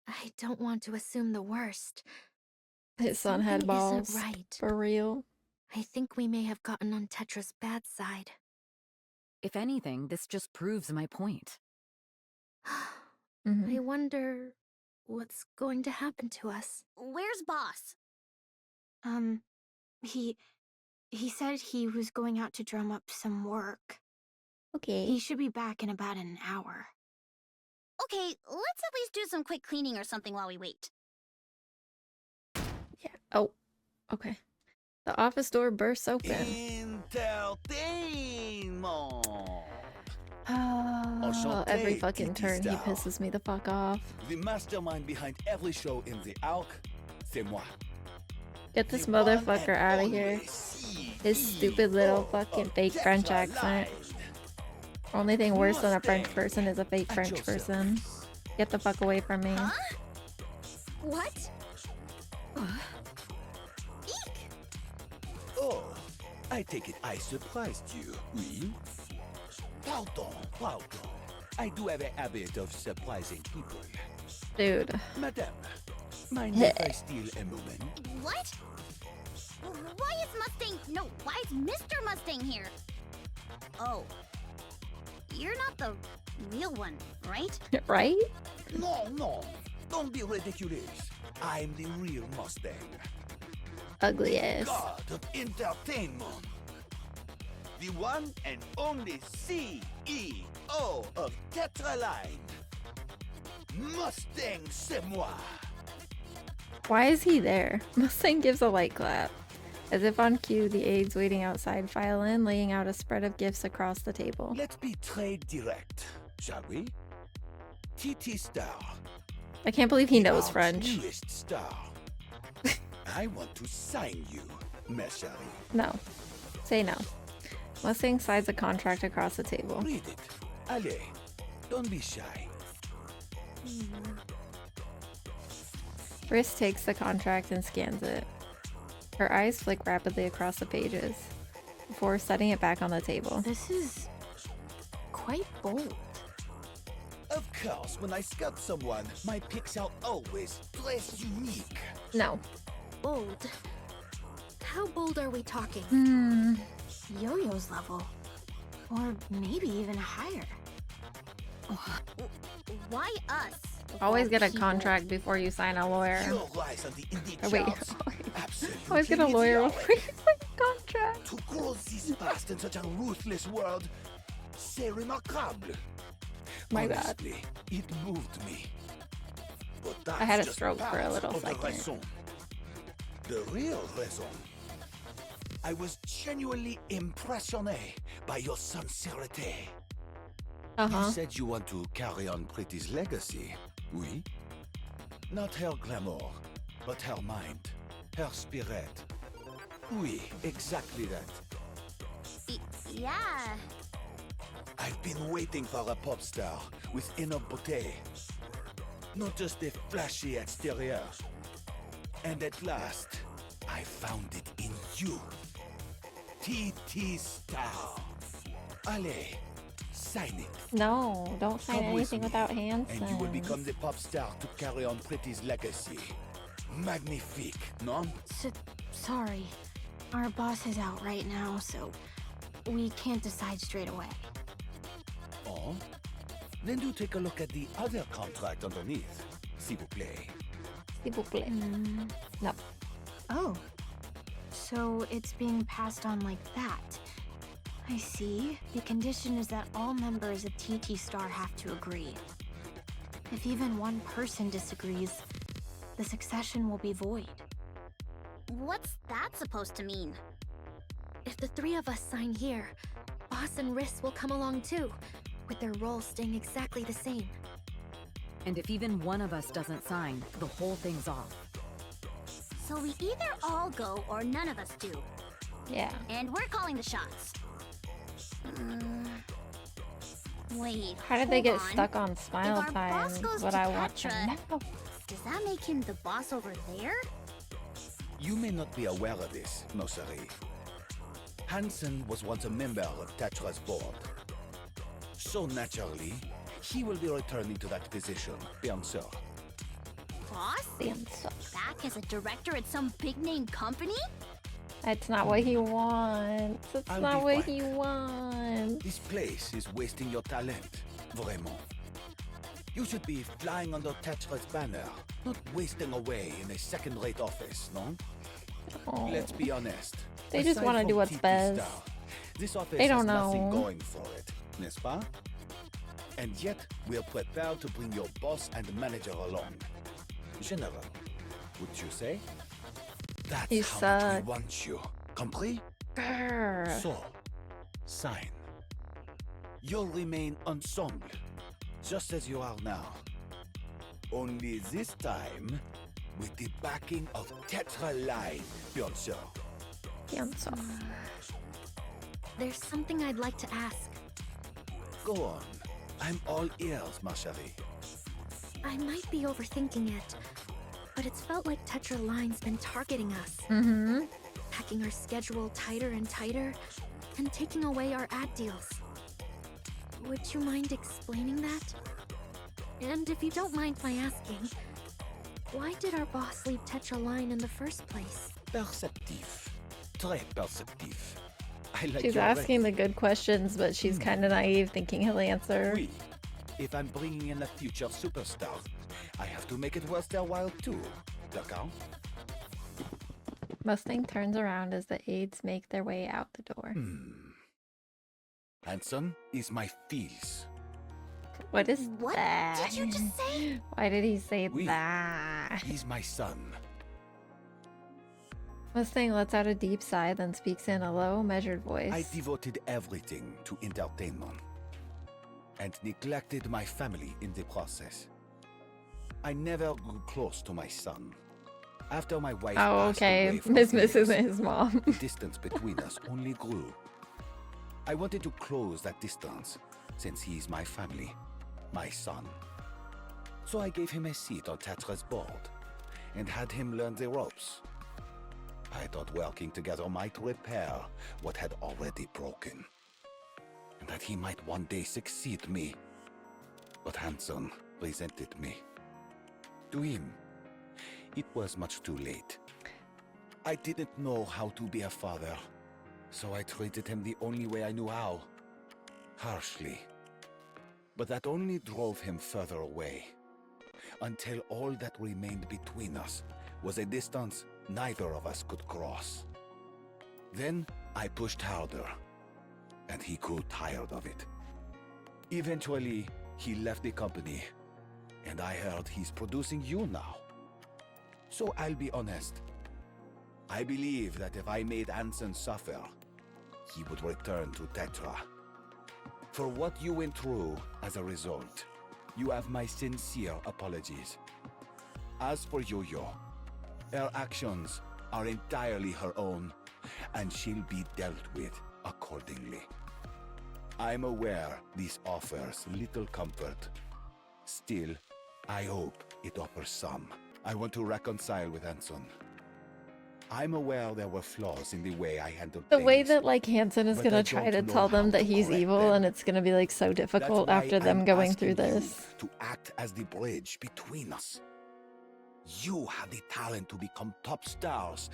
I don't want to assume the worst. His son had Something balls. isn't right. For real. I think we may have gotten on Tetra's bad side. If anything, this just proves my point. I wonder what's going to happen to us. Where's Boss? He said he was going out to drum up some work. Okay. He should be back in about an hour. Okay, let's at least do some quick cleaning or something while we wait. Yeah. Oh, okay. The office door bursts open. Entertainment. Oh, every fucking turn he pisses me the fuck off. The mastermind behind every show in the Arc, c'est moi. Get this motherfucker out of here. His stupid little fucking fake French accent. Only thing worse than a French person is a fake French person. Get the fuck away from me. Huh? What? Oh, I take it I surprised you, oui? Pardon. I do have a habit of surprising people. Dude. Madame, mind if I steal a moment? What? Why is Mustang... No, why is Mr. Mustang here? Oh. You're not the real one, right? Right? No. Don't be ridiculous. I'm the real Mustang. Ugly ass. God of entertainment. The one and only CEO of Tetraline. Mustang, c'est moi. Why is he there? Mustang gives a light clap. As if on cue, the aides waiting outside file in, laying out a spread of gifts across the table. Let's be trade direct, shall we? TT Star. I can't believe he knows Our French. newest star. I want to sign you, ma chérie. No. Say no. Mustang slides a contract across the table. Read it. Allez, don't be shy. Briss takes the contract and scans it. Her eyes flick rapidly across the pages, before setting it back on the table. This is quite bold. Of course, when I scout someone, my picks are always dressed unique. No. Bold? How bold are we talking? Yo-Yo's level. Or maybe even higher. Why us? Always get a contract before you sign a lawyer. Your rise on the indie Oh, wait. charts. Absolutely Always get a lawyer before you sign a contract. To close this past in such a ruthless world, c'est remarquable. My bad. Honestly, it moved me. But I had a that's just stroke for a part little of the second. raison. The real raison. I was genuinely impressionné by your sincerity. You said you want to carry on Pretty's legacy, oui? Not her glamour, but her mind, her spirit. Oui, exactly that. Yeah. I've been waiting for a pop star with inner beauté. Not just a flashy exterior. And at last, I found it in you. TT Star. Allez, sign it. No, don't sign Come with anything me, without Hanson. And you will become the pop star to carry on Pretty's legacy. Magnifique, non? Sorry. Our boss is out right now, so we can't decide straight away. Oh? Then do take a look at the other contract underneath. S'il vous plaît. S'il vous plaît. No. Oh. So it's being passed on like that. I see. The condition is that all members of TT Star have to agree. If even one person disagrees, the succession will be void. What's that supposed to mean? If the three of us sign here, Boss and Riss will come along too, with their roles staying exactly the same. And if even one of us doesn't sign, the whole thing's off. So we either all go or none of us do. Yeah. And we're calling the shots. Wait, How did they get hold on. stuck on smile If our time? boss goes What to I want to Tetra, know. does that make him the boss over there? You may not be aware of this, Nosari. Hansen was once a member of Tetra's board. So naturally, he will be returning to that position, bien sûr. Boss? Back as a director at some big-name company? It's not what he wants. It's I'll not be what fine. he wants. This place is wasting your talent, vraiment. You should be flying under Tetra's banner, not wasting away in a second-rate office, no? Oh. Let's be honest. They just Aside want to from do what's TT best. Star, this office They has don't nothing know. going for it, n'est-ce pas? And yet, we're prepared to bring your boss and manager along. General, would you say? That's You how much suck. we want you. Compris? Grr. So, sign. You'll remain ensemble, just as you are now. Only this time, with the backing of Tetra Line, bien sûr. There's something I'd like to ask. Go on. I'm all ears, ma chérie. I might be overthinking it, but it's felt like Tetra Line's been targeting us. Mm-hmm. Packing our schedule tighter and tighter, and taking away our ad deals. Would you mind explaining that? And if you don't mind my asking, why did our boss leave Tetra Line in the first place? Perceptif. Très perceptif. I like She's your asking the good questions, but she's kind of naive, thinking he'll answer. Oui. If I'm bringing in a future superstar, I have to make it worth their while too. D'accord? Mustang turns around as the aides make their way out the door. Hanson is my fils. What is What that? did you just say? Why did he say Oui. that? He's my son. Mustang lets out a deep sigh, then speaks in a low, measured voice. I devoted everything to entertainment and neglected my family in the process. I never grew close to my son. After my wife Oh, passed okay. away from Miss AIDS, isn't his mom. the distance between us only grew. I wanted to close that distance since he is my family, my son. So I gave him a seat on Tetra's board and had him learn the ropes. I thought working together might repair what had already broken, and that he might one day succeed me. But Hanson resented me. To him, it was much too late. I didn't know how to be a father, so I treated him the only way I knew how, harshly. But that only drove him further away, until all that remained between us was a distance neither of us could cross. Then I pushed harder, and he grew tired of it. Eventually, he left the company, and I heard he's producing you now. So I'll be honest. I believe that if I made Anson suffer, he would return to Tetra. For what you went through as a result, you have my sincere apologies. As for Yo-Yo, her actions are entirely her own, and she'll be dealt with accordingly. I'm aware this offers little comfort. Still, I hope it offers some. I want to reconcile with Anson. I'm aware there were flaws in the way I handled The things. way that like Hanson is but gonna I try to don't know tell them how that to he's correct evil, them. and it's gonna be like so difficult That's after why them I'm going through asking you this. to act as the bridge between us. You have the talent to become top stars.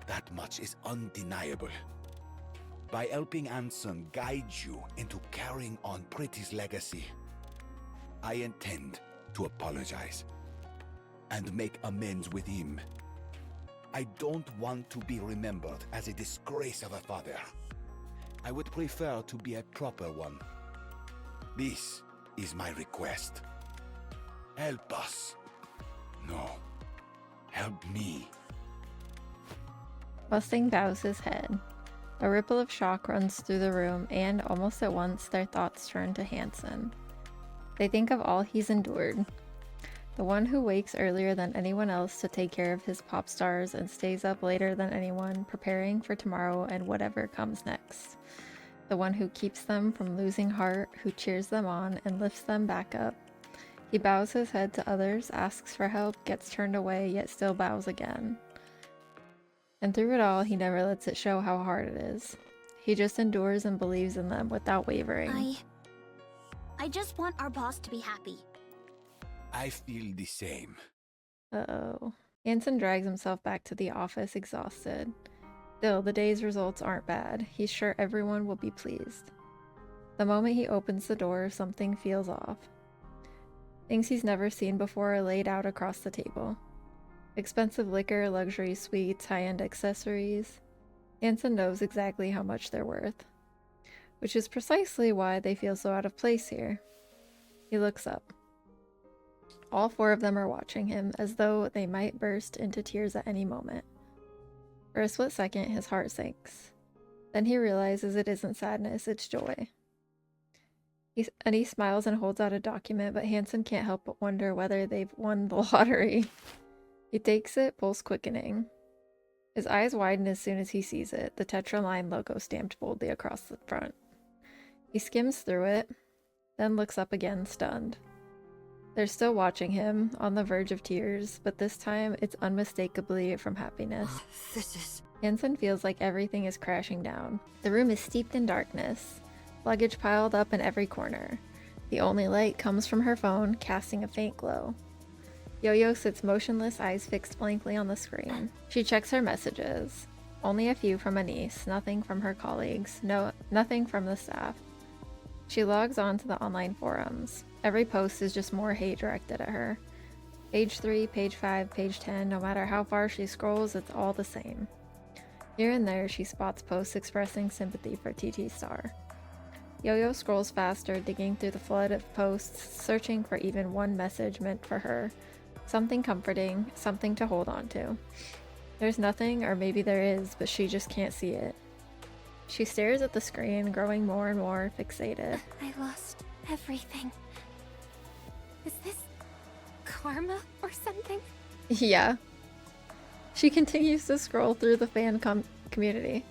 That much is undeniable. By helping Anson guide you into carrying on Pretty's legacy, I intend to apologize and make amends with him. I don't want to be remembered as a disgrace of a father. I would prefer to be a proper one. This is my request. Help us. No. Help me. Mustang bows his head. A ripple of shock runs through the room, and almost at once their thoughts turn to Hanson. They think of all he's endured. The one who wakes earlier than anyone else to take care of his pop stars and stays up later than anyone, preparing for tomorrow and whatever comes next. the one who keeps them from losing heart, who cheers them on and lifts them back up. He bows his head to others, asks for help, gets turned away, yet still bows again. And through it all, he never lets it show how hard it is. He just endures and believes in them without wavering. I just want our boss to be happy. I feel the same. Uh-oh. Hansen drags himself back to the office, exhausted. Still, the day's results aren't bad. He's sure everyone will be pleased. The moment he opens the door, something feels off. Things he's never seen before are laid out across the table. Expensive liquor, luxury sweets, high-end accessories. Hansen knows exactly how much they're worth, which is precisely why they feel so out of place here. He looks up. All four of them are watching him, as though they might burst into tears at any moment. For a split second, his heart sinks. Then he realizes it isn't sadness, it's joy. He smiles and holds out a document, but Hansen can't help but wonder whether they've won the lottery. He takes it, pulse quickening. His eyes widen as soon as he sees it, the Tetra Line logo stamped boldly across the front. He skims through it, then looks up again, stunned. They're still watching him, on the verge of tears, but this time it's unmistakably from happiness. Hansen feels like everything is crashing down. The room is steeped in darkness, luggage piled up in every corner. The only light comes from her phone, casting a faint glow. Yo-Yo sits motionless, eyes fixed blankly on the screen. She checks her messages. Only a few from ANIS, nothing from her colleagues, nothing from the staff. She logs on to the online forums. Every post is just more hate directed at her. Page 3, page 5, page 10, no matter how far she scrolls, it's all the same. Here and there, she spots posts expressing sympathy for TT Star. Yo-Yo scrolls faster, digging through the flood of posts, searching for even one message meant for her. Something comforting, something to hold on to. There's nothing, or maybe there is, but she just can't see it. She stares at the screen, growing more and more fixated. I lost everything. Is this karma or something? Yeah. She continues to scroll through the fan community.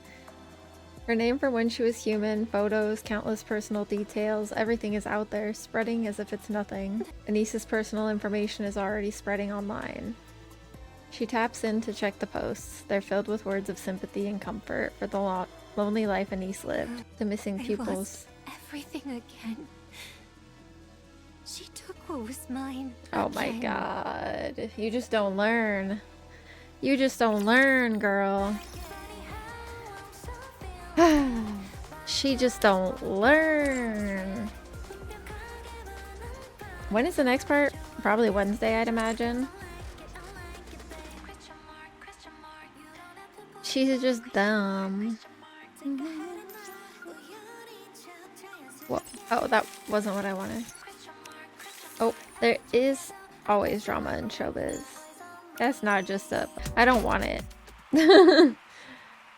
Her name from when she was human, photos, countless personal details, everything is out there, spreading as if it's nothing. ANIS's personal information is already spreading online. She taps in to check the posts. They're filled with words of sympathy and comfort for the lonely life ANIS lived, the missing pupils. I lost everything again. She took what was mine. Oh my god. You just don't learn. You just don't learn, girl. She just don't learn. When is the next part? Probably Wednesday, I'd imagine. She's just dumb. What? Oh, that wasn't what I wanted. Oh, there is always drama in showbiz. That's not just a... I don't want it.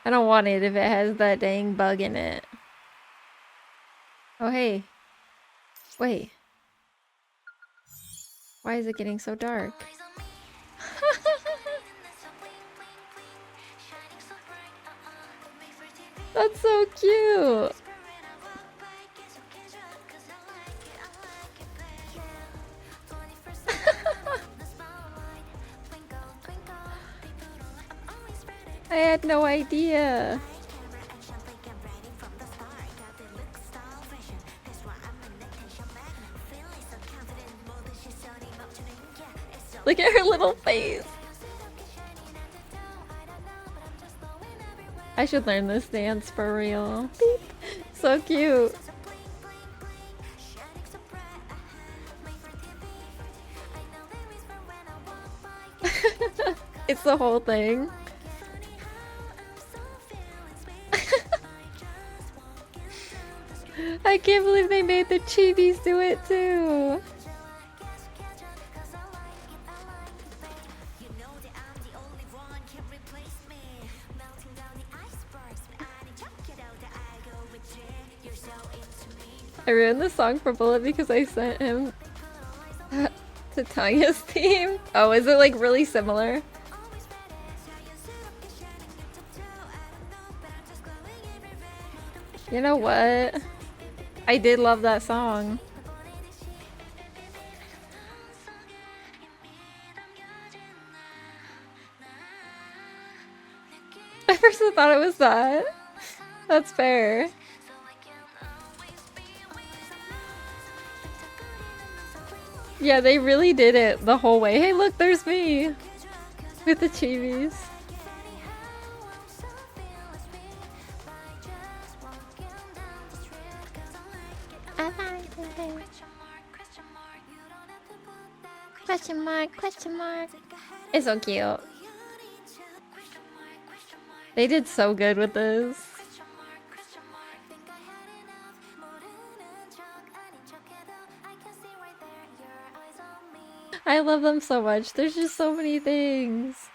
I don't want it if it has that dang bug in it. Oh, hey. Wait. Why is it getting so dark? That's so cute. I had no idea. Look at her little face. I should learn this dance for real. Beep. So cute. It's the whole thing. I can't believe they made the chibis do it too. I ruined the song for Bullet because I sent him to Tanya's theme. Oh, is it like really similar? You know what? I did love that song. At first I thought it was that. That's fair. Yeah, they really did it the whole way. Hey, look, there's me! With the chibis. Question mark, question mark. It's so cute. They did so good with this. I love them so much. There's just so many things.